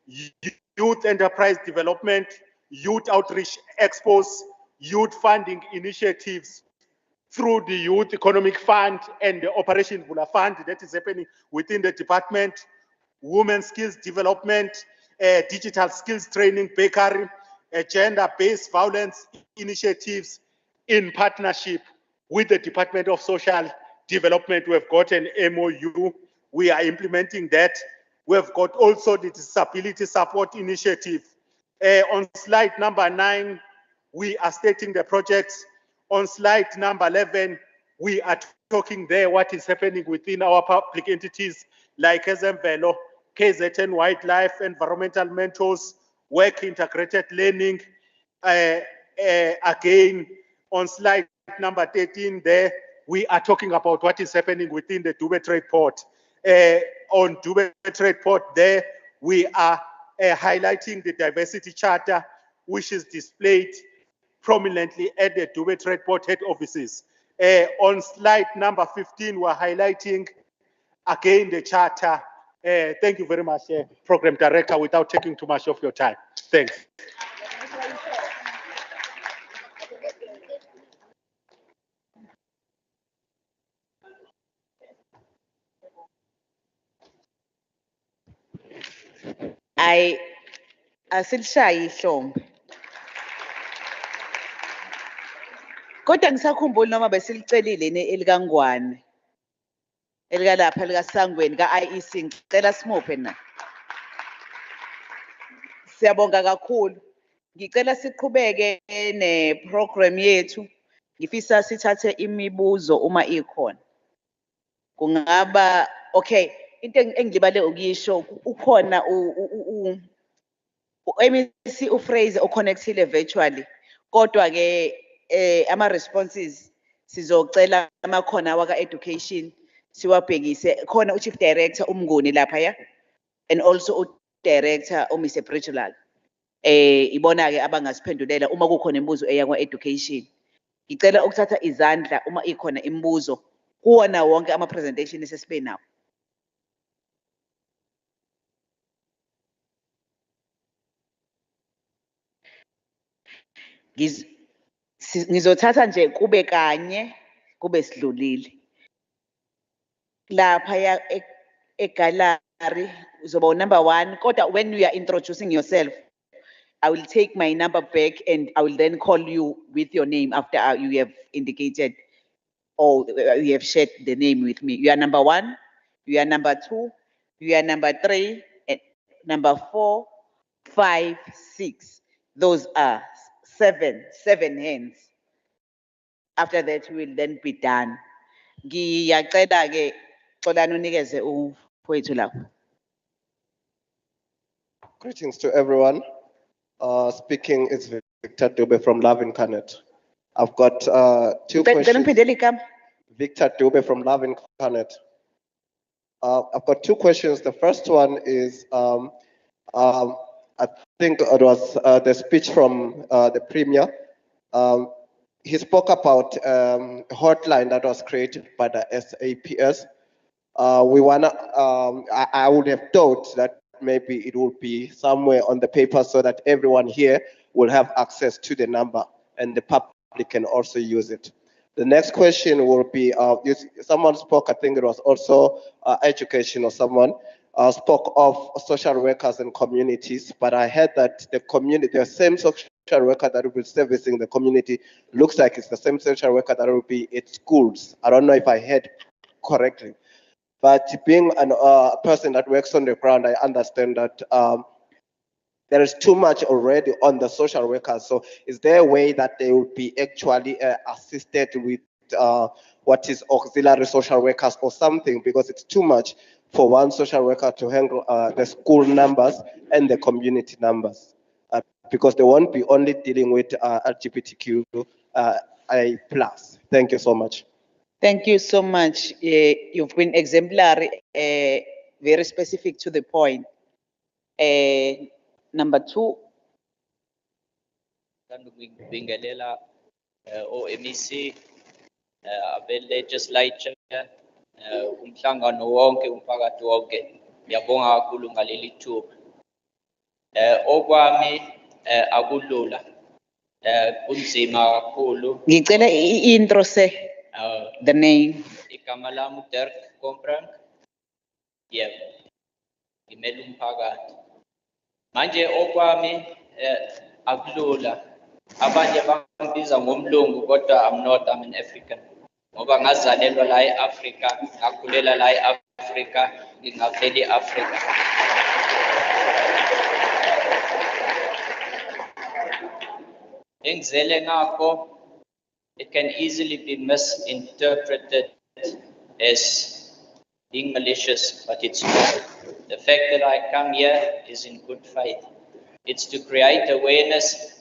youth enterprise development, youth outreach expos, youth funding initiatives through the Youth Economic Fund and the Operation Vula Fund that is happening within the department, women's skills development, digital skills training, bakery, gender-based violence initiatives in partnership with the Department of Social Development. We've got an MOU. We are implementing that. We've got also the Disability Support Initiative. On slide number 9, we are stating the projects. On slide number 11, we are talking there what is happening within our public entities like Ezemvelo, KZN Wildlife, Environmental Mentors, Work Integrated Learning. Again, on slide number 13 there, we are talking about what is happening within the Dube Trade Port. On Dube Trade Port there, we are highlighting the diversity charter, which is displayed prominently at the Dube Trade Port head offices. On slide number 15, we're highlighting again the charter. Thank you very much, Program Director, without taking too much of your time. Thanks. Asilishayi ihlombe. Kodwa ngisakhumbula noma besilicelile elikangwane. Elikalapha likaSangweni ka-IEC ngicela simuphe na. Siyabonga kakhulu. Ngicela siqhubeke ne-program yethu. Ngifisa sithathe imibuzo uma ikhona. Kungaba okay, into engilibale ukuyisho ukhona MEC uPhrase oconnectile virtually. Kodwa ke ama responses sizocela amakhona waka education siwabhekise khona uChief Director uMnguni lapha ya and also uDirector uMr Bridgelal. Ibona ke abangasiphendulela uma kukhona imibuzo eya kwa education. Ngicela ukuthatha izandla uma ikhona imibuzo kuwona wonke ama-presentation esesibe nawo. Ngizothatha nje kube kanye kube sidlulile. Lapha ya egallery uzoba number 1 kodwa when you are introducing yourself I will take my number back and I will then call you with your name after you have indicated or you have shared the name with me. You are number 1, you are number 2, you are number 3, and number 4, 5, 6. Those are 7 hands. After that, we will then be done. Ngiyacela ke xolani unikeze uFowethu lapho. Greetings to everyone. Speaking is Victor Dube from Love Incarnate. I've got two questions. Victor Dube from Love Incarnate. I've got 2 questions. The first one is, I think it was the speech from the Premier. He spoke about a hotline that was created by the SAPS. I would have thought that maybe it will be somewhere on the paper so that everyone here will have access to the number and the public can also use it. The next question will be, someone spoke, I think it was also education or someone spoke of social workers and communities, but I heard that the same social worker that will be servicing the community looks like it's the same social worker that will be at schools. I don't know if I heard correctly. But being a person that works on the ground, I understand that there is too much already on the social workers. So is there a way that they will be actually assisted with what is auxiliary social workers or something? Because it's too much for one social worker to handle the school numbers and the community numbers. Because they won't be only dealing with LGBTQ+. Thank you so much. Thank you so much. You've been exemplary, very specific to the point. Number 2. Bingelela OMEC abelegislature umhlangano wonke umphakathi wonke ngiyabonga kakhulu ngaleli thuba okwami akulula kunzima kakhulu Ngicela intro se the name igama lami Dirk Komprank yebo ngimela umphakathi manje okwami akulula abanye bangibiza ngomlungu kodwa I'm an African ngoba ngazalelwa la eAfrica ngakhulela la eAfrica ngingavela eAfrica engizele ngakho it can easily be misinterpreted as being malicious, but it's not. The fact that I come here is in good faith. It's to create awareness.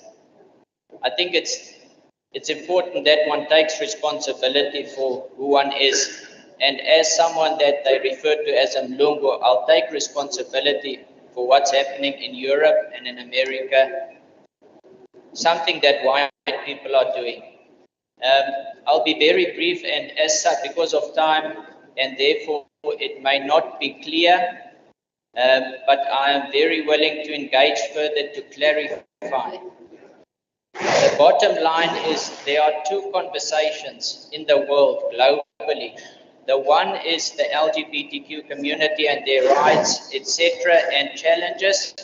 I think it's important that one takes responsibility for who one is. And as someone that they refer to as a Mlungu, I'll take responsibility for what's happening in Europe and in America, something that white people are doing. I'll be very brief and as such, because of time, and therefore it may not be clear, but I am very willing to engage further to clarify. The bottom line is there are 2 conversations in the world globally. The one is the LGBTQ community and their rights, etc., and challenges,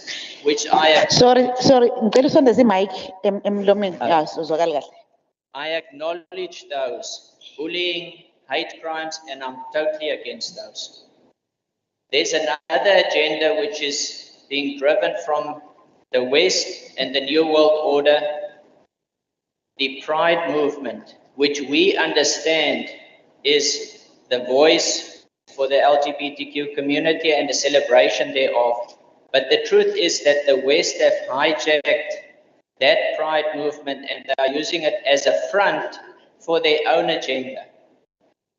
which I have. Sorry. I acknowledge those, bullying, hate crimes, and I'm totally against those. There's another agenda which is being driven from the West and the New World Order, the Pride movement, which we understand is the voice for the LGBTQ community and the celebration thereof. But the truth is that the West have hijacked that Pride movement and they are using it as a front for their own agenda.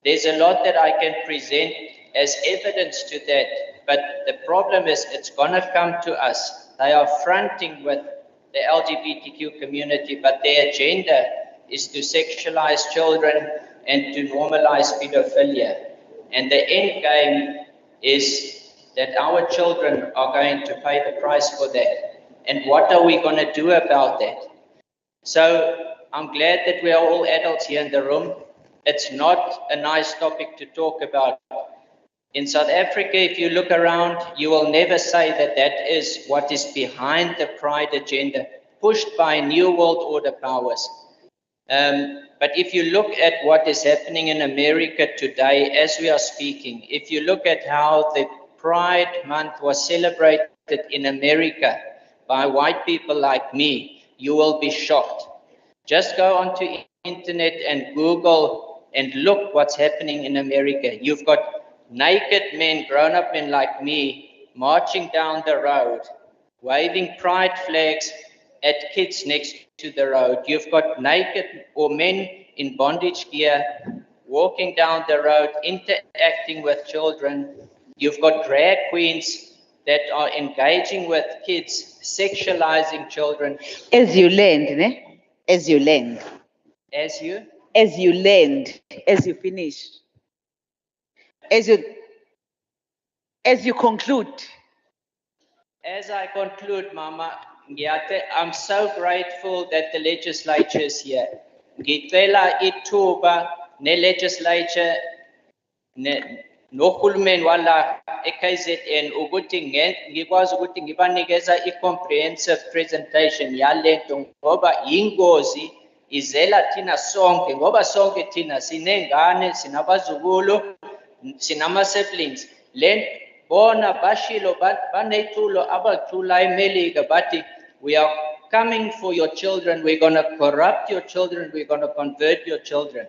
There's a lot that I can present as evidence to that, but the problem is it's gonna come to us. They are fronting with the LGBTQ community, but their agenda is to sexualize children and to normalize pedophilia. And the end game is that our children are going to pay the price for that. And what are we going to do about that? So I'm glad that we are all adults here in the room. It's not a nice topic to talk about. In South Africa, if you look around, you will never say that that is what is behind the pride agenda, pushed by New World Order powers. But if you look at what is happening in America today, as we are speaking, if you look at how the Pride Month was celebrated in America by white people like me, you will be shocked. Just go onto internet and Google and look what's happening in America. You've got naked men, grown-up men like me, marching down the road, waving pride flags at kids next to the road. You've got naked or men in bondage gear walking down the road, interacting with children. You've got drag queens that are engaging with kids, sexualizing children. As you learned, ne? As you learned. As you? As you learned, as you finish. As you conclude. As I conclude, Mama, I'm so grateful that the legislature is here. Ngicela ithuba ne-legislature nohulumeni wala e-KZN ukuthi ngikwazi ukuthi ngibanikeza i-comprehensive presentation yalento ngoba ingozi izela thina sonke ngoba sonke thina sinengane, sinabazukulu, sinama-siblings. Bona bashilo banethulo abathula eMelika bathi we are coming for your children, we're going to corrupt your children, we're going to convert your children.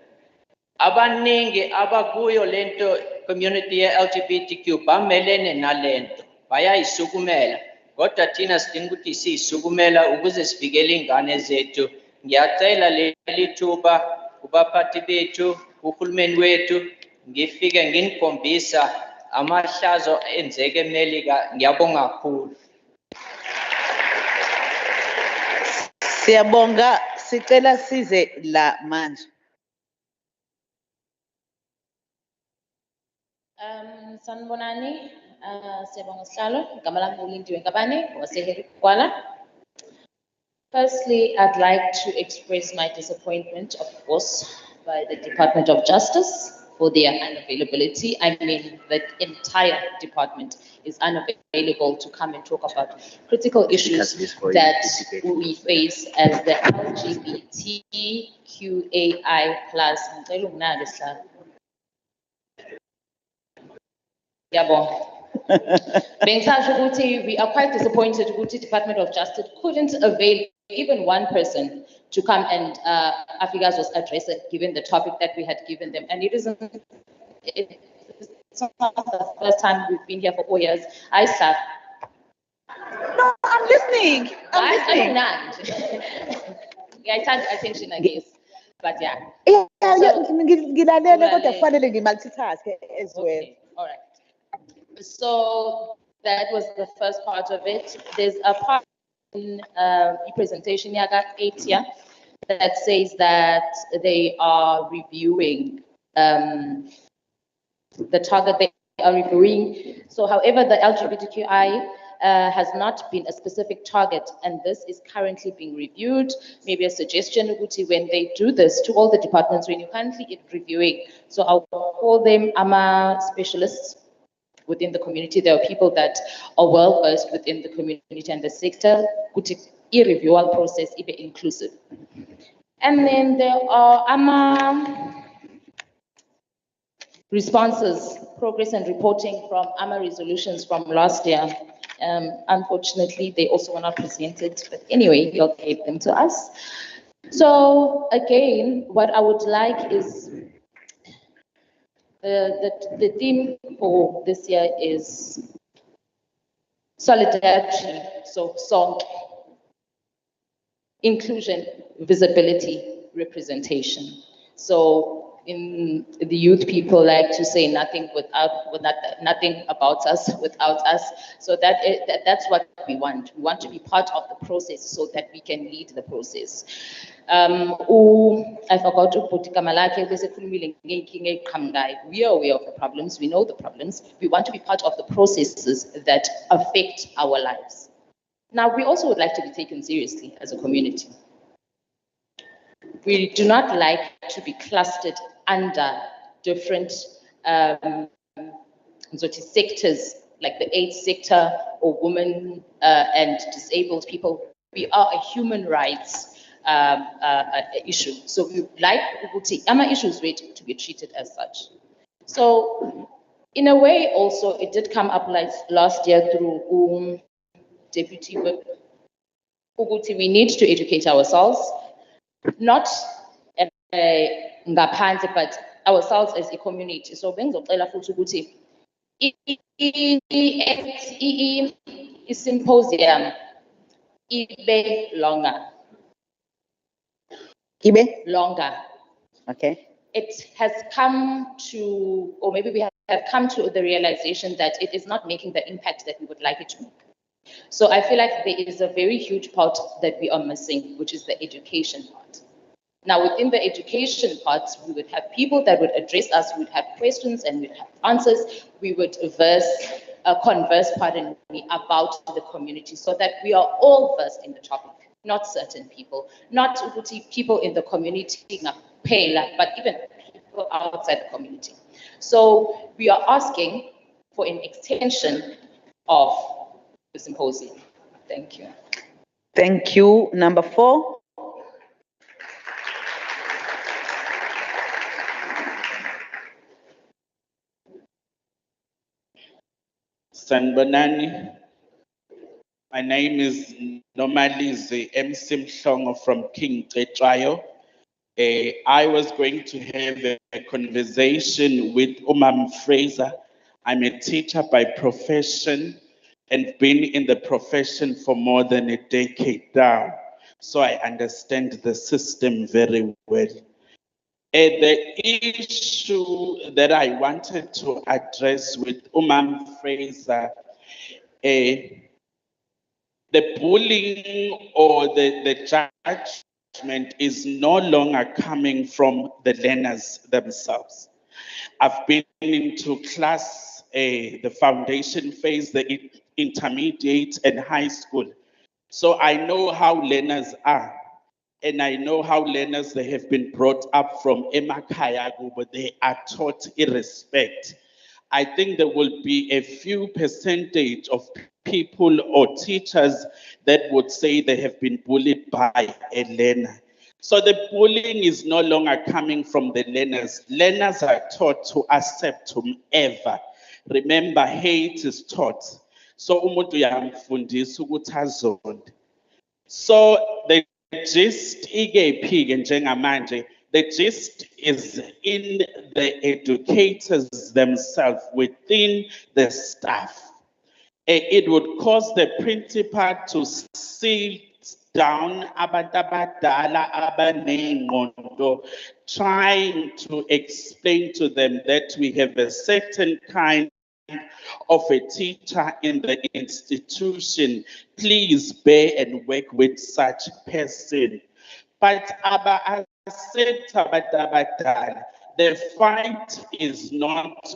Abaningi abakuyo lento community ye-LGBTQ bamelene nalento bayayisukumela kodwa thina sidinga ukuthi siyisukumela ukuze sivikele ingane zethu. Ngiyacela leli thuba kubaphathi bethu, uhulumeni wethu, ngifike nginikhombisa amahlazo enzeke eMelika. Ngiyabonga kakhulu. Siyabonga, sicela size la manje. Sanibonani, siyabonga sihlalo, igama lami uLindiwe Nkabane, waseHerikwana. Firstly, I'd like to express my disappointment, of course, by the Department of Justice for their unavailability. I mean, the entire department is unavailable to come and talk about critical issues that we face as the LGBTQAI plus. We are quite disappointed that the Department of Justice couldn't avail even one person to come and Africa's was address it, given the topic that we had given them. And it's not the first time we've been here for 4 years. I start. No, I'm listening. I'm not. Yeah, I turned attention, I guess. But yeah. Multitask as well. Okay, all right. So that was the first part of it. There's a part in the presentation that says that they are reviewing the target they are reviewing. So however, the LGBTQI has not been a specific target, and this is currently being reviewed. Maybe a suggestion, Uguti, when they do this to all the departments, when you're currently reviewing, so I'll call them AMA specialists within the community. There are people that are well versed within the community and the sector. Kuti review process be inclusive. And then there are AMA responses, progress and reporting from AMA resolutions from last year. Unfortunately, they also were not presented, but anyway, you gave them to us. So again, what I would like is the theme for this year is solidarity, so song, inclusion, visibility, representation. So in the youth, people like to say nothing nothing about us without us. So that's what we want. We want to be part of the process so that we can lead the process. I forgot to put Kamalake. We are aware of the problems. We know the problems. We want to be part of the processes that affect our lives. Now, we also would like to be taken seriously as a community. We do not like to be clustered under different sectors, like the AIDS sector or women and disabled people. We are a human rights issue. So we would like our issues to be treated as such. So in a way also, it did come up like last year through Deputy Whip. We need to educate ourselves, not ngaphandle, but ourselves as a community. So bengizocela futhi ukuthi i-symposium ibe longer. Ibe? Longer. Okay. It has come to, or maybe we have come to the realization that it is not making the impact that we would like it to make. So I feel like there is a very huge part that we are missing, which is the education part. Now, within the education parts, we would have people that would address us, we would have questions and we'd have answers. We would converse, pardon me, about the community so that we are all versed in the topic, not certain people, not people in the community, but even people outside the community. So we are asking for an extension of the symposium. Thank you. Thank you. Number 4. Sanbonani. My name is Nomalize M. Simhlongo from King Tetrayo. I was going to have a conversation with Umam Fraser. I'm a teacher by profession and been in the profession for more than a decade now. So I understand the system very well. The issue that I wanted to address with Umam Fraser, the bullying or the judgment is no longer coming from the learners themselves. I've been into class, the foundation phase, the intermediate and high school. So I know how learners are. And I know how learners, they have been brought up from Emakaya, but they are taught irrespect. I think there will be a few percentage of people or teachers that would say they have been bullied by a learner. So the bullying is no longer coming from the learners. Learners are taught to accept whomever. Remember, hate is taught. So umuntu uyamfundisa ukuthi azonde. So the gist njengamanje, the gist is in the educators themselves, within the staff. It would cause the principal to sit down trying to explain to them that we have a certain kind of a teacher in the institution. Please bear and work with such person. But the fight is not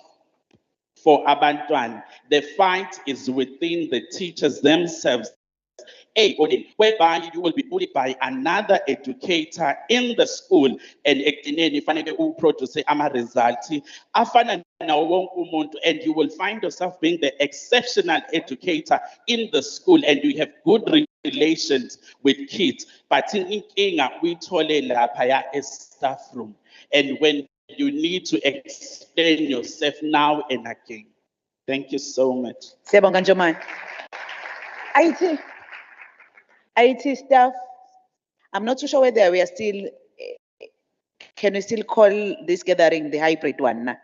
for abantwana. The fight is within the teachers themselves. Whereby you will be bullied by another educator in the school, and produce results, and you will find yourself being the exceptional educator in the school, and you have good relations with kids. But in we told a staff room, and when you need to explain yourself now and again. Thank you so much. IT staff, I'm not too sure whether we are still, can we still call this gathering the hybrid one?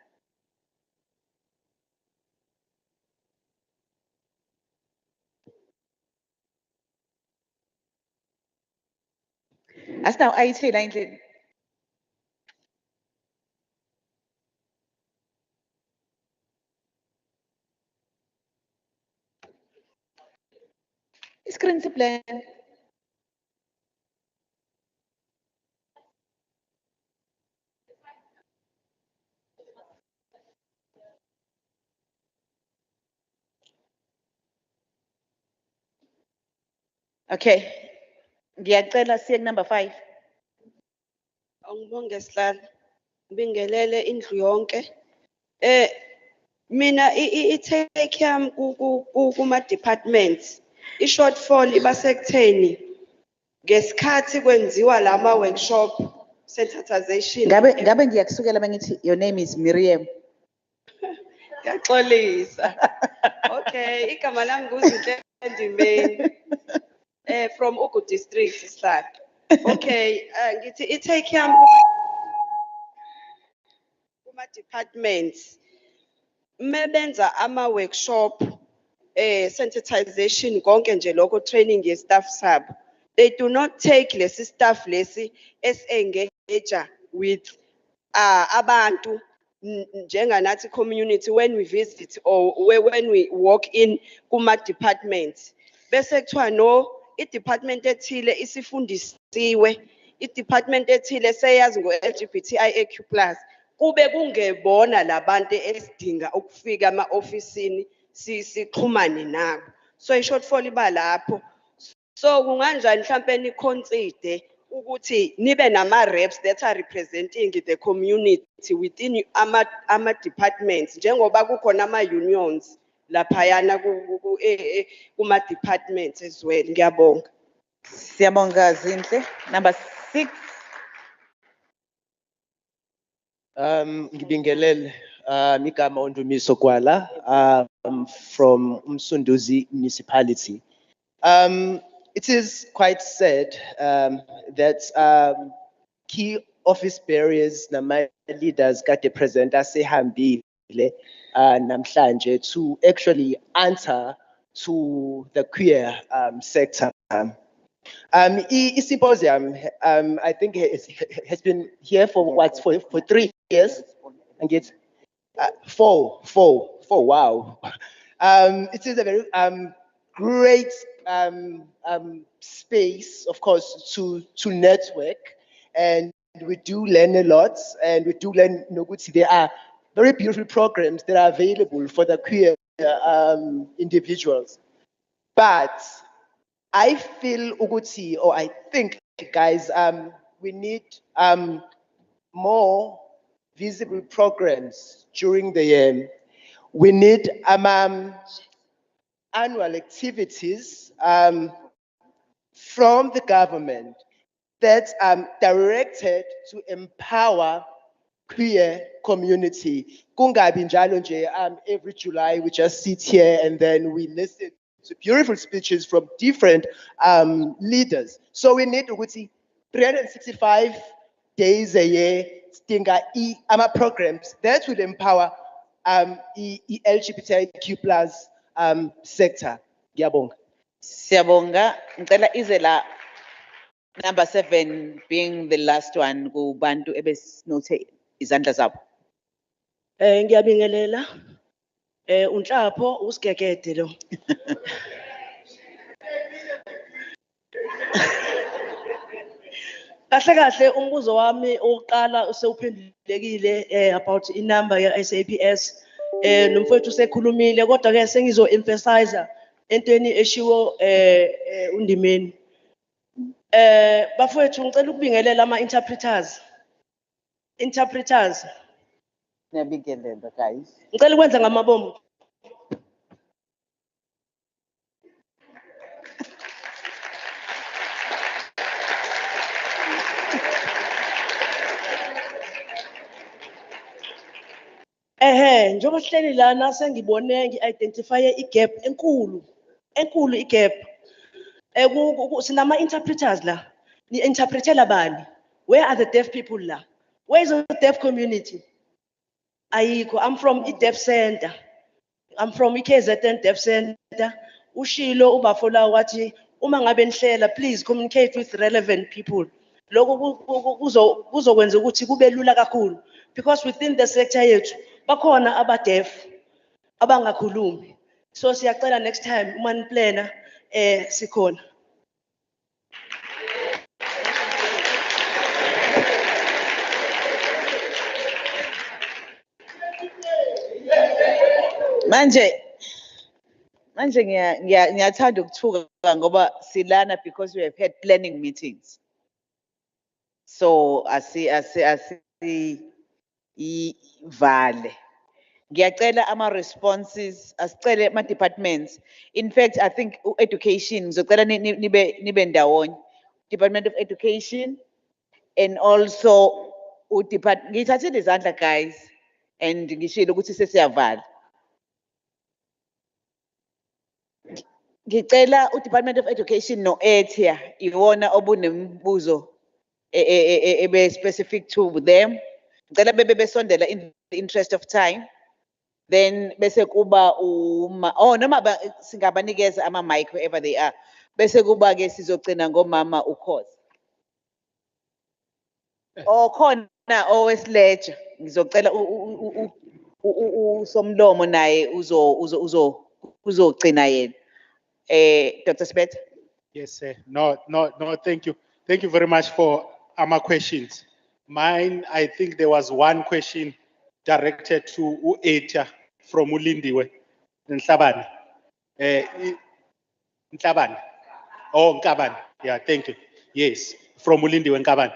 As now IT line. screen plan. Okay. Ngiyacela siye number 5. Angibonge Sihlalo. Ngibingelele indlu yonke. Mina i-take yami kuma departments. I-shortfall iba sekutheni ngesikhathi kwenziwa lama workshop sensitization. Ngabe ngiyakusukela bengithi your name is Miriam. Yaxolisa. Okay, igama lami nguZinhle Ndimeni. From Ugu district Sihlalo. Okay, ngithi i-take yami kuma departments. Mebenza ama workshop sensitization konke nje lokho training ye staff sub. They do not take lesi staff lesi engage with abantu njenganathi community when we visit or when we walk in kuma departments. Bese kuthiwa no, i-department ethile isifundisiwe, i-department ethile seyazi ngo-LGBTIQ+. Kube kungebona labantu esidinga ukufika ama-ofisini sixhumane nabo. So i-shortfall iba lapho. So kunganjani mhlampe niconsider ukuthi nibe nama-reps that are representing the community within ama departments njengoba kukhona ama-unions laphayana kuma departments as well. Ngiyabonga. Siyabonga Zinhle. Number 6. Ngibingelele igama Ondumiso Gwala from Msunduzi municipality. It is quite sad that key office bearers nama leaders kade present asehambile namhlanje to actually answer to the queer sector. Symposium, I think has been here for what, for 3 years, and it's 4. Wow. It is a very great space, of course, to network, and we do learn a lot, and we do learn. There are very beautiful programs that are available for the queer individuals, but I feel Uguti, or I think, guys, we need more visible programs during the year. We need annual activities from the government that are directed to empower queer community. Kungabi njalo nje, every July we just sit here and then we listen to beautiful speeches from different leaders. So we need 365 days a year, stinga programs that will empower LGBTIQ+ sector. Ngiyabonga. Siyabonga. Ngicela ize la number 7 being the last one kubantu ebesinothe izandla zabo. Ngiyabingelela. Unhlapho usigegede lo. Kahle umbuzo wami oqala usewuphendulekile about inumber ya SAPS. Nomfowethu sekhulumile kodwa ke sengizo emphasize entweni eshiwo uNdimeni. Bafowethu ngicela ukubingelela ama interpreters. Ngiyabingelela guys. Ngicela ukwenza ngamabomu. Njengoba sihleli lana sengibone ngi-identify i-gap enkulu i-gap. Sinama interpreters la. Ni-interpretela bani? Where are the deaf people la? Where is the deaf community? Ayikho. I'm from i-Deaf Center. I'm from KZN Deaf Center. Ushilo ubafola wathi uma ngabe nihlela, please communicate with relevant people. Lokho kuzokwenza ukuthi kube lula kakhulu, because within the sector yethu bakhona aba-deaf abangakhulumi. So siyacela next time uma niplana sikhona. Manje ngiyathanda ukuthuka ngoba silana because we have had planning meetings. So vale. Ngiyacela ama-responses, asicele ama-departments. In fact, I think education, ngizocela nibe ndawonye. Department of Education and also ngithathile izandla guys and ngishilo ukuthi sesiyavala. Ngicela uDepartment of Education no-Etia iwona obunembuzo ebe specific to them. Ngicela bebe besondela in the interest of time. Then bese kuba noma singabanikeza ama-mic wherever they are. Bese kuba ke sizogcina ngomama ukhozi. Khona owesileja ngizocela usomlomo naye uzogcina yena. Dr. Sibet. Yes, sir. No, thank you. Thank you very much for my questions. Mine, I think there was one question directed to Ueta from Ulindiwe, Nhlabane. Nhlabane. Oh, Nkabane. Yeah, thank you. Yes, from Ulindiwe, Nkabane.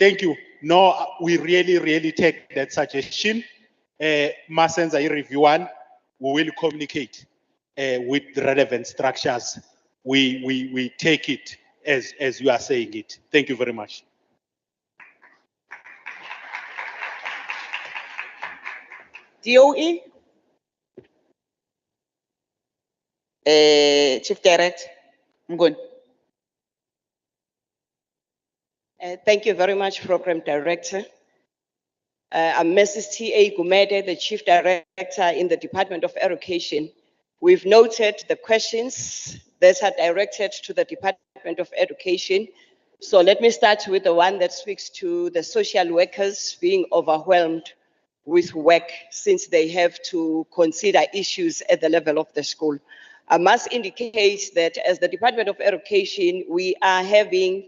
Thank you. No, we really take that suggestion. Masenza review one, we will communicate with the relevant structures. We take it as you are saying it. Thank you very much. DOE. Chief Director. Ngoni. Thank you very much, Program Director. I'm Mrs. T.A. Gumede, the Chief Director in the Department of Education. We've noted the questions that are directed to the Department of Education. So let me start with the one that speaks to the social workers being overwhelmed with work since they have to consider issues at the level of the school. I must indicate that as the Department of Education, we are having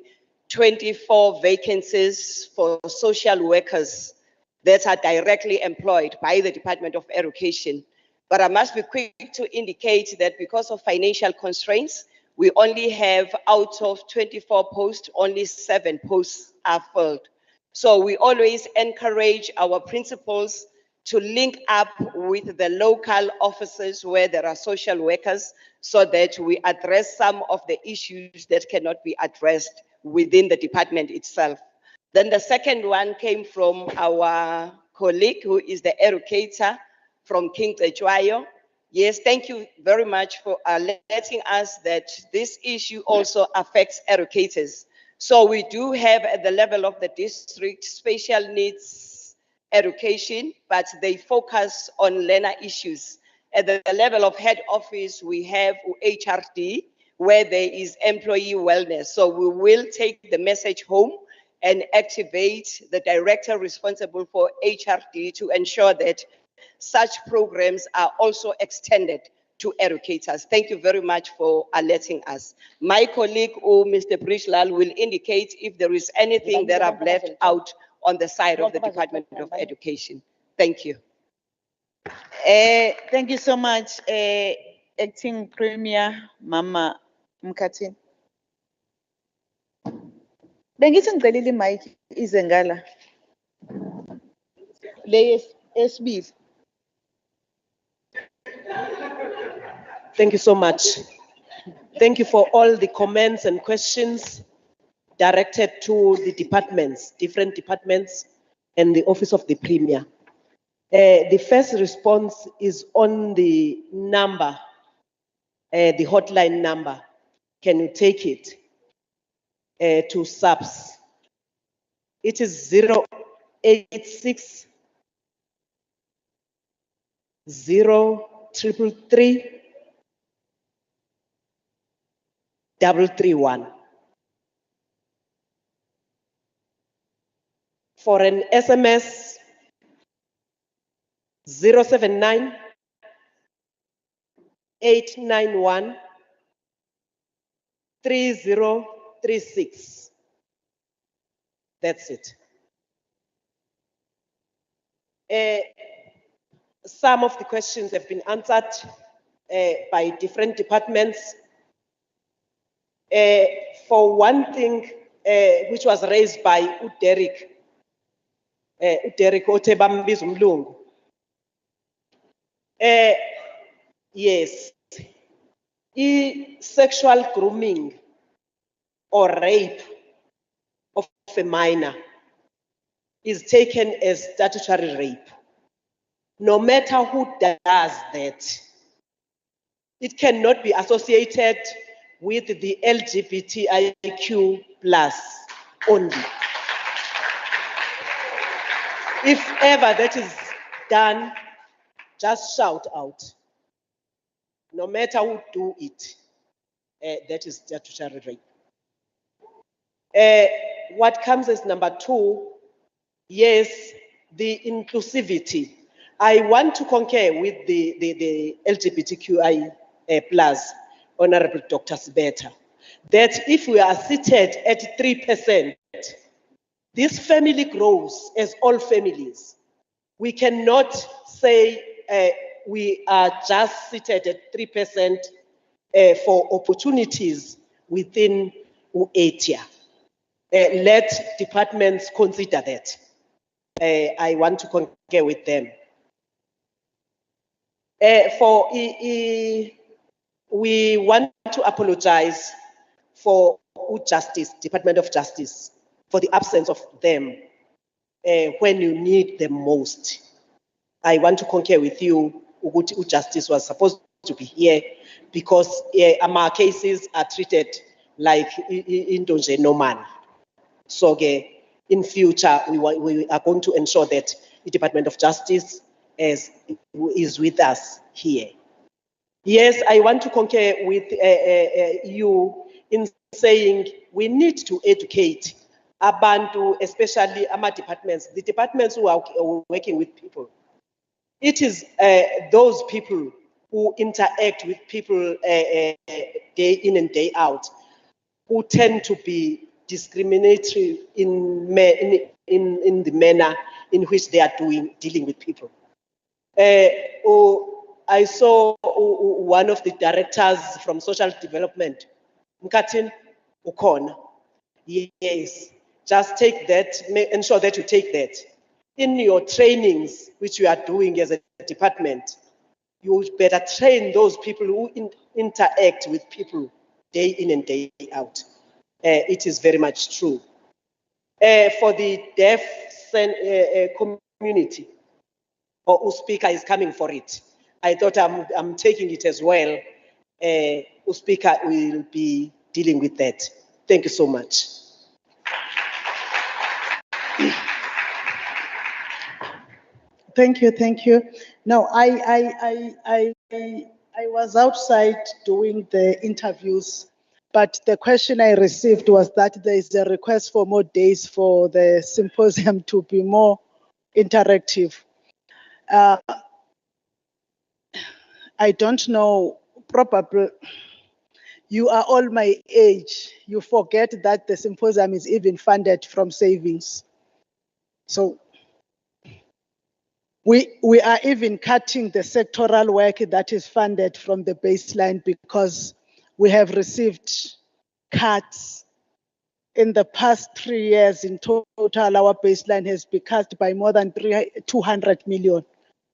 24 vacancies for social workers that are directly employed by the Department of Education. But I must be quick to indicate that because of financial constraints, we only have out of 24 posts, only 7 posts are filled. So we always encourage our principals to link up with the local offices where there are social workers so that we address some of the issues that cannot be addressed within the department itself. Then the second one came from our colleague who is the educator from King Tejwayo. Yes, thank you very much for letting us that this issue also affects educators. So we do have at the level of the district special needs education, but they focus on learner issues. At the level of head office, we have HRD, where there is employee wellness. So we will take the message home and activate the director responsible for HRD to ensure that such programs are also extended to educators. Thank you very much for alerting us. My colleague, Mr. Brishlal, will indicate if there is anything that I've left out on the side of the Department of Education. Thank you. Thank you so much, Acting Premier Mama Mkatin. Bengithi ngicelile imic ize ngala. Le esibili. Thank you so much. Thank you for all the comments and questions directed to the departments, different departments, and the Office of the Premier. The first response is on the number, the hotline number. Can you take it to SAPS? It is 086 0333 331. For an SMS, 079 891 3036. That's it. Some of the questions have been answered by different departments. For one thing, which was raised by Derek Otebambiz Umlungu. Yes, sexual grooming or rape of a minor is taken as statutory rape. No matter who does that, it cannot be associated with the LGBTIQ plus only. If ever that is done, just shout out. No matter who do it, that is statutory rape. What comes as number 2, yes, the inclusivity. I want to concur with the LGBTQI plus, Honorable Dr. Sibeta, that if we are seated at 3%, this family grows as all families. We cannot say we are just seated at 3% for opportunities within UETIA. Let departments consider that. I want to concur with them. We want to apologize for Department of Justice, for the absence of them when you need them most. I want to concur with you, Uguti Justice was supposed to be here because our cases are treated like indonje no man. So in future, we are going to ensure that the Department of Justice is with us here. Yes, I want to concur with you in saying we need to educate abantu, especially our departments, the departments who are working with people. It is those people who interact with people day in and day out who tend to be discriminatory in the manner in which they are dealing with people. I saw one of the directors from social development, Mkatin Ukona. Yes, just take that, ensure that you take that. In your trainings, which you are doing as a department, you better train those people who interact with people day in and day out. It is very much true. For the deaf community, or Uspika is coming for it. I thought I'm taking it as well. Uspika will be dealing with that. Thank you so much. Thank you, thank you. No, I was outside doing the interviews, but the question I received was that there is a request for more days for the symposium to be more interactive. I don't know, probably you are all my age. You forget that the symposium is even funded from savings. So we are even cutting the sectoral work that is funded from the baseline because we have received cuts. In the past 3 years, in total, our baseline has been cut by more than 200 million,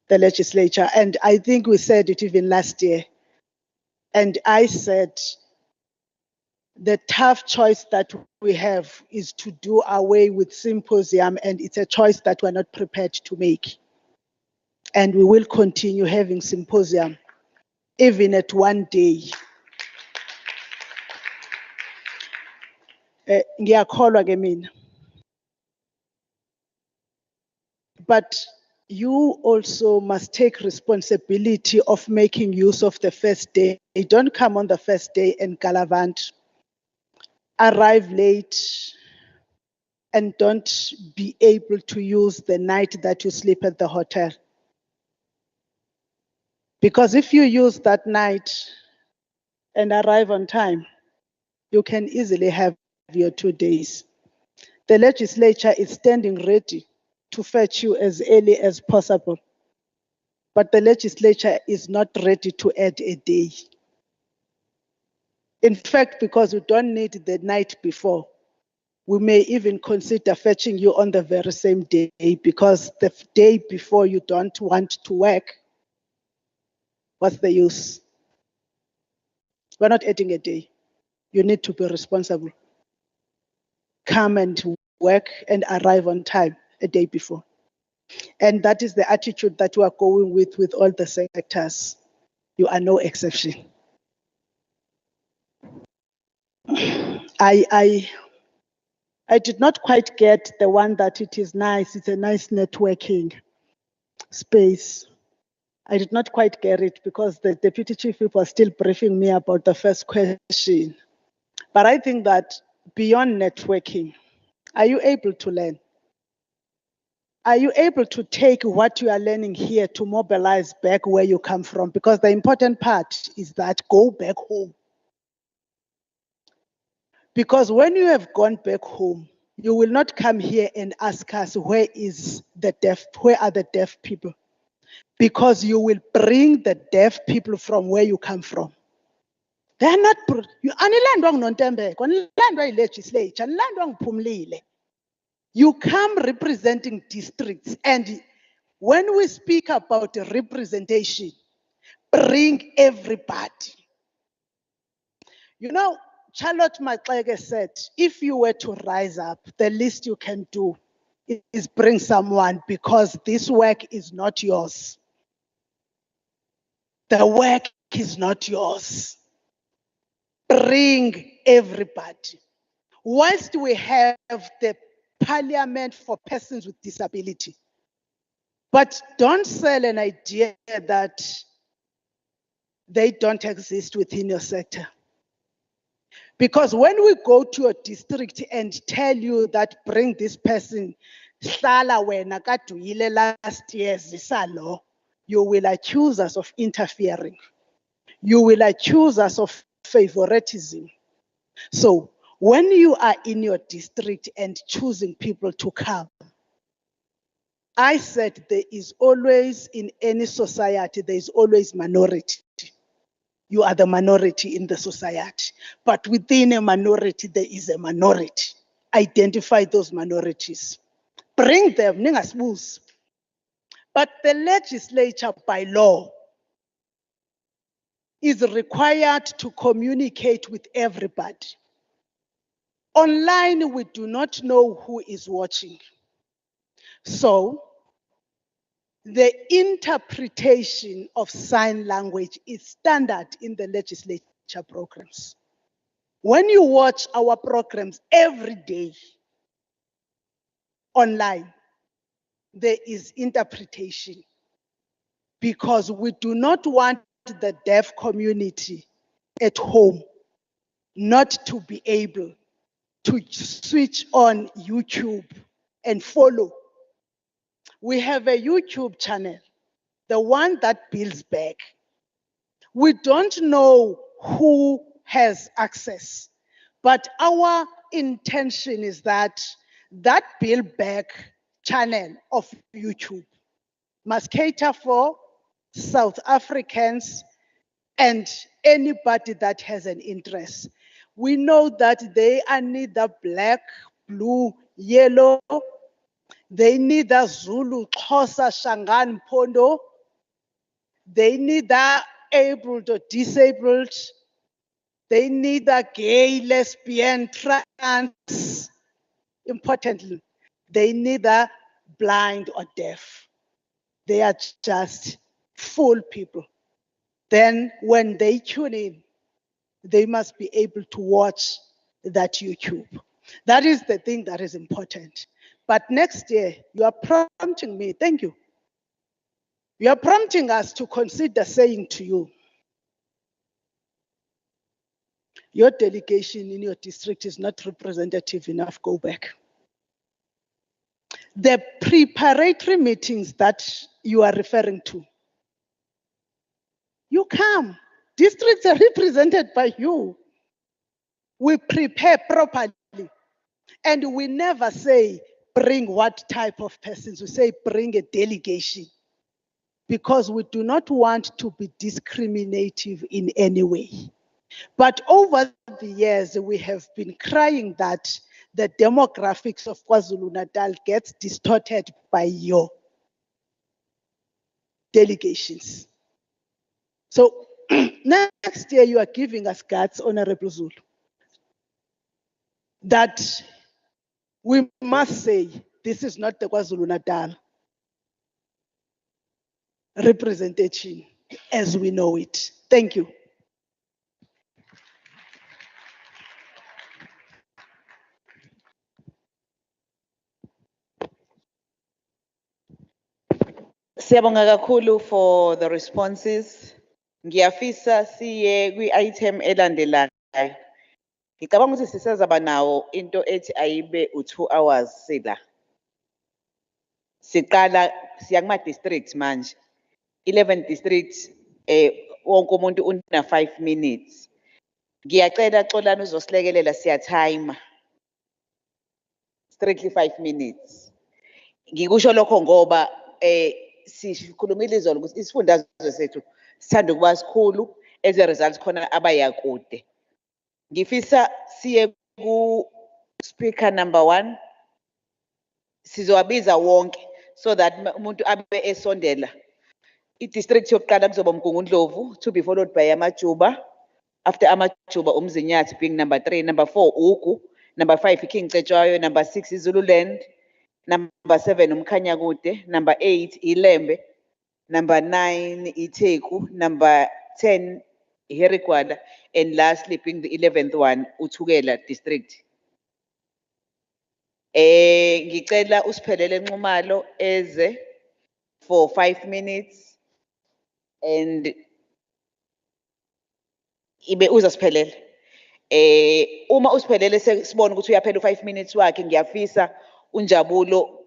the legislature. And I think we said it even last year. And I said, the tough choice that we have is to do away with symposium, and it's a choice that we're not prepared to make. And we will continue having symposium, even at 1 day. Ngiyakholwa ke mina. But you also must take responsibility of making use of the first day. You don't come on the first day and galavant, arrive late, and don't be able to use the night that you sleep at the hotel. Because if you use that night and arrive on time, you can easily have your 2 days. The legislature is standing ready to fetch you as early as possible, but the legislature is not ready to add a day. In fact, because we don't need the night before, we may even consider fetching you on the very same day, because the day before you don't want to work, what's the use? We're not adding a day. You need to be responsible. Come and work and arrive on time a day before. And that is the attitude that we are going with all the sectors. You are no exception. I did not quite get the one that it is nice, it's a nice networking space. I did not quite get it because the deputy chief whip was still briefing me about the first question. But I think that beyond networking, are you able to learn? Are you able to take what you are learning here to mobilize back where you come from? Because the important part is that go back home. Because when you have gone back home, you will not come here and ask us, where are the deaf people? Because you will bring the deaf people from where you come from. They are not, you legislature, you come representing districts, and when we speak about representation, bring everybody. You know, Charlotte Maxeke said, if you were to rise up, the least you can do is bring someone, because this work is not yours. The work is not yours. Bring everybody. Whilst we have the Parliament for persons with disability, but don't sell an idea that they don't exist within your sector. Because when we go to a district and tell you that bring this person, hlala wena kaduyile last year zisalo, you will accuse us of interfering. You will accuse us of favoritism. So when you are in your district and choosing people to come, I said there is always, in any society, there is always minority. You are the minority in the society. But within a minority, there is a minority. Identify those minorities. Bring them, ningasibuz. But the legislature by law is required to communicate with everybody. Online, we do not know who is watching. So, the interpretation of sign language is standard in the legislature programs. When you watch our programs every day online, there is interpretation, because we do not want the deaf community at home not to be able to switch on YouTube and follow. We have a YouTube channel, the one that builds back. We don't know who has access, but our intention is that that build back channel of YouTube must cater for South Africans and anybody that has an interest. We know that they are neither black, blue, yellow. They neither Zulu, Xhosa, Shangaan, Mpondo. They neither able or disabled. They neither gay, lesbian, trans. Importantly, they neither blind or deaf. They are just full people. Then when they tune in, they must be able to watch that YouTube. That is the thing that is important. But next year, you are prompting me, thank you. You are prompting us to consider saying to you, your delegation in your district is not representative enough, go back. The preparatory meetings that you are referring to, you come. Districts are represented by you. we prepare properly, and we never say bring what type of persons, we say bring a delegation, because we do not want to be discriminative in any way. But over the years, we have been crying that the demographics of KwaZulu-Natal gets distorted by your delegations. So next year, you are giving us guts, Honorable Zulu, that we must say this is not the KwaZulu-Natal representation as we know it. Thank you. Siyabonga kakhulu for the responses. Ngiyafisa siye kwi-item elandelayo. Ngicabanga ukuthi sisazaba nawo into ethi ayibe u2 hours sila. Siqala siya kuma districts manje. 11 districts wonke umuntu una 5 minutes. Ngiyacela Xolani uzosilekelela siya timer. Strictly 5 minutes. Ngikusho lokho ngoba sikhulumile izolo ukuthi isifundazwe sethu sithanda ukuba sikhulu, as a result khona abaya kude. Ngifisa siye ku speaker number 1, sizowabiza wonke so that umuntu abe esondela. I-district yokuqala kuzoba Mgungundlovu, to be followed by Amajuba. After Amajuba, Umzinyathi being number 3, number 4 Ugu, number 5 King Cetshwayo, number 6 Zululand, number 7 Umkhanyakude, number 8 Ilembe, number 9 Iteku, number 10 Herigwada, and lastly being the 11th one Uthukela district. Ngicela usiphelele Nxumalo eze for 5 minutes and ibe uzasiphelele. Uma usiphelele sibone ukuthi uyaphela u5 minutes wakhe, ngiyafisa uNjabulo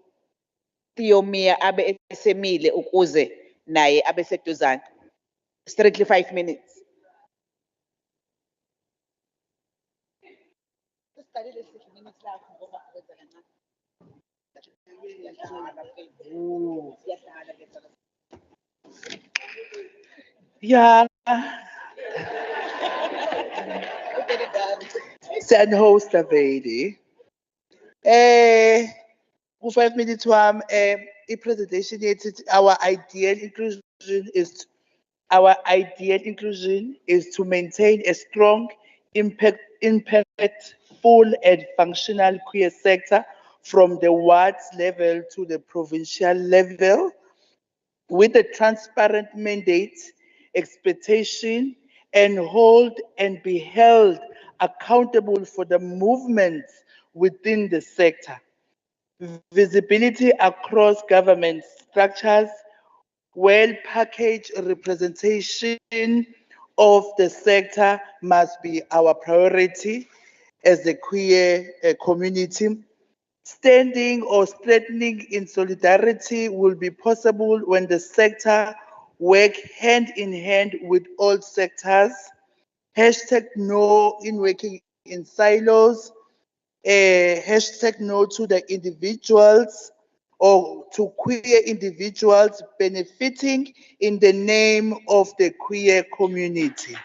Theomia abe esemile ukuze naye abe seduzane. Strictly 5 minutes. Yeah. Host Vedi. 5 minutes wam presentation yethu our ideal inclusion is to maintain a strong impactful and functional queer sector from the wards level to the provincial level with a transparent mandate, expectation, and hold and be held accountable for the movements within the sector. Visibility across government structures, well-packaged representation of the sector must be our priority as a queer community. Standing or strengthening in solidarity will be possible when the sector work hand in hand with all sectors. #no in working in silos. #no to the individuals or to queer individuals benefiting in the name of the queer community.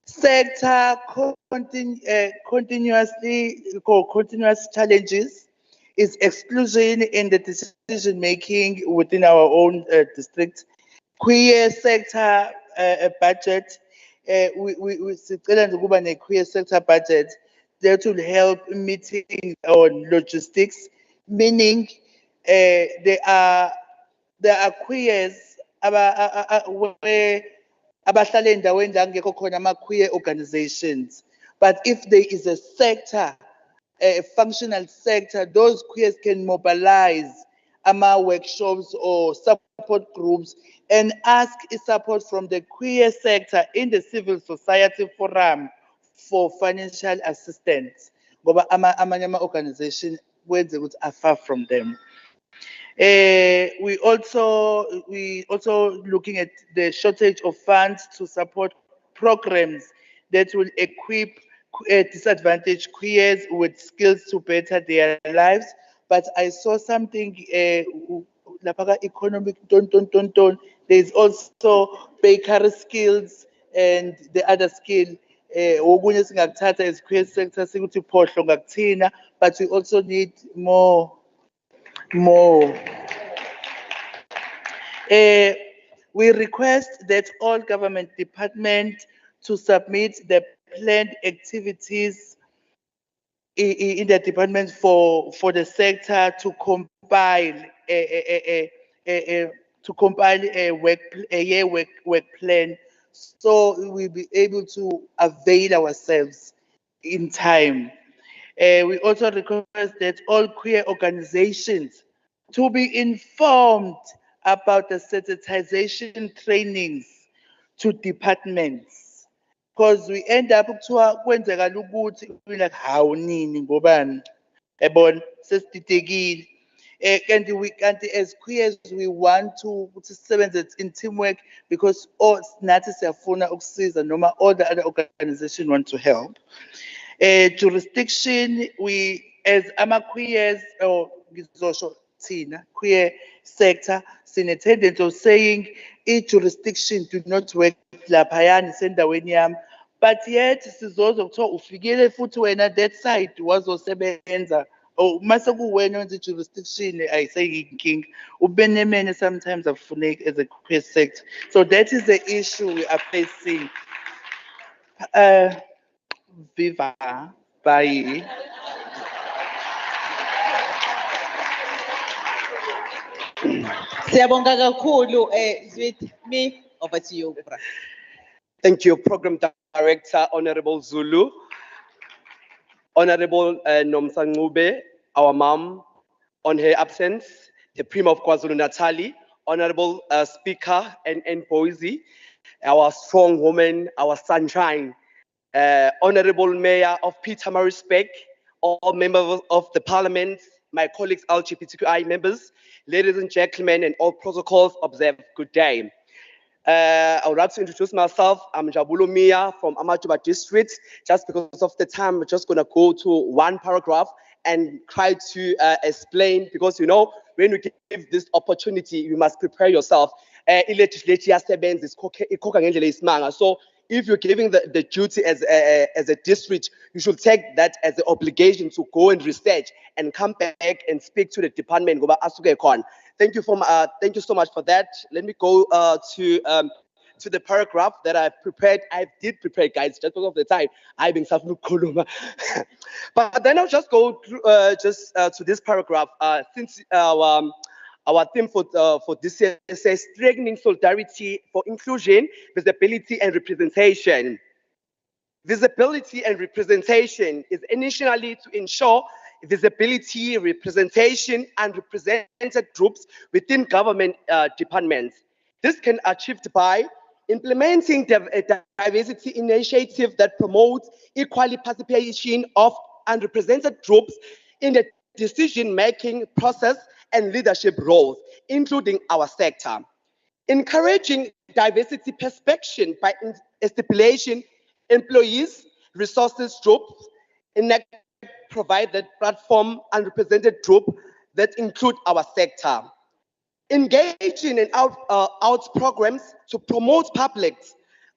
Sector continuous challenges is exclusion in the decision making within our own district. Queer sector budget, we sicela nje ukuba ne-queer sector budget that will help meeting on logistics, meaning there are queers where abahlala endaweni la kungekho khona ama-queer organizations. But if there is a sector, a functional sector, those queers can mobilize workshops or support groups and ask support from the queer sector in the civil society forum for financial assistance. Ngoba amanye ama-organization kwenze ukuthi are far from them. We also looking at the shortage of funds to support programs that will equip disadvantaged queers with skills to better their lives. But I saw something lapha economic ton. There's also bakery skills and the other skill. Okunye singakuthatha as queer sector sikuthi phohlo ngakuthina, but we also need more. We request that all government departments to submit the planned activities in the department for the sector to compile a work plan, so we'll be able to avail ourselves in time. We also request that all queer organizations to be informed about the sensitization trainings to departments, because we end up kuthiwa kwenzeka ukuthi we like hawu nini ngobani ebona sesididekile. Kanti as queers we want to sisebenze in teamwork, because all nathi siyafuna ukusiza noma all the other organizations want to help. Jurisdiction, we as queers or queer sector, sine tendency of saying each jurisdiction do not work laphayana sendaweni yami, but yet sizozwa kuthiwa ufikile futhi wena that side wazosebenza. Oh, mase kuwena wenza jurisdiction ayiseyinkinga. Ubenemene sometimes afuneki as a queer sector. So that is the issue we are facing. Viva, bye. Siyabonga kakhulu, Zwit, me over to you, bra. Thank you, Program Director, Honorable Zulu. Honorable Nomsangube, our mom, on her absence, the Premier of KwaZulu-Natal, Honorable Speaker and Boise, our strong woman, our sunshine, Honorable Mayor of Pietermaritzburg, all members of the Parliament, my colleagues, LGBTQI members, ladies and gentlemen, and all protocols observed, good day. I would like to introduce myself. I'm Jabulo Mia from Amajuba District. Just because of the time, I'm just going to go to one paragraph and try to explain, because, you know, when you give this opportunity, you must prepare yourself. Lgbtqia Symposium. So if you're giving the duty as a district, you should take that as an obligation to go and research and come back and speak to the department. Thank you so much for that. Let me go to the paragraph that I prepared. I did prepare, guys, just because of the time. I've been suffering. But then I'll just go through to this paragraph. Since our theme for this year says strengthening solidarity for inclusion, visibility, and representation. Visibility and representation is initially to ensure visibility, representation, and represented groups within government departments. This can be achieved by implementing a diversity initiative that promotes equal participation of unrepresented groups in the decision-making process and leadership roles, including our sector. Encouraging diversity perception by stipulation, employees, resources groups, provide that platform and represented group that include our sector. Engaging in out programs to promote public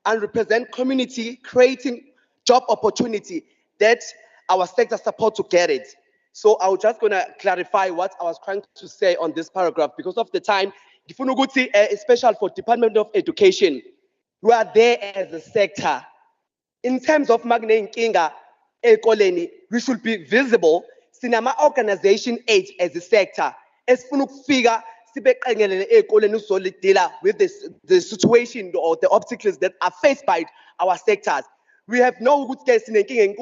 and represent community, creating job opportunity that our sector support to get it. So I was just gonna clarify what I was trying to say on this paragraph because of the time. Especially for Department of Education, we are there as a sector. In terms of Magne Kinga, Ekoleni, we should be visible. Cinema organization age as a sector. As Funuk figure, with the situation or the obstacles that are faced by our sectors. We have no good case in King.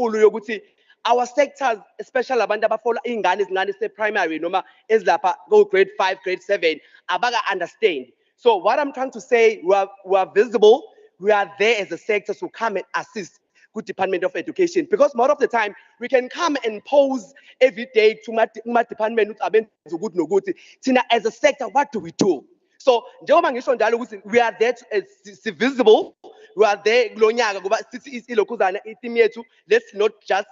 Our sectors, especially Abanda Bafola Ingani is primary, Noma is go grade 5, grade 7, Abaga understand. So what I'm trying to say, we are visible, we are there as a sector to come and assist. good Department of Education. Because more of the time, we can come and pose every day to my department, good no good. Tina, as a sector, what do we do? So, we are there to visible, we are there, let's not just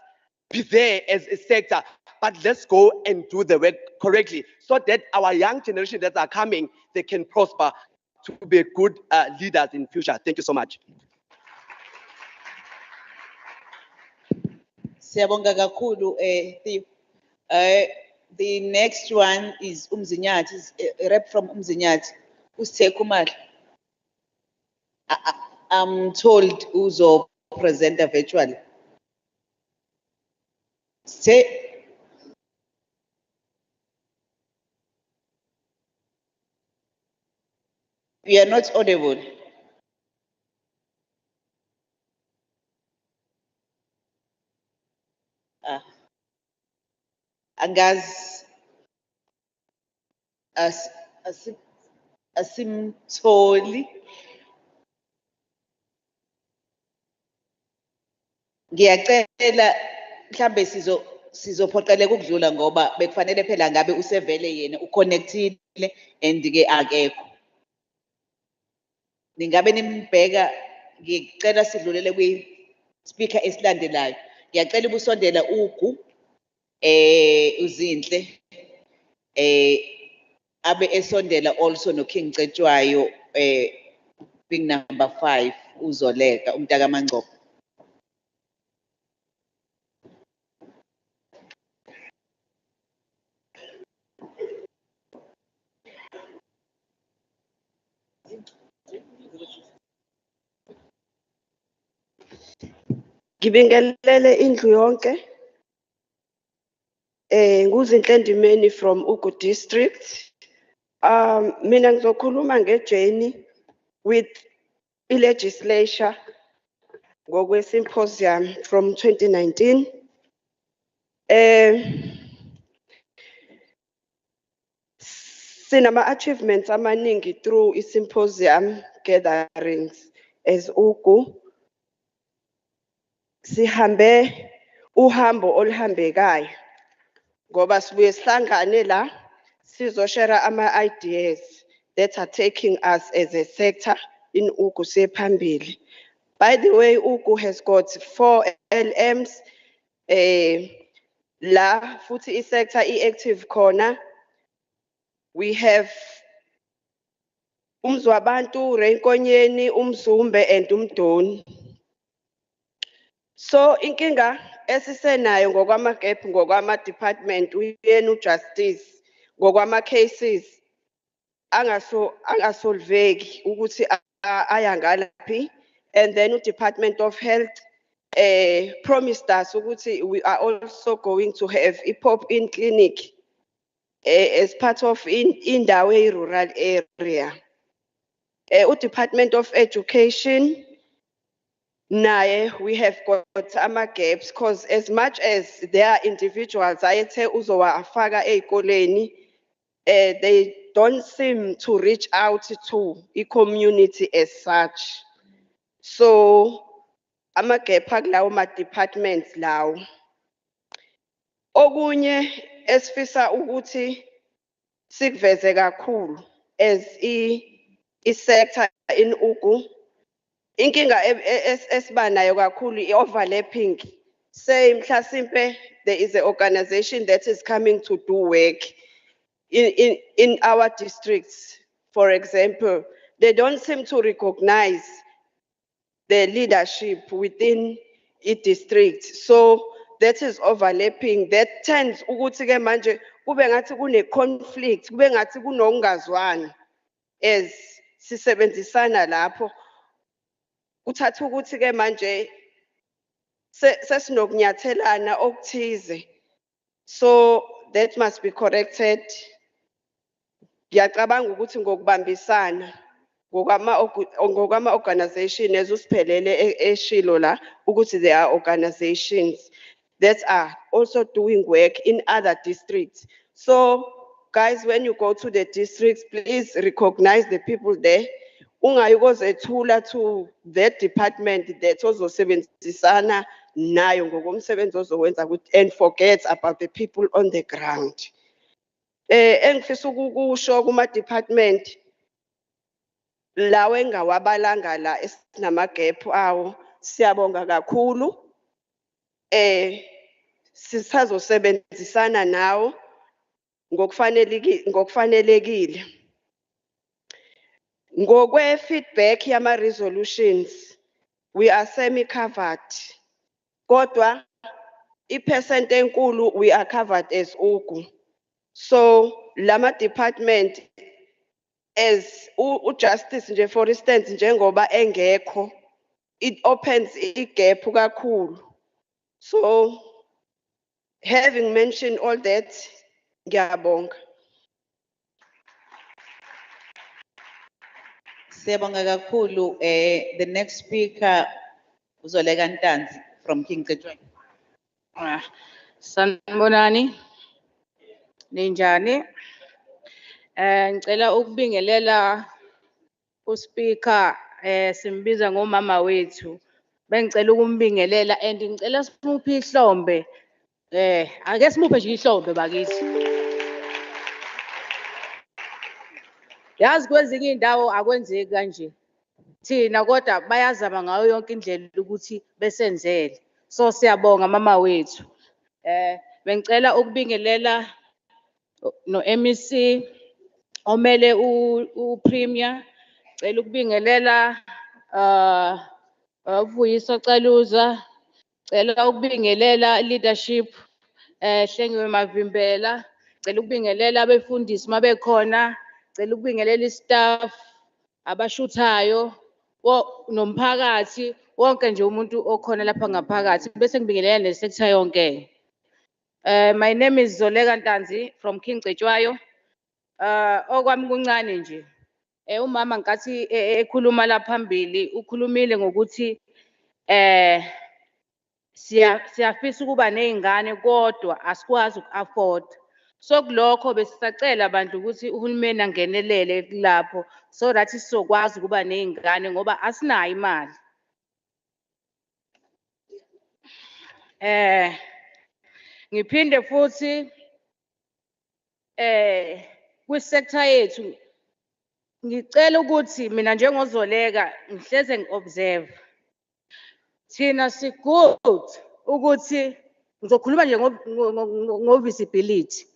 be there as a sector, but let's go and do the work correctly so that our young generation that are coming, they can prosper to be good leaders in future. Thank you so much. Siyabonga kakhulu Steve. The next one is Umzinyathi, is a rep from Umzinyathi. Kumali. I'm told Uzo present virtually. Say, we are not audible. Angaz asimtholi. Ngiyacela mhlambe sizophoqeleka ukudlula ngoba bekufanele phela ngabe usevele yena uconnectile and ke akekho. Ningabe nimbheka, ngicela sidlulele kwi speaker esilandelayo. Ngiyacela ubusondela ugu uzinhle abe esondela also no King Cetshwayo being number 5 uzoleka umntaka Mangcobo. Ngibingelele indlu yonke. Nguzinhle Ndimeni from Ugu District. Mina ngizokhuluma ngejourney with legislature ngokwe symposium from 2019. Sinama achievements amaningi through symposium gatherings as Ugu. Sihambe uhambo oluhambekayo ngoba sibuye sihlangane la sizoshare ama ideas that are taking us as a sector in Ugu sephambili. By the way, Ugu has got 4 LMs la futhi sector active khona. We have Umzwabantu, Renkonyeni, Umzumbe and Umdoni. So inkinga esisenayo ngokwama gap ngokwama department uyena ujustice ngokwama cases angasolveki ukuthi ayangalaphi, and then uDepartment of Health promised us ukuthi we are also going to have a pop-in clinic as part of indawo rural area. uDepartment of Education naye we have got ama gaps because as much as there are individuals ayethe uzowafaka ezikoleni, they don't seem to reach out to the community as such. So ama gap akulawo ma departments lawo. Okunye esifisa ukuthi sikuveze kakhulu as I sector in Ugu, inkinga esiba nayo kakhulu I-overlapping. Say mhlasimpe there is an organization that is coming to do work in our districts. For example, they don't seem to recognize the leadership within each district. So that is overlapping. That tends ukuthi ke manje kube ngathi kune conflict, kube ngathi kunokungazwani as sisebenzisana lapho. Uthatha ukuthi ke manje sesinokunyathelana okuthize. So that must be corrected. Ngiyacabanga ukuthi ngokubambisana ngokwama organization ezusiphelele eshilo la ukuthi there are organizations that are also doing work in other districts. So guys, when you go to the districts, please recognize the people there. ungayukozethula to that department that ozosebenzisana nayo ngokomsebenzi ozowenza and forget about the people on the ground. Engifisa ukukusho kuma department lawe engawabalanga la esinama gap awo, siyabonga kakhulu. Sisazosebenzisana nawo ngokufanelekile. Ngokwe feedback yama resolutions, we are semi-covered. Kodwa, i% enkulu we are covered as ugu. So, lama department as justice nje for instance njengoba engekho, it opens i-gap kakhulu. So, having mentioned all that, ngiyabonga. Siyabonga kakhulu. The next speaker uZoleka Ntanzi from King Cetshwayo. Sanibonani. Ninjani? Ngicela ukubingelela uSpeaker simbiza ngomama wethu. Bengicela ukumbingelela and ngicela simuphe ihlombe. Ake simuphe nje ihlombe bakithi. Yazi kwezinye indawo akwenzeki kanje. Thina kodwa bayazama ngayo yonke indlela ukuthi besenzele. So siyabonga mama wethu. Bengicela ukubingelela no MEC omele uPremier. Ngicela ukubingelela uVuyiswa Caluza. Ngicela ukubingelela leadership Hlengiwe Mavimbela. Ngicela ukubingelela abefundisi mabekhona. Ngicela ukubingelela istaff abashuthayo nomphakathi wonke nje umuntu okhona lapha ngaphakathi bese ngibingelela nesector yonke. My name is Zoleka Ntanzi from King Cetshwayo. Okwami kuncane nje. Umama nkathi ekhuluma la phambili ukhulumile ngokuthi siyafisa ukuba nezingane kodwa asikwazi uku-afford. So kulokho besisacela abantu ukuthi uhulumeni angenelele kulapho so that sizokwazi ukuba nezingane ngoba asinayo imali. Ngiphinde futhi kwi-sector yethu ngicela ukuthi mina njengozoleka ngihleze ngi-observe. Thina si-good ukuthi ngizokhuluma nje ngo-visibility.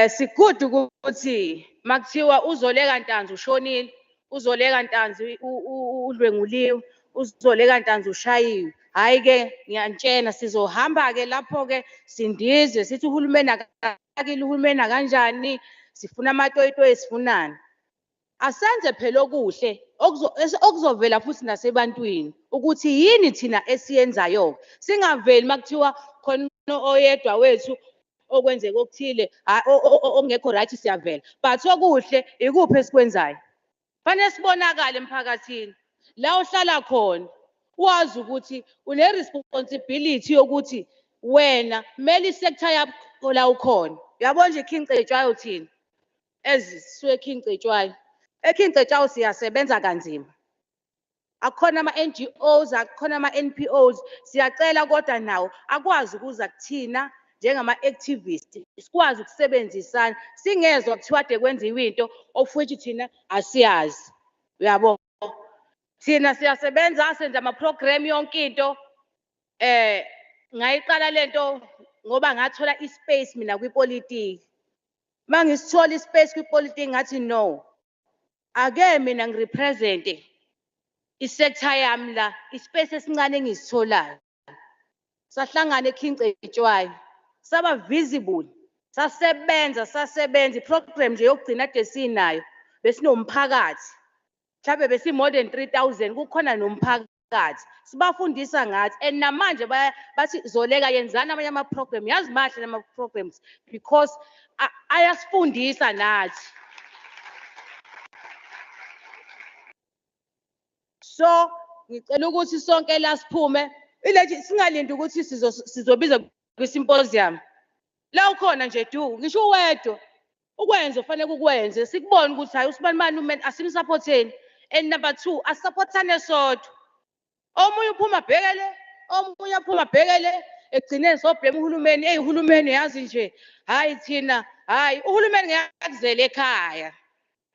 Si-good ukuthi makuthiwa uZoleka Ntanzi ushonile, uZoleka Ntanzi udlwenguliwe, uZoleka Ntanzi ushayiwe. Hayi-ke ngiyantshena sizohamba-ke lapho-ke sindizwe sithi uhulumeni akakile, uhulumeni akanjani, sifuna amatoyitoyi sifunani. Asenze phela okuhle okuzovela futhi nasebantwini ukuthi yini thina esiyenzayo. Singaveli makuthiwa khona oyedwa wethu okwenzeka okuthile ongekho right siyavela. But okuhle ikuphi esikwenzayo. Fanele sibonakale emphakathini. La ohlala khona wazi ukuthi une responsibility yokuthi wena kumele isector yakho la ukhona. Uyabona nje King Cetshwayo thina eziswe King Cetshwayo. King Cetshwayo siyasebenza kanzima. Akhona ama-NGOs, akhona ama-NPOs, siyacela kodwa nawo akwazi ukuza kuthina njengama-activists. Sikwazi ukusebenzisana, singezwa kuthiwa de kwenziwe into of which thina asiyazi. Uyabona? Thina siyasebenza senza ama-program yonke into. Ngayiqala lento ngoba ngathola ispace mina kwipolitiki. Mangisithola ispace kwipolitiki ngathi no. Ake mina ngirepresente isector yami la, ispace esincane engisitholayo. Sahlangana eKing Cetshwayo, saba visible, sasebenza iprogram nje yokugcina ade sinayo. Besinomphakathi. Mhlawumbe besi more than 3,000 kukhona nomphakathi. Sibafundisa ngathi and namanje bathi Zoleka yenzana amanye ama-program. Yazi mahle nama-programs because ayasifundisa nathi. So, ngicela ukuthi sonke la siphume, singalindi ukuthi sizobiza kwi-symposium. La ukhona nje ngisho uwedwa, ukwenza ufanele ukwenze, sikubone ukuthi hayi uSibani uMeni asimsupporteni. And number 2, asupportane sodwa. Omunye uphuma bhekele, omunye uphuma bhekele, egcine soblame uhulumeni, uhulumeni yazi nje, hayi thina, hayi uhulumeni ngiyakuzela ekhaya.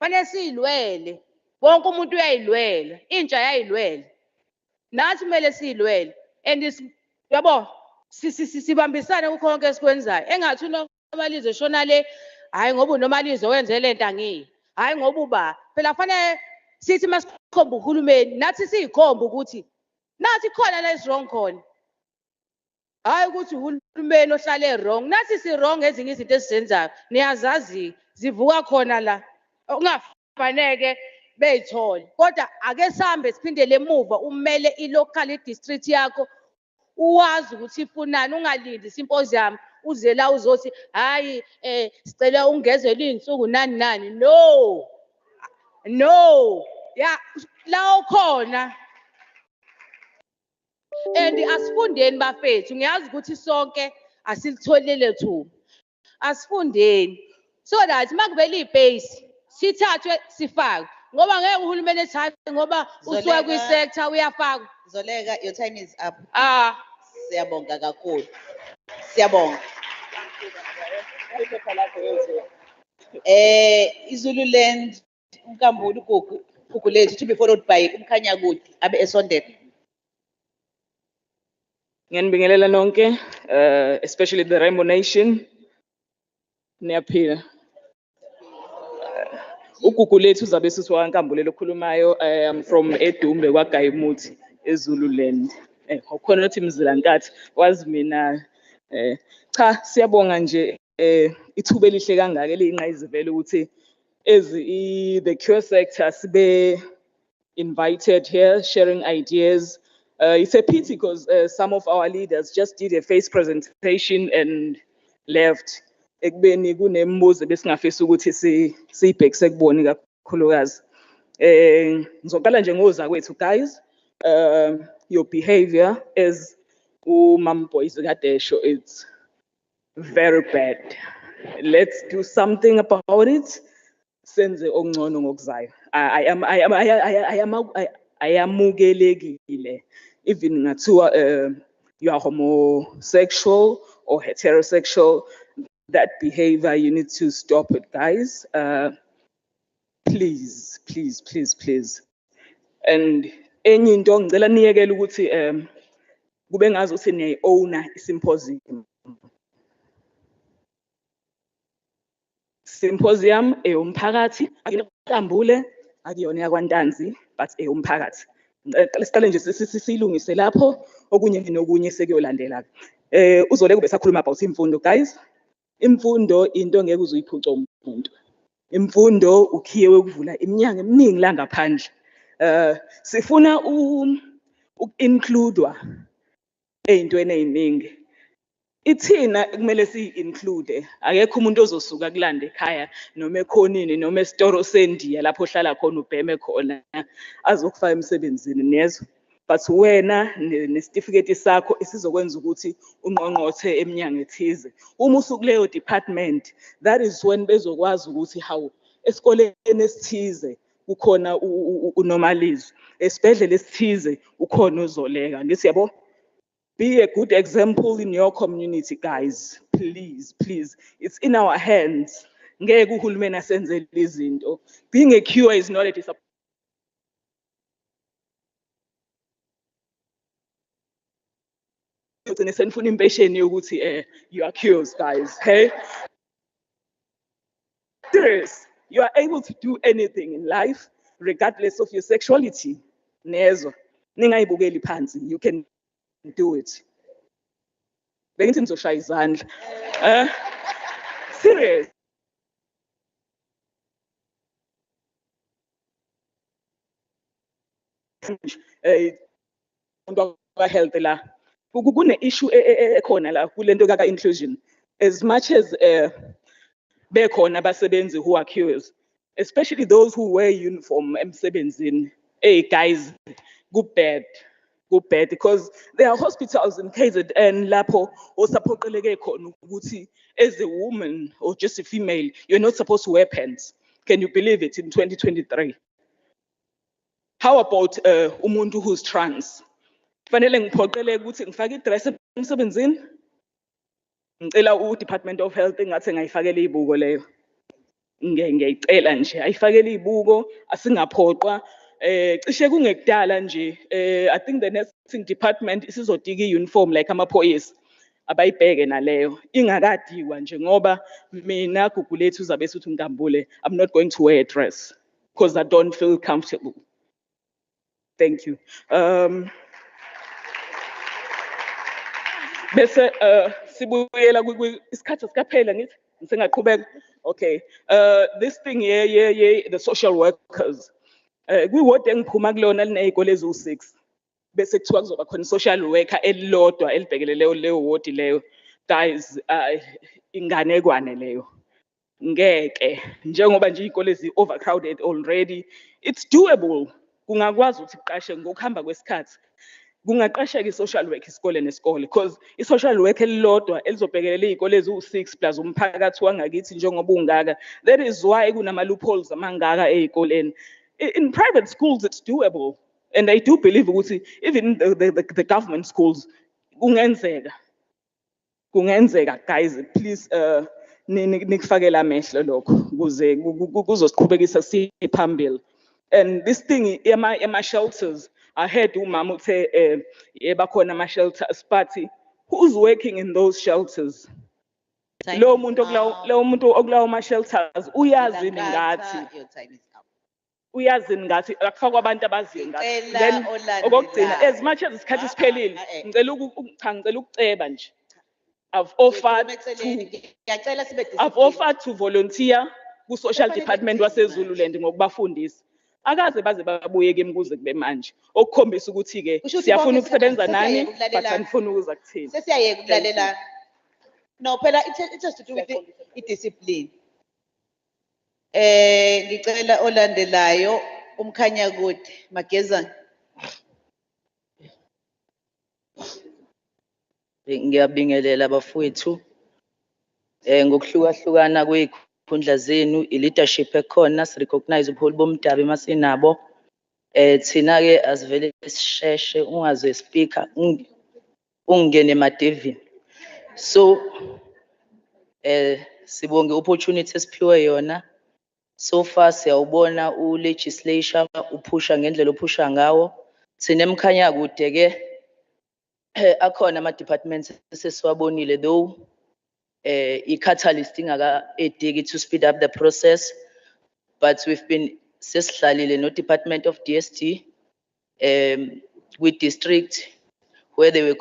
Fanele silwele. Wonke umuntu uyayilwela, intsha yayilwela. Nathi kumele silwele. And yabo, sibambisane kukho konke esikwenzayo. Engathi uNomalizo eshona le, hayi ngoba uNomalizo wenze lento angiyi. Hayi ngoba uba, phela fanele sithi masikhomba uhulumeni, nathi siyikhomba ukuthi nathi khona la is wrong khona. Hayi ukuthi uhulumeni ohlale wrong. Nathi si wrong ezinye izinto esizenzayo. Niyazazi zivuka khona la. Ungafaneke beyithole. Kodwa ake sambe siphindele emuva umele ilocal district yakho. Uwazi ukuthi ifunani, ungalindi Symposium uze la uzothi hayi sicela ungezele izinsuku nani. No. Yeah, la ukhona. And asifundeni bafethu, ngiyazi ukuthi sonke asilitholele thuba. Asifundeni so that makuvela ibase sithathwe sifakwe. Ngoba ngeke uhulumeni ethi hayi ngoba usuka kwi-sector uyafakwa. Zoleka, your time is up. Siyabonga kakhulu. Siyabonga. Zululand, uNkambule uGugu lethu to be followed by uMkhanyakude abe esondela. Ngiyanibingelela nonke, especially the Rainbow Nation. Niyaphila. Ugugu lethu uzabe siswa kaNkambule lokhulumayo. I am from Edumbe kwaGayimuthi eZululand. Ukhona uthi Mzila Nkathi wazi mina cha siyabonga nje ithuba elihle kangaka eliyinqayizivele ukuthi the queer sector sibe invited here sharing ideas. It's a pity because some of our leaders just did a face presentation and left. Ekubeni kunembuzo besingafisa ukuthi siyibhekise kuboni kakhulukazi. Ngizoqala nje ngoza kwethu guys. Your behavior as uMam Boyce Kadesho, it's very bad. Let's do something about it. Senze okungcono ngokuzayo. Ayamukelekile. Even ngathiwa you are homosexual or heterosexual, that behavior, you need to stop it, guys. Please. And enye into ngicela niyekele ukuthi kube ngazi ukuthi niyayi-owna i-symposium. Symposium eyomphakathi, akuyona akuyona yakwaNtanzi, but eyomphakathi. Siqale nje silungise lapho okunye nokunye sekuyolandela. Uzoleka besakhuluma about imfundo, guys. Imfundo into ngeke uzuyiphuca umuntu. Imfundo ukhiye wekuvula iminyango eminingi la ngaphandle. Sifuna includewa eyintweni eziningi. Ithina kumele si-include. Akekho umuntu ozosuka kulanda ekhaya noma ekhonini noma esitoro sendiya lapho ohlala khona ubheme khona azokufaka emsebenzini nezwe. But wena nesitifiketi sakho isizokwenza ukuthi ungqongqothe eminyango ethize. Uma usukuleyo department, that is when bezokwazi ukuthi hawu esikoleni esithize ukhona uNomalizo, esibhedlela esithize ukhona uZoleka. Ngithi yabo, be a good example in your community, guys. Please. It's in our hands. Ngeke uhulumeni asenze izinto. Being a queer is not a disappointment. Senifuna impesheni yokuthi you are curious, guys. Hey, serious. You are able to do anything in life regardless of your sexuality. Nezo ningayibukeli phansi, you can do it. Bengithi nizoshaya izandla. Serious. Health la kune issue ekhona la kulento kaka inclusion. As much as bekhona abasebenzi who are curious, especially those who wear uniform emsebenzini. Hey guys, good bad because there are hospitals in KZN lapho osaphoqeleke khona ukuthi as a woman or just a female you're not supposed to wear pants. Can you believe it in 2023? How about umuntu who's trans? Kufanele ngiphoqeleke ukuthi ngifake i-dress emsebenzini? Ngicela u-Department of Health engathi ngayifakela ibuko leyo. Ngiyayicela nje ayifakele ibuko asingaphoqwa cishe kungekudala nje I think the nursing department isizodika i-uniform like amaphoyisa abayibheke naleyo ingakadiwa nje ngoba mina gugu lethu uzabe sithi uNkambule I'm not going to wear a dress because I don't feel comfortable. Thank you. Bese sibuyela isikhathi sikaphela ngithi ngisengaqhubeka. Okay. This thing here, the social workers. Kwi-ward engiphuma kulona linezikole eziwu-6. Bese kuthiwa kuzoba khona social worker elilodwa elibhekelele leyo ward leyo. Guys, inganekwane leyo. Ngeke njengoba nje izikole ezi-overcrowded already. It's doable. Kungakwazi ukuthi kuqashe ngokuhamba kwesikhathi. Kungaqasheka i-social work isikole nesikole because i-social work elilodwa elizobhekelela izikole eziwu-6 plus umphakathi wangakithi njengoba ungaka. That is why kunama loopholes amangaka ezikoleni. In private schools it's doable and I do believe ukuthi even the government schools kungenzeka guys, please nikufakela amehlo lokho ukuze kuzosiqhubekisa siphambili. And this thing ema shelters, I heard umama uthe bakhona ama shelters, but who's working in those shelters? Lo muntu okulawo ama shelters uyazi ngathi akufakwa abantu abaziyo ngathi. Then okugcina as much as isikhathi siphelile ngicela ukuceba nje. I've offered to volunteer ku social department waseZululand ngokubafundisa. Akaze baze babuye kimi kuze kube manje okukhombisa ukuthi ke siyafuna ukusebenza nani but anifuni ukuza kuthini. Sesiyayeka ukulalela. No phela it has to do with i-discipline. Ngicela olandelayo umkhanya kude Magezana. Ngiyabingelela abafowethu ngokuhlukahlukana kweikhundla zenu i-leadership ekhona si recognize ubuholi bomdabu masinabo thina ke asivele sisheshe ungaze speaker ungene emadevini so sibonge opportunity esiphiwe yona so far siyawubona u-legislature uphusha ngendlela ophusha ngawo thina emkhanya kude ke akhona ama-departments esesiwabonile though i-catalyst ingaka-ediki to speed up the process but we've been sesihlalile no-Department of DSD with district where they were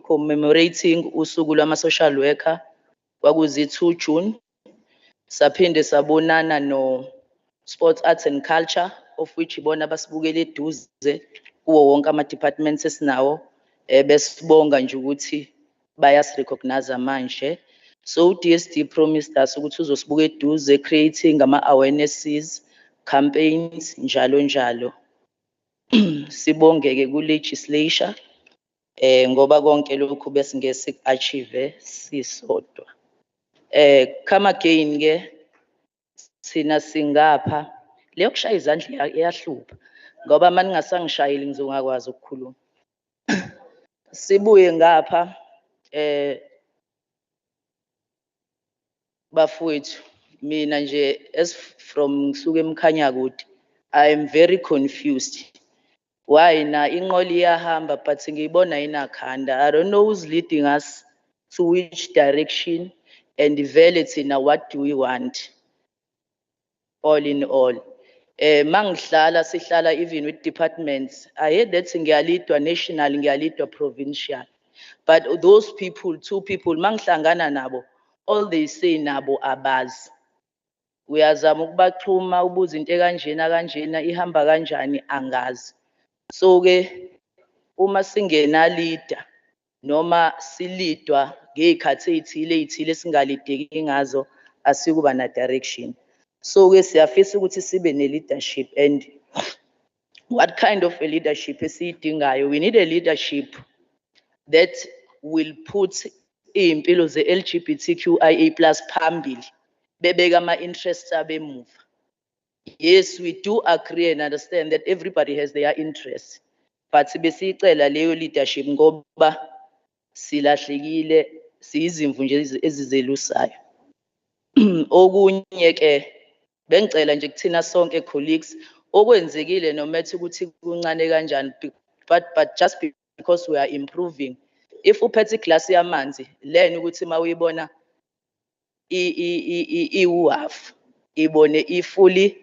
commemorating usuku lwama-social worker kwakuzi-2 June saphinde sabonana no-sports arts and culture of which ibona basibukele eduze kuwo wonke ama-departments esinawo besibonga nje ukuthi bayasirecognize manje so DSD promised us ukuthi uzosibuka eduze creating ama-awarenesses campaigns njalo njalo sibongeke ku-legislature ngoba konke lokhu besingeke achieve sisodwa come again ke sina singapha leyo kushaya izandla iyahlupha ngoba manje ngingasangishayile ngizongakwazi ukukhuluma sibuye ngapha bafowethu mina nje as from ngisuka emkhanya kude I am very confused why na inqola iyahamba but ngiyibona inakhanda I don't know who's leading us to which direction and vele thina what do we want all in all mangihlala sihlala even with departments I heard that ngiyalidwa national ngiyalidwa provincial but those people 2 people mangihlangana nabo all they say nabo abazi uyazama ukubaxhuma ubuza into kanjena ihamba kanjani angazi so ke uma singena leader noma silidwa ngezikhathi ezithile singalideki ngazo asikuba na direction so ke siyafisa ukuthi sibe ne leadership and what kind of a leadership esiyidingayo we need a leadership that will put impilo ze-LGBTQIA+ phambili bebeka ama-interests abemuva Yes, we do agree and understand that everybody has their interests. But besicela leyo leadership ngoba silahlekile siyizimvu nje ezizelusayo. Okunye ke bengicela nje kuthina sonke colleagues okwenzekile no matter ukuthi kuncane kanjani but just because we are improving. If uphethe glass yamanzi learn ukuthi mawuyibona iwuhalf ibone ifully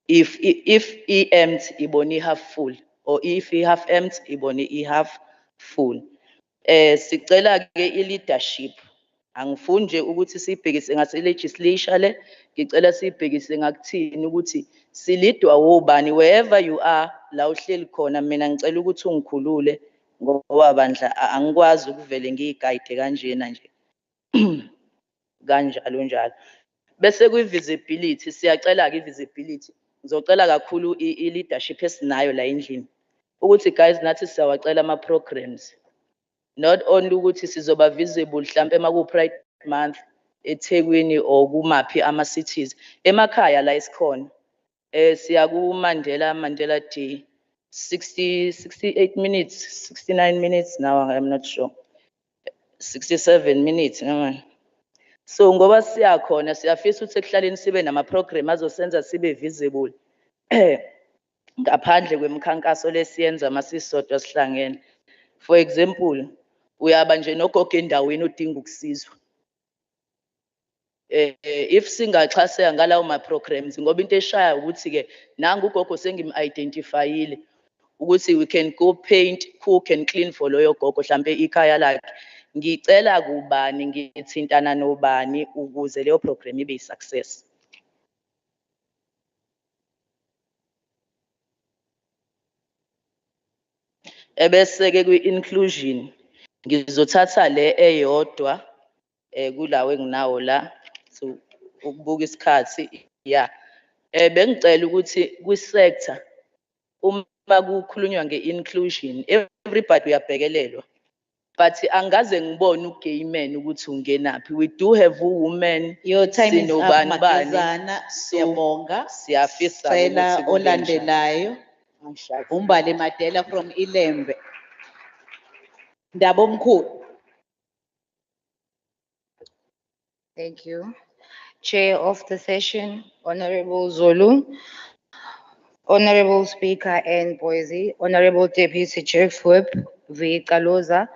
if empty ibone half full or if half empty ibone half full. Sicela ke leadership angifuni nje ukuthi sibhekise ngase legislature le ngicela sibhekise ngakuthini ukuthi silidwa wobani wherever you are la uhleli khona mina ngicela ukuthi ungikhulule ngoba bandla angikwazi ukuvele ngiyigayide kanjena nje kanjalo njalo. Bese kwi-visibility siyacela ke i-visibility ngizocela kakhulu i-leadership esinayo la endlini ukuthi guys nathi siyawacela ama-programs not only ukuthi sizoba visible mhlambe maku-Pride Month eThekwini or kumaphi ama-cities emakhaya la isikhona siya ku-Mandela Day 68 minutes 69 minutes now I'm not sure 67 minutes so ngoba siyakhona siyafisa ukuthi ekuhlaleni sibe nama-program azosenza sibe visible ngaphandle kwemikhankaso lesiyenza masisodwa sihlangene. For example uyaba nje nogogo endaweni udinga ukusizwa if singaxhaseka ngalawo ma-programs ngoba into eshaya ukuthi ke nangu ugogo sengim-identifyile ukuthi we can go paint, cook and clean for loyo gogo mhlambe ikhaya lakhe. Ngicela kubani ngithintana nobani ukuze leyo program ibe yi-success. Ebese ke kwi-inclusion ngizothatha le eyodwa kulawo enginawo la so ukubuka isikhathi yeah bengicela ukuthi kwi-sector uma kukhulunywa nge-inclusion everybody uyabhekelelwa but angaze ngibone ugayman ukuthi ungenaphi. We do have women. Your time is up, Magazana. Siyabonga. Siyafisa Sicela olandelayo uMbali Madela from Ilembe. Ndabomkhulu. Thank you. Chair of the session, Honorable Zulu, Honorable Speaker and Boise, Honorable Deputy Chief Whip V. Kaloza,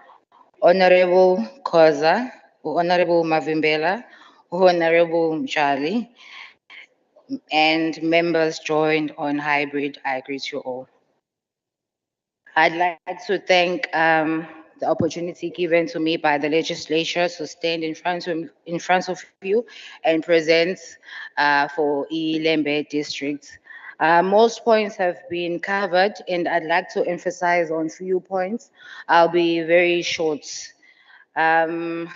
Honorable Khoza, Honorable Mavimbela, Honorable Mjali, and members joined on hybrid. I greet you all. I'd like to thank the opportunity given to me by the legislature to stand in front of you and present for Ilembe district. Most points have been covered and I'd like to emphasize on few points. I'll be very short. I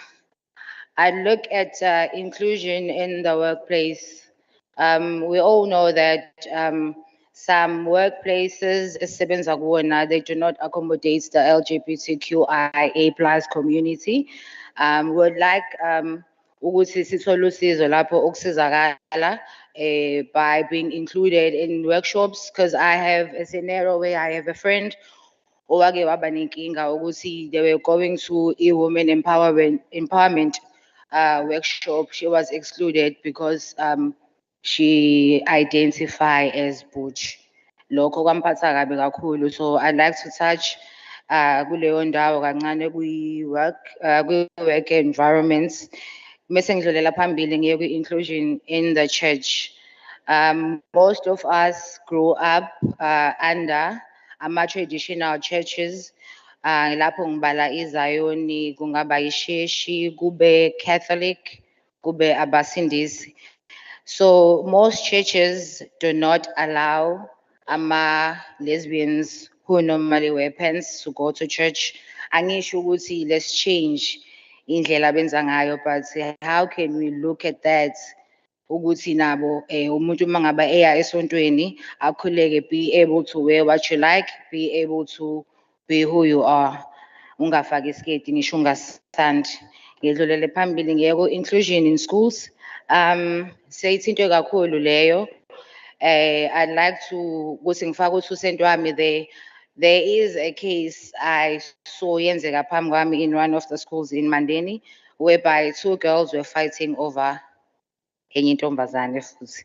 look at inclusion in the workplace. We all know that some workplaces, they do not accommodate the LGBTQIA plus community. Would like ukuthi sithole usizo lapho ukusizakala by being included in workshops, because I have a scenario where I have a friend owake waba nenkinga ukuthi they were going to a women empowerment workshop. She was excluded because she identify as butch. Lokho kwamphatha kabi kakhulu. So I'd like to touch kuleyo ndawo kancane kwi-work environments. Mese ngidlulela phambili ngiye kwi-inclusion in the church. Most of us grew up under ama-traditional churches. Lapho ngibala iZayoni, kungaba isheshi, kube Catholic, kube abasindisi. So most churches do not allow lesbians who normally wear pants to go to church. Angisho ukuthi let's change indlela benza ngayo, but how can we look at that? Ukuthi nabo umuntu mangaba eya esontweni akhuleke, be able to wear what you like, be able to be who you are. Ungafaki isketi ngisho ungasithandi. Ngidlulele phambili ngiye ku-inclusion in schools. Seyithintwe kakhulu leyo. I'd like to ukuthi ngifake u2 cent wami there. There is a case I saw yenzeka phambi kwami in one of the schools in Mandeni, whereby 2 girls were fighting over enye intombazane futhi.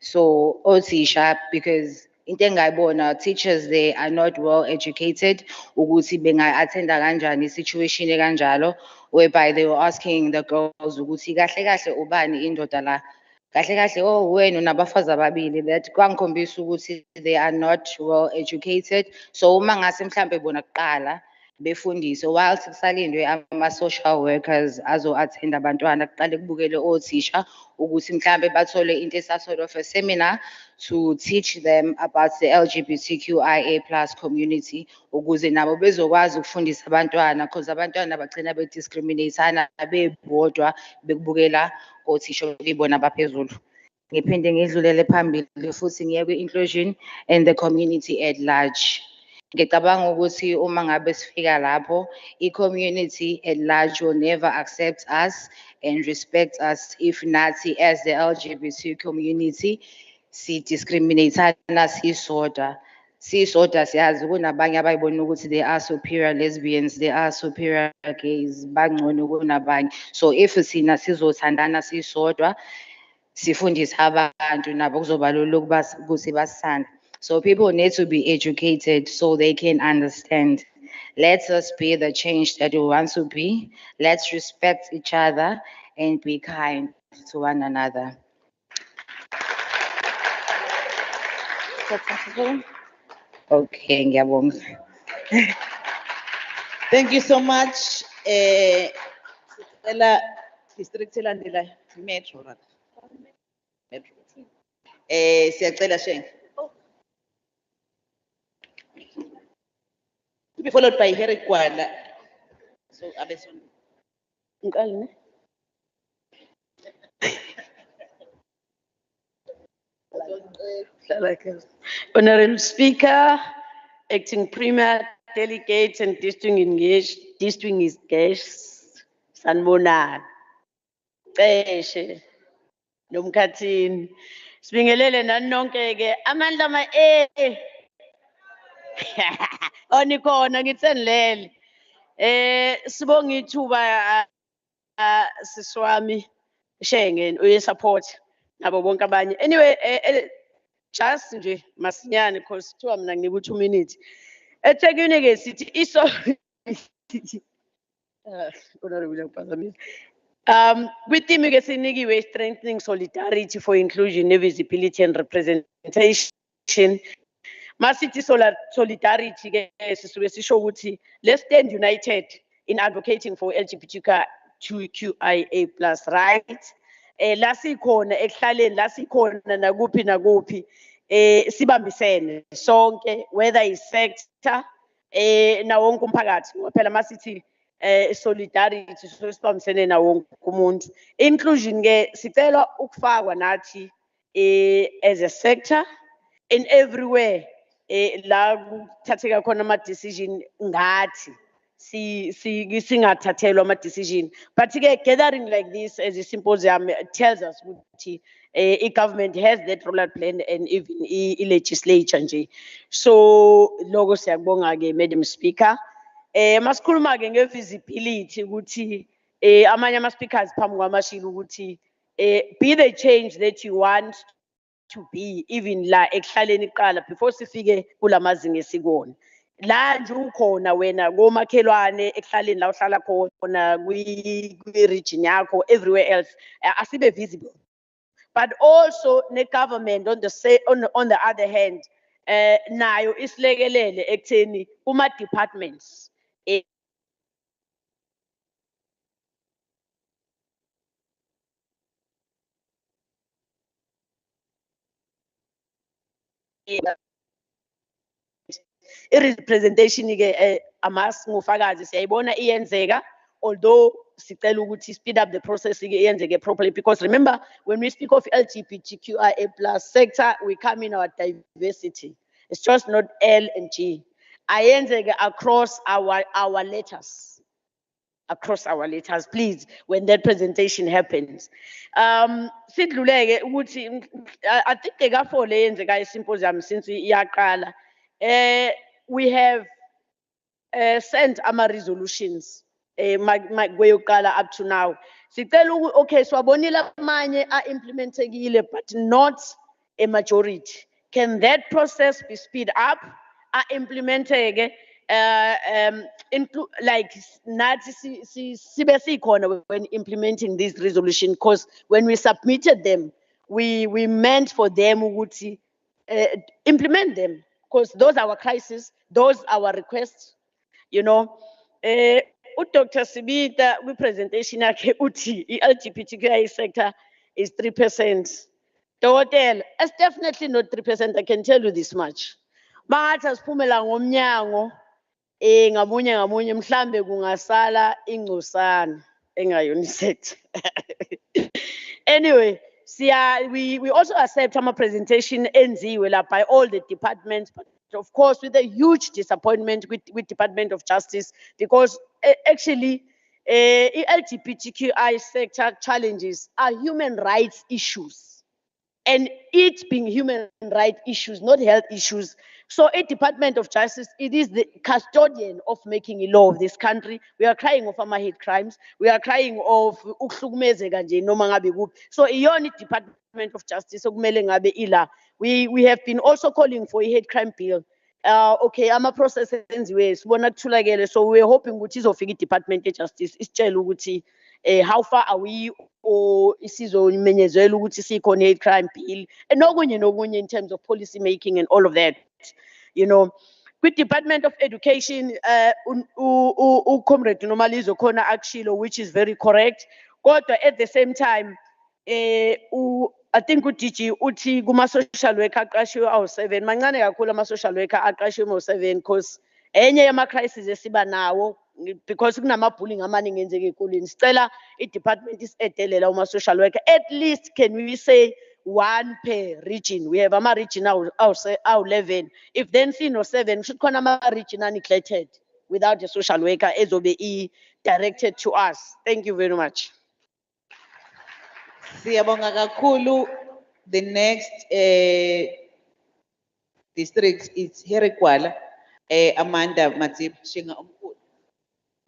So othisha, because into engayibona, teachers they are not well educated ukuthi benga-attenda kanjani situation ekanjalo, whereby they were asking the girls ukuthi kahle kahle ubani indoda la, kahle kahle oh wena unabafazi ababili. That kwangikhombisa ukuthi they are not well educated. So uma ngase mhlambe bona kuqala befundiswe whilst kusalindwe ama-social workers azo-attend abantwana, kuqale kubukele othisha ukuthi mhlambe bathole into sort of a seminar to teach them about the LGBTQIA plus community, ukuze nabo bezokwazi ukufundisa abantwana, because abantwana bagcina bediscriminate-ana bebodwa bekubukela othisha libona baphezulu. Ngiphinde ngidlulele phambili futhi ngiye kwi-inclusion and the community at large. Ngicabanga ukuthi uma ngabe sifika lapho, i-community at large will never accept us and respect us if nathi as the LGBT community si-discriminate-ana sisodwa. Sisodwa siyazi kunabanye abayibona ukuthi they are superior lesbians, they are superior gays, bangcono kunabanye. So if sina sizothandana sisodwa, sifundise abantu nabo kuzoba lula ukuthi basithande. So people need to be educated so they can understand. Let us be the change that we want to be. Let's respect each other and be kind to one another. Okay, ngiyabonga. Thank you so much. Sicela district elandelayo, Metro rather. Metro. Siyacela Sheng. To be followed by Harry Kwala. So abeson. Ngiqale ne? Honorable Speaker, Acting Premier, Delegates and distinguished guests, sanibonani. Ceshe nomkhathini. Sibingelele nani nonke ke amandla ama onikhona ngitsenilele. Sibonga ithuba siswami Shenge uyesupport nabo bonke abanye. Anyway, just nje masinyane because kuthiwa mina nginika u2 minutes. eThekwini ke sithi iso honorable uyaphazamisa. Kwithimi ke sinikiwe strengthening solidarity for inclusion, visibility and representation. Masithi solidarity ke sisuke sisho ukuthi let's stand united in advocating for LGBTQIA plus rights. La sikhona ekuhlaleni, la sikhona nakuphi sibambisene sonke, whether is sector na wonke umphakathi ngoba phela masithi solidarity sibambisene na wonke umuntu. Inclusion ke sicela ukufakwa nathi as a sector in everywhere la kuthatheka khona ama decision ngathi singathathelwa ama decision, but ke gathering like this as a symposium tells us ukuthi i-government has that roller plan and even i-legislature nje. So lokho siyakubonga ke Madam Speaker. Masikhuluma ke nge-visibility ukuthi amanye ama-speakers phambi kwamashilo ukuthi be the change that you want to be, even la ekuhlaleni iqala before sifike kulamazinga esikona. La nje ukhona wena komakhelwane ekuhlaleni la uhlala khona kwi-region yakho, everywhere else asibe visible. But also the government on the other hand nayo isilekelele ekutheni kuma departments i-representation ke ngufakazi siyayibona iyenzeka, although sicela ukuthi speed up the process ke iyenzeke properly, because remember when we speak of LGBTQIA plus sector we come in our diversity. It's just not L and G. Ayenzeke across our letters. across our letters, please, when that presentation happens. Sidluleke ukuthi I think ekafole yenzeka i-symposium since iyaqala. We have sent ama-resolutions kweyokuqala up to now. Sicela okay, swabonile amanye a-implementekile, but not a majority. Can that process be speed up? A-implementeke, like nathi sibe sikhona when implementing this resolution, because when we submitted them, we meant for them ukuthi implement them, because those are our crises, those are our requests, you know. Dr. Sibita, presentation yakhe uthi i-LGBTQI sector is 3%. Hotel, it's definitely not 3%. I can tell you this much. Bathi asiphumela ngomnyango ngamunye mhlambe kungasala ingcosana engayoniset. Anyway, we also accept our presentation enziwe by all the departments, but of course with a huge disappointment with Department of Justice, because actually LGBTQI sector challenges are human rights issues. And it being human rights issues, not health issues. So a Department of Justice, it is the custodian of making a law of this country. We are crying of our hate crimes. We are crying of ukuhlukumezeka nje noma ngabe kuphi. So iyona Department of Justice okumele ngabe ila. We have been also calling for a hate crime bill. Okay, ama-process enziwe sibona kuthulakele, so we're hoping ukuthi izofika i-Department of Justice isitshele ukuthi how far are we, or isizomenyezela ukuthi sikhona hate crime bill, and nokunye in terms of policy making and all of that, you know. With Department of Education, Comrade Nomalizo khona akshilo, which is very correct. Kodwa at the same time, I think uDG uthi kuma-social worker aqashiwe awu-7. Mancane kakhulu ama-social worker aqashiwe awu-7, because enye yama-crisis esiba nawo, because kunama-bullying amaningi enzeka ey'koleni. Sicela i-department is-edelela uma-social worker. At least can we say 1 per region? We have ama-region awu-11. If then sino-7, should khona ama-region neglected without a social worker ezobe directed to us. Thank you very much. Siyabonga kakhulu. The next district is Herikwala. Amanda Matip Shinga Umkhulu.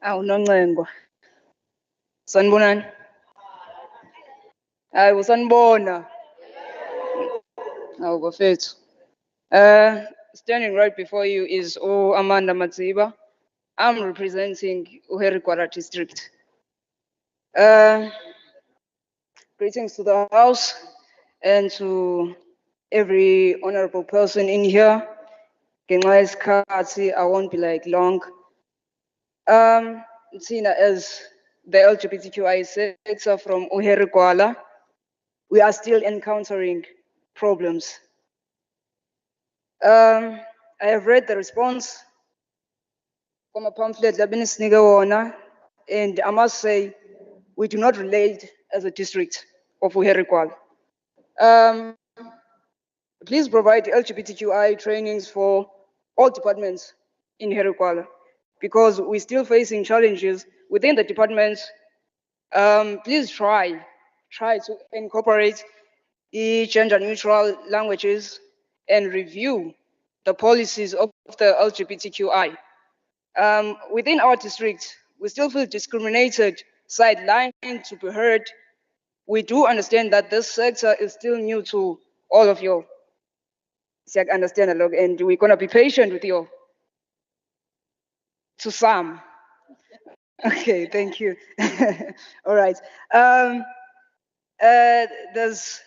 Nongcengwa. Sanibonani. Hayi usanibona. Bafethu. Standing right before you is Amanda Matsiba. I'm representing Herikwala district. Greetings to the House and to every honorable person in here. I won't be like long. Seen as the LGBTQI sector from Herikwala, we are still encountering problems. I have read the response from a pamphlet and I must say, we do not relate as a district of Herikwala. Please provide LGBTQI trainings for all departments in Herikwala, because we're still facing challenges within the departments. Please try to incorporate gender-neutral languages and review the policies of the LGBTQI. Within our district, we still feel discriminated, sidelined to be heard. We do understand that this sector is still new to all of you. So I understand a lot, and we're gonna be patient with you. To some. Okay, thank you. All right. There's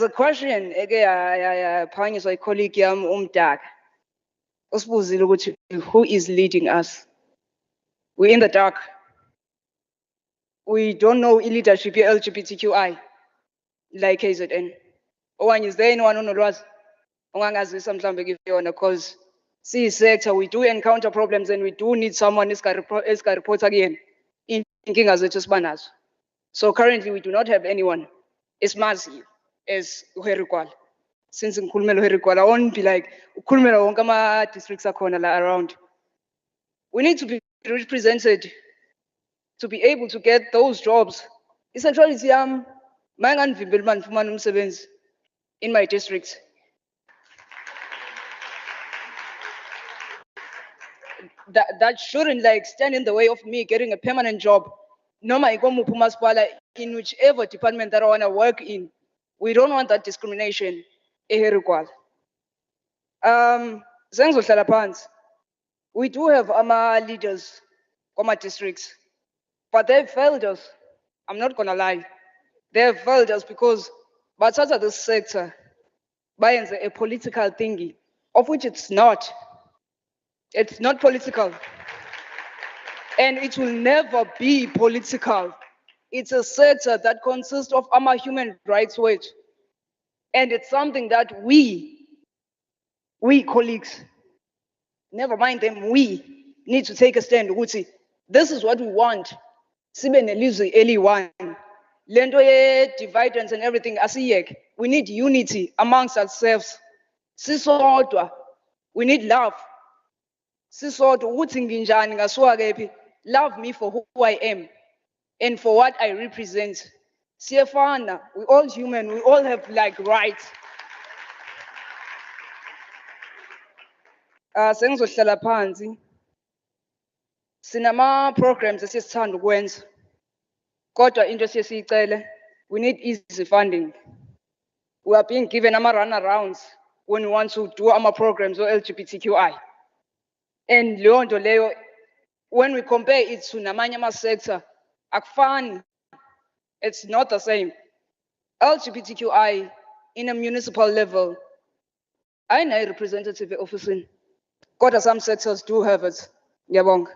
a question again. My colleague Umdak. Who is leading us? We're in the dark. We don't know leadership LGBTQI like KZN. Is there anyone on the road? Because see sector, we do encounter problems and we do need someone who's got report again in thinking as it is banners. So currently we do not have anyone. It's Mazi as Herikwala. Since in Kulmelo Herikwala, I won't be like Kulmelo Wonkama districts are around. We need to be represented to be able to get those jobs. I-sexuality yami mayengandivimbela uba ndifumane umsebenzi in my district. That shouldn't like stand in the way of me getting a permanent job. Noma ikomuphi umasipala in whichever department that I want to work in. We don't want that discrimination. Sengizohlala phansi. We do have leaders from districts, but they've failed us. I'm not gonna lie. They have failed us because bathatha this sector bayenze a political thingy, of which it's not. It's not political. And it will never be political. It's a sector that consists of our human rights wage. And it's something that we colleagues, never mind them, we need to take a stand. Ukuthi, this is what we want. Sibe nelizwe eli-one. Lento ye-dividends and everything, asiyeke. We need unity amongst ourselves. Sisodwa. We need love. Sisodwa ukuthi nginjani ngasuka kephi. Love me for who I am and for what I represent. Siyefana, we're all human, we all have like rights. Sengizohlala phansi. Sinama programs esisithanda ukwenza. Kodwa into siyicele, we need easy funding. We are being given ama runarounds when we want to do our programs or LGBTQI. And leyo nto leyo, when we compare it to namanye ama-sector, akufani. It's not the same. LGBTQI in a municipal level, ayinayo representative e-ofisini. Kodwa some sectors do have it. Ngiyabonga.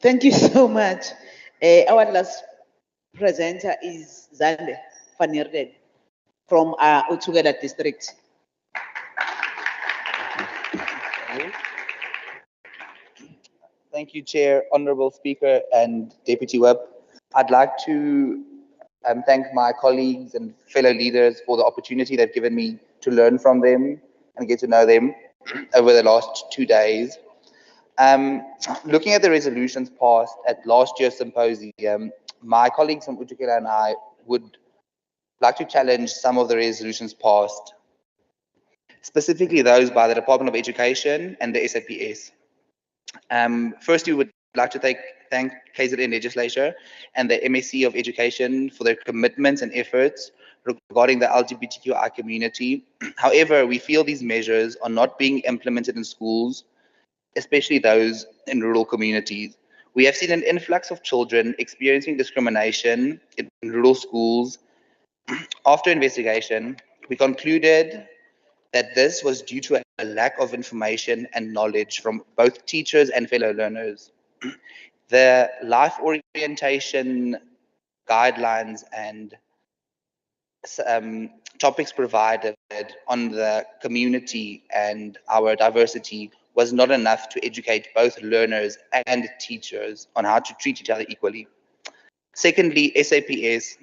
Thank you so much. Our last presenter is Zande van Heerden from Utsugela district. Thank you, Chair, Honorable Speaker, and Deputy Whip. I'd like to thank my colleagues and fellow leaders for the opportunity they've given me to learn from them and get to know them over the last 2 days. Looking at the resolutions passed at last year's symposium, my colleagues from Utukela and I would like to challenge some of the resolutions passed, specifically those by the Department of Education and the SAPS. First, we would like to thank KZN Legislature and the MSc of Education for their commitments and efforts regarding the LGBTQI community. However, we feel these measures are not being implemented in schools, especially those in rural communities. We have seen an influx of children experiencing discrimination in rural schools. After investigation, we concluded that this was due to a lack of information and knowledge from both teachers and fellow learners. The life orientation guidelines and topics provided on the community and our diversity was not enough to educate both learners and teachers on how to treat each other equally. Secondly, SAPS.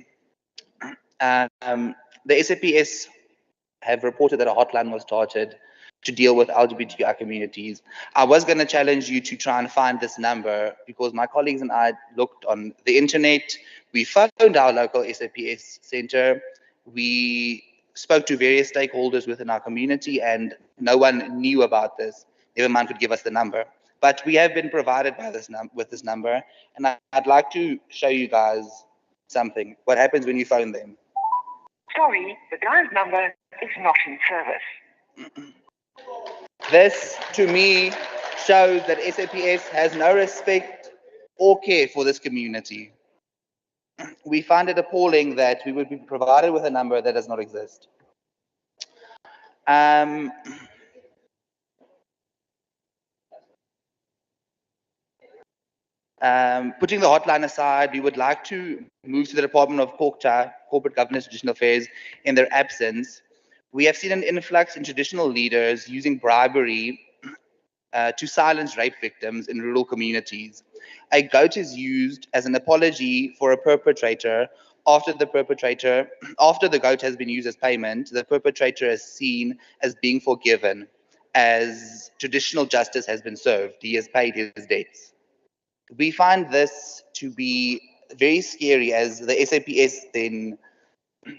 The SAPS have reported that a hotline was started to deal with LGBTQI communities. I was going to challenge you to try and find this number because my colleagues and I looked on the internet. We phoned our local SAPS center. We spoke to various stakeholders within our community and no one knew about this. Never mind could give us the number. But we have been provided by with this number, and I'd like to show you guys something. What happens when you phone them? Sorry, the dialed number is not in service. This, to me, shows that SAPS has no respect or care for this community. We find it appalling that we would be provided with a number that does not exist. Putting the hotline aside, we would like to move to the Department of Corporate Governance and Traditional Affairs in their absence. We have seen an influx in traditional leaders using bribery to silence rape victims in rural communities. A goat is used as an apology for a perpetrator after the goat has been used as payment, the perpetrator is seen as being forgiven, as traditional justice has been served. He has paid his debts. We find this to be very scary, as the SAPS then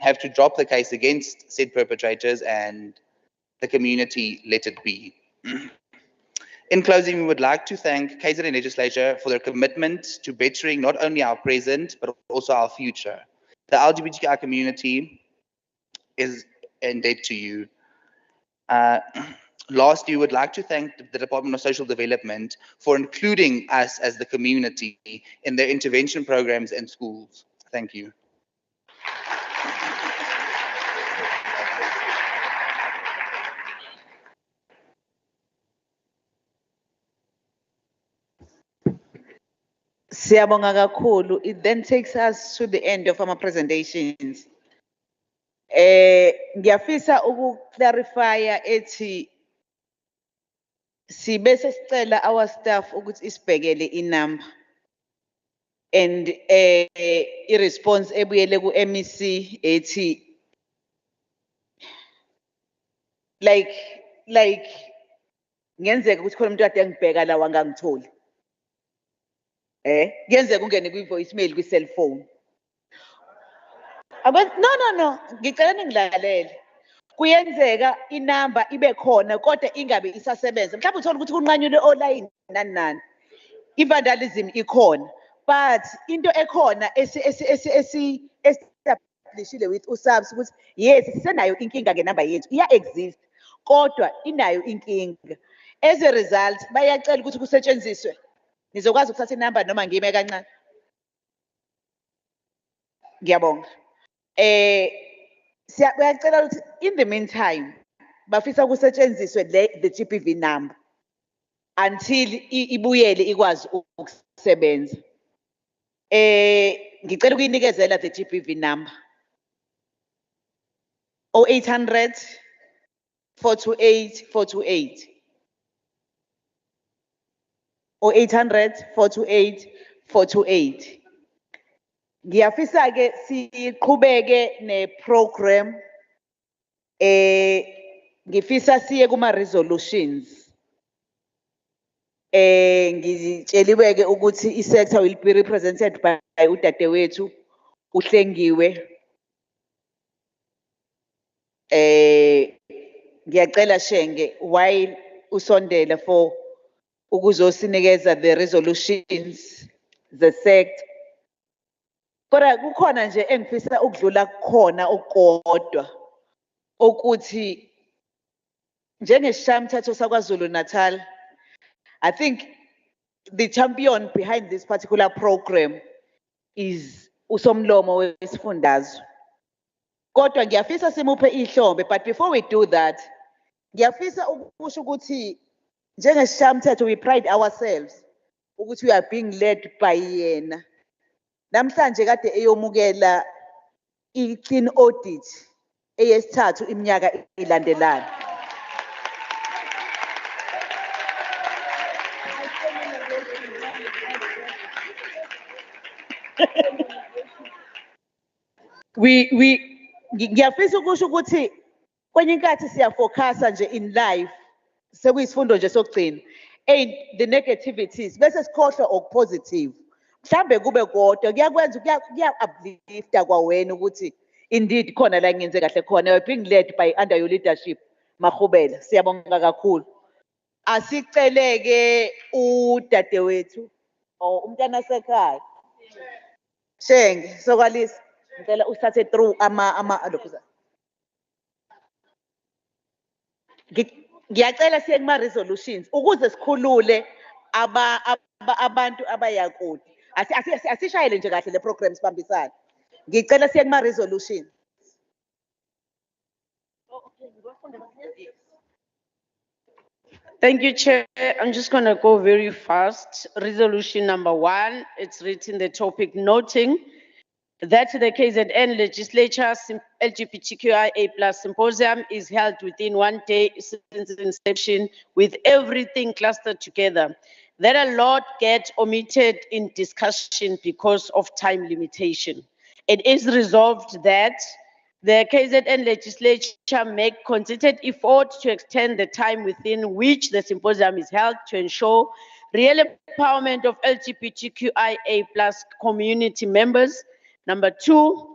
have to drop the case against said perpetrators and the community let it be. In closing, we would like to thank KZN Legislature for their commitment to bettering not only our present, but also our future. The LGBTQI community is in debt to you. Lastly, we would like to thank the Department of Social Development for including us as the community in their intervention programs in schools. Thank you. Siyabonga kakhulu. It then takes us to the end of our presentations. Ngiyafisa ukuklarifya ethi sibese sicela our staff ukuthi isibhekele inamba and i-response ebuyele ku-MEC ethi like ngenzeka ukuthi khona umuntu kade ngibheka la wangangitholi. Kuyenzeka ungene kwi-voicemail kwi-cellphone. No, ngicela ningilalele. Kuyenzeka inamba ibe khona kodwa ingabe isasebenza. Mhlawumbe uthola ukuthi kunqanyulwe olayini nani nani. I-vandalism ikhona. But into ekhona establishile with uSABS ukuthi yes sisenayo inkinga ngenamba yethu. Iya exist kodwa inayo inkinga. As a result bayacela ukuthi kusetshenziswe. Nizokwazi ukuthatha inamba noma ngime kancane. Ngiyabonga. Bayacela ukuthi in the meantime bafisa kusetshenziswe the GBV number until ibuyele ikwazi ukusebenza. Ngicela ukuyinikezela the GBV number 0800 428 428 0800 428 428. Ngiyafisa ke siqhubeke ne-program ngifisa siye kuma resolutions ngitsheliwe ke ukuthi i-sector will be represented by udadewethu uHlengiwe. Ngiyacela Shenge while usondela for ukuzosinikeza the resolutions the sector. Kodwa kukhona nje engifisa ukudlula kukhona okukodwa ukuthi njengesishayamthetho saKwaZulu-Natal, I think the champion behind this particular program is usomlomo wesifundazwe. Kodwa ngiyafisa simuphe ihlombe, but before we do that ngiyafisa ukusho ukuthi njengesishayamthetho we pride ourselves ukuthi we are being led by yena. Namhlanje kade eyomukela i-clean audit eyesithathu iminyaka ilandelana. Ngiyafisa ukusho ukuthi kwenye inkathi siyafocasa nje in life sekuyisifundo nje sokugcina the negativities bese sikhohlwa okupositive. Mhlambe kube kodwa kuyakwenza kuya-uplifta kwawena ukuthi indeed khona la ngenze kahle khona. You're being led by under your leadership. Mahubela, siyabonga kakhulu. Asiceleke udadewethu umntana sekhaya. Shenge sokwalisa ngicela usithathe through lokho. Ngiyacela siye kuma resolutions ukuze sikhulule abantu abayakude. Asishayele nje kahle le program sibambisana. Ngicela siye kuma resolution. Thank you, Chair. I'm just going to go very fast. Resolution number 1, it's written the topic noting that the KZN Legislature LGBTQIA+ Symposium is held within 1 day since inception with everything clustered together. That a lot get omitted in discussion because of time limitation. It is resolved that the KZN legislature make concerted effort to extend the time within which the symposium is held to ensure real empowerment of LGBTQIA+ community members. Number two,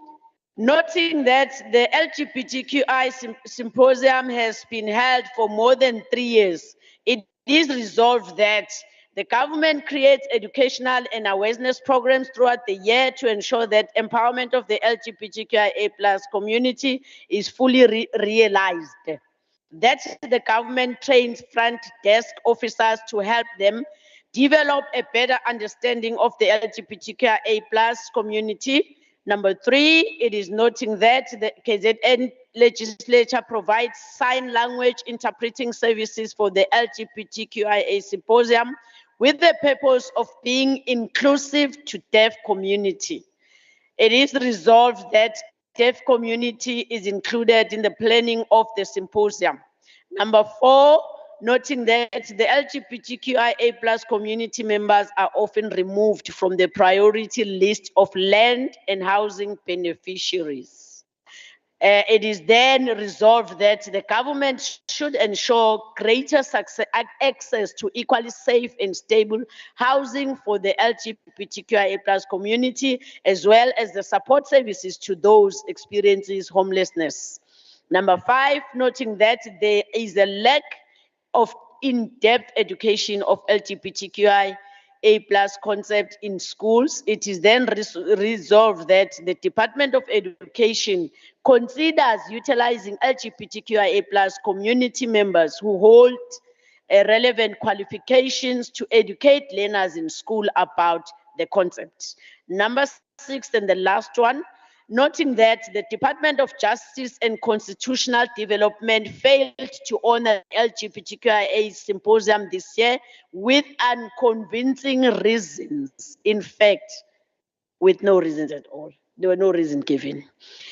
noting that the LGBTQI symposium has been held for more than 3 years, it is resolved that the government creates educational and awareness programs throughout the year to ensure that empowerment of the LGBTQIA+ community is fully realized. That the government trains front desk officers to help them develop a better understanding of the LGBTQIA+ community. Number three, it is noting that the KZN legislature provides sign language interpreting services for the LGBTQIA symposium with the purpose of being inclusive to deaf community. It is resolved that deaf community is included in the planning of the symposium. Number four, noting that the LGBTQIA+ community members are often removed from the priority list of land and housing beneficiaries. It is then resolved that the government should ensure greater access to equally safe and stable housing for the LGBTQIA+ community, as well as the support services to those experiencing homelessness. Number five, noting that there is a lack of in-depth education of LGBTQIA+ concept in schools. It is then resolved that the Department of Education considers utilizing LGBTQIA+ community members who hold relevant qualifications to educate learners in school about the concept. Number six, and the last one, noting that the Department of Justice and Constitutional Development failed to honor LGBTQIA symposium this year with unconvincing reasons. In fact, with no reasons at all. There were no reasons given.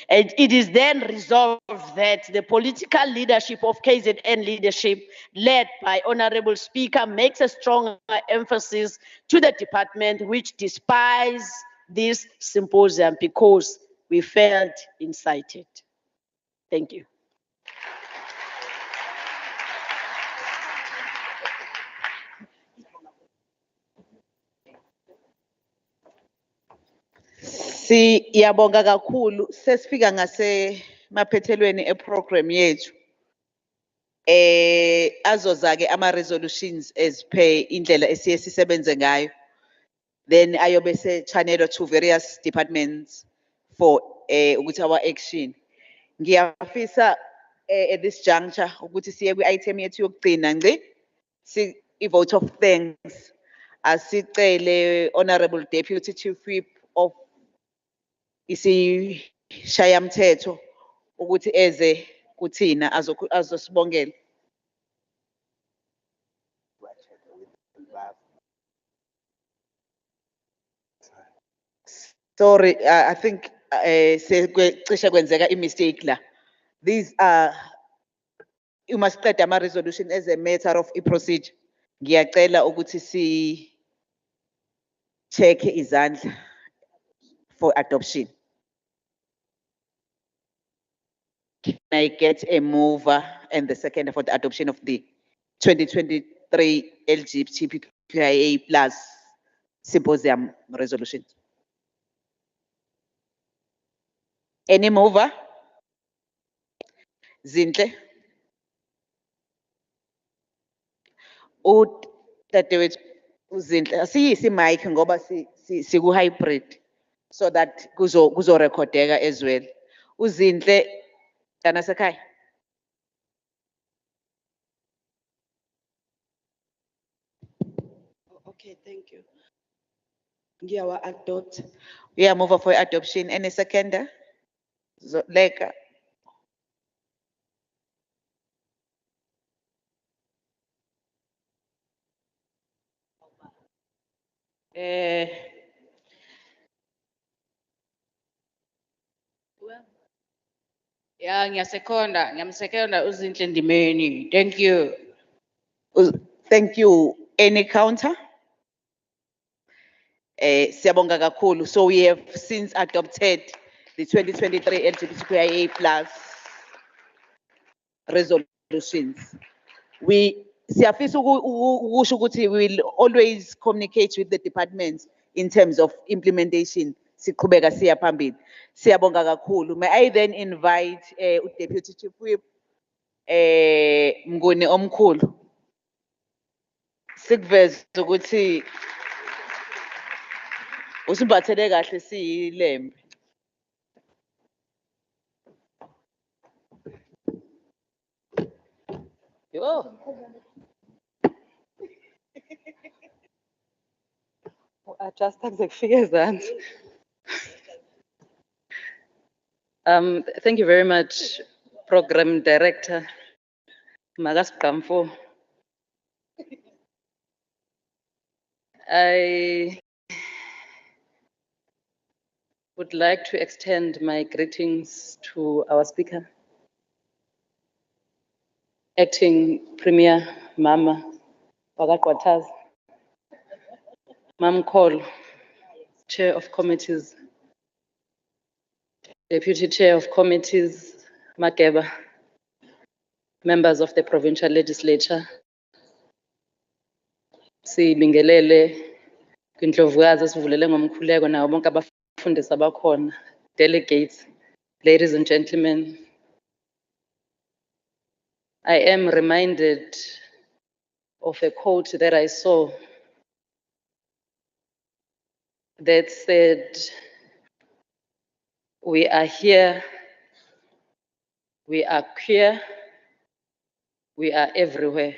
And it is then resolved that the political leadership of KZN leadership, led by Honorable Speaker, makes a strong emphasis to the department which despises this symposium because we felt incited. Thank you. Siyabonga kakhulu sesifika ngasemaphethelweni eprogram yethu. Azoza-ke ama-resolutions as per indlela esiye sisebenze ngayo. Then ayobe se-channelwa to various departments for ukuthi our action. Ngiyafisa at this juncture ukuthi siye kwi-item yethu yokugcina ngci i-vote of thanks. Asicele Honorable Deputy Chief Whip of isishayamthetho ukuthi eze kuthina azosibongela. Sorry, I think cishe kwenzeka i-mistake la. These are, you must qeda ama-resolution as a matter of procedure. Ngiyacela ukuthi check izandla for adoption. Can I get a mover and the second for the adoption of the 2023 LGBTQIA+ symposium resolution? Any mover? Zinhle? Dadewethu Zinhle, asiyisi mic ngoba siku hybrid so that kuzo recordeka as well. Uzinhle Dana Sakai. Okay, thank you. Ngiyawa adopt. We are moving for adoption. Any seconder? Leka. Yeah, ngiyamsekenda uzinhle Ndimeni. Thank you. Thank you. Any counter? Siyabonga kakhulu. So we have since adopted the 2023 LGBTQIA plus resolutions. Siyafisa ukusho ukuthi we will always communicate with the departments in terms of implementation. Siqhubeka siya phambili. Siyabonga kakhulu. May I then invite Deputy Chief Whip Mnguni Omkhulu sikuveze ukuthi usibhathele kahle siyilembe. Yo. Just kufika ezantsi. Thank you very much, Program Director Magas Kamfo. I would like to extend my greetings to our speaker, Acting Premier Mama Wakakwataz, Mam Call, Chair of Committees, Deputy Chair of Committees, Makeba, members of the Provincial Legislature, Sibingelele, Kwindlovukazi esivulele ngomkhuleko nawo bonke abafundisi abakhona, delegates, ladies and gentlemen. I am reminded of a quote that I saw that said, "We are here, we are queer, we are everywhere."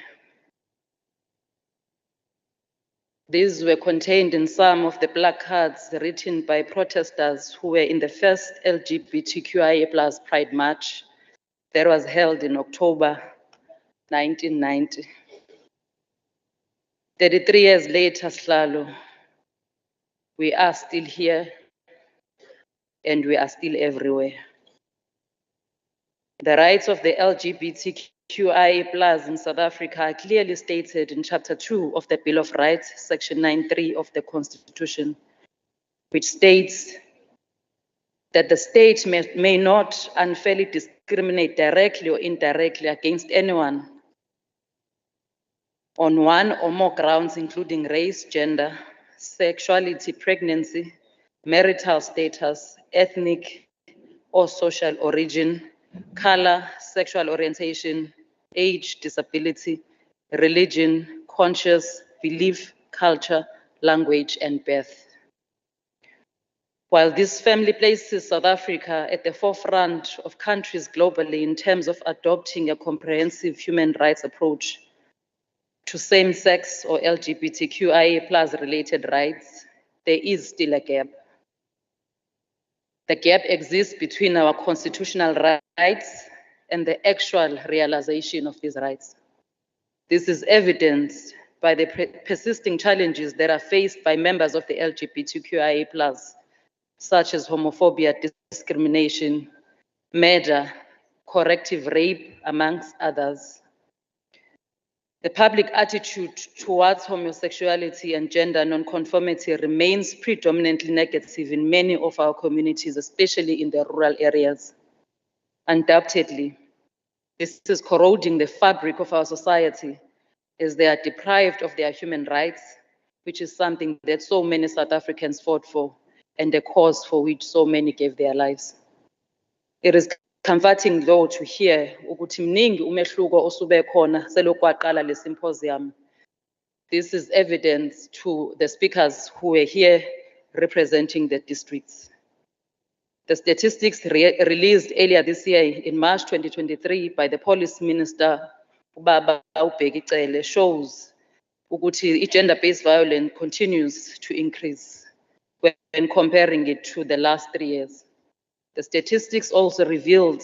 These were contained in some of the placards written by protesters who were in the first LGBTQIA+ Pride March that was held in October 1990. 33 years later, Slalo, we are still here and we are still everywhere. The rights of the LGBTQIA+ in South Africa are clearly stated in Chapter 2 of the Bill of Rights, Section 9.3 of the Constitution, which states that the state may not unfairly discriminate directly or indirectly against anyone on one or more grounds, including race, gender, sexuality, pregnancy, marital status, ethnic or social origin, color, sexual orientation, age, disability, religion, conscience, belief, culture, language, and birth. While this family places South Africa at the forefront of countries globally in terms of adopting a comprehensive human rights approach to same-sex or LGBTQIA+ related rights, there is still a gap. The gap exists between our constitutional rights and the actual realization of these rights. This is evidenced by the persisting challenges that are faced by members of the LGBTQIA+, such as homophobia, discrimination, murder, corrective rape, amongst others. The public attitude towards homosexuality and gender nonconformity remains predominantly negative in many of our communities, especially in the rural areas. Undoubtedly, this is corroding the fabric of our society as they are deprived of their human rights, which is something that so many South Africans fought for and a cause for which so many gave their lives. It is comforting though to hear ukuthi mningi umehluko osube khona selokwaqala le symposium. This is evidence to the speakers who were here representing the districts. The statistics released earlier this year in March 2023 by the Police Minister Ubaba Ubhekicele shows ukuthi gender-based violence continues to increase when comparing it to the last 3 years. The statistics also revealed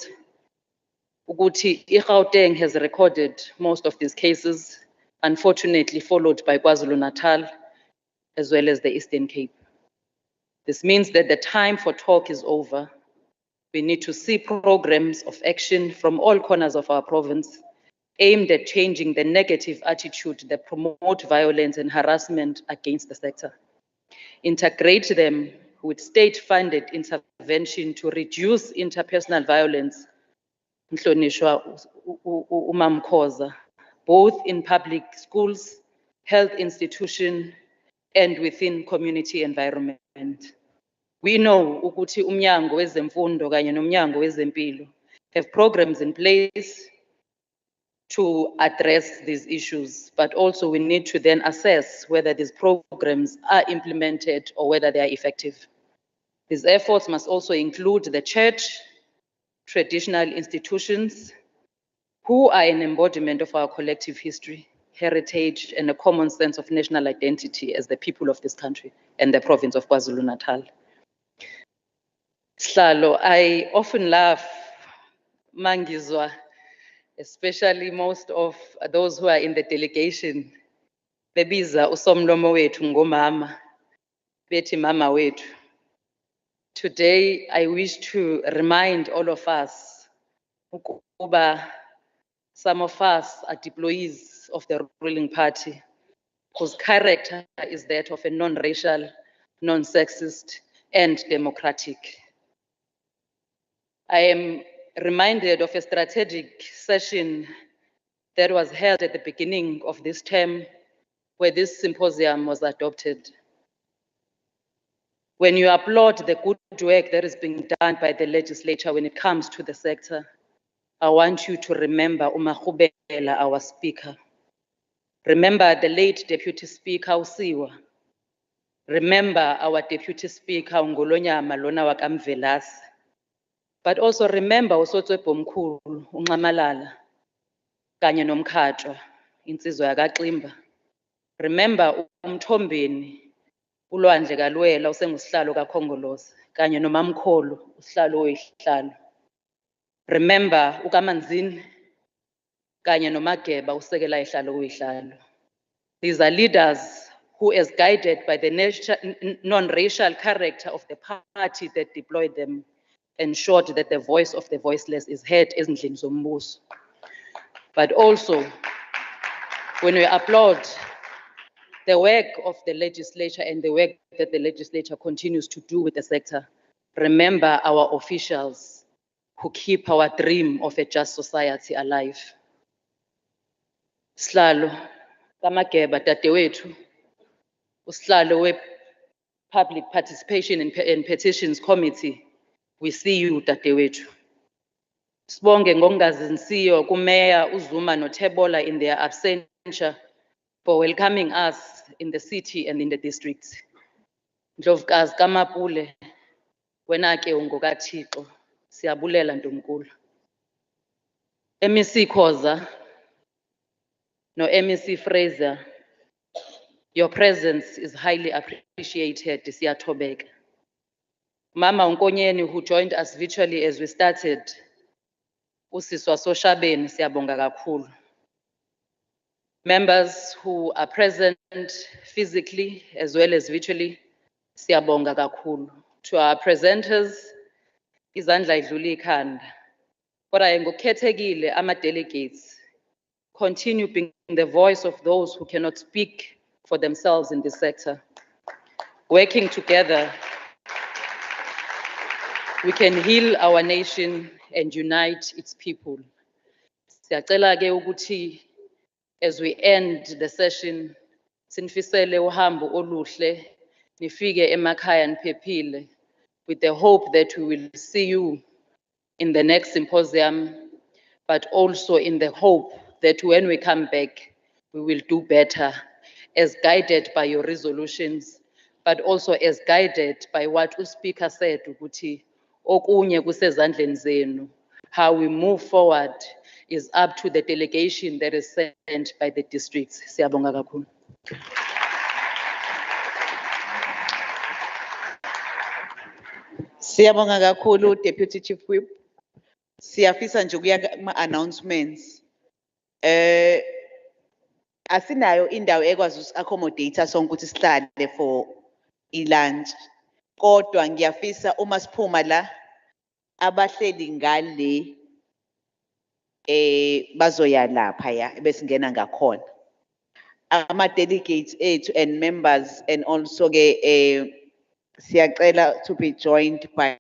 ukuthi Gauteng has recorded most of these cases, unfortunately followed by KwaZulu-Natal, as well as the Eastern Cape. This means that the time for talk is over. We need to see programs of action from all corners of our province aimed at changing the negative attitude that promote violence and harassment against the sector. Integrate them with state-funded intervention to reduce interpersonal violence, Mhlonishwa uMamkhoza, both in public schools, health institutions, and within community environment. We know ukuthi umnyango wezemfundo kanye nomnyango wezempilo have programs in place to address these issues, but also we need to then assess whether these programs are implemented or whether they are effective. These efforts must also include the church, traditional institutions, who are an embodiment of our collective history, heritage, and a common sense of national identity as the people of this country and the province of KwaZulu-Natal. Slalo, I often laugh, mangizwa, especially most of those who are in the delegation, bebiza usomlomo wethu ngomama, bethi mama wethu. Today, I wish to remind all of us, ukuba some of us are deployees of the ruling party, whose character is that of a non-racial, non-sexist, and democratic. I am reminded of a strategic session that was held at the beginning of this term, where this symposium was adopted. When you applaud the good work that is being done by the legislature when it comes to the sector, I want you to remember uMakhubela, our speaker. Remember the late Deputy Speaker Usiwa. Remember our Deputy Speaker Ngolonyama Lona wakamvelasi. But also remember uSotswebhu omkhulu uNxamalala kanye noMkhatshwa insizwa yakaXimba. Remember uMthombeni uLwandle kaLwela usengusihlalo kaKhongolose kanye noMamkhulu usihlalo oyihlalo. Remember uKaManzini kanye noMageba usekela ihlalo oyihlalo. These are leaders who, as guided by the non-racial character of the party that deployed them, ensured that the voice of the voiceless is heard ezindlini zombuso. But also, when we applaud the work of the legislature and the work that the legislature continues to do with the sector, remember our officials who keep our dream of a just society alive. Sihlalo kaMageba dadewethu, usihlalo we-Public Participation and Petitions Committee, we see you dadewethu. Sibonge ngokungazinisiyo kuMeya uZuma noThebola in their absentia for welcoming us in the city and in the districts. Ndlovukazi kaMapule, wena ke ungokaThixo, siyabulela ntomkhulu. MEC Khoza no MEC Fraser, your presence is highly appreciated, siyathobeka. Mama uNkonyeni, who joined us virtually as we started, usiswa Soshabeni, siyabonga kakhulu. Members who are present physically as well as virtually, siyabonga kakhulu. To our presenters, izandla idlula ikhanda. Kodwa ngokukhethekile ama-delegates, continue being the voice of those who cannot speak for themselves in this sector. Working together, we can heal our nation and unite its people. Siyacela ke ukuthi as we end the session, sinifisele uhambo oluhle, nifike emakhaya niphephile, with the hope that we will see you in the next symposium, but also in the hope that when we come back, we will do better, as guided by your resolutions, but also as guided by what the speaker said, ukuthi okunye kusezandleni zenu. How we move forward is up to the delegation that is sent by the districts. Siyabonga kakhulu. Siyabonga kakhulu Deputy Chief Whip. Siyafisa nje ukuya kuma-announcements. Asinayo indawo ekwazi usi-accommodate sonke ukuthi sihlale for i-lunch. Kodwa ngiyafisa uma siphuma la abahleli ngale bazoya lapha ya bese ngena ngakhona. Ama delegates ethu and members and also ke Siyacela to be joined by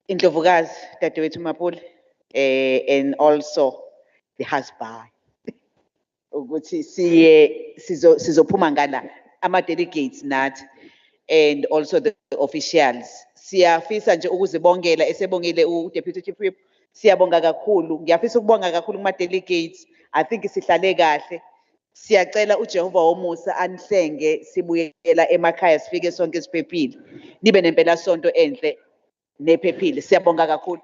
Indlovukazi Dadewethu Mapule and also the husband. Ukuthi sizophuma ngala ama-delegates nathi and also the officials. Siyafisa nje ukuzibongela esebongile u-Deputy Chief Whip. Siyabonga kakhulu. Ngiyafisa ukubonga kakhulu kuma-delegates. I think sihlale kahle. Siyacela uJehova womusa anihlenge sibuyela emakhaya sifike sonke siphephile. Nibe nempela sonto enhle nephephile. Siyabonga kakhulu.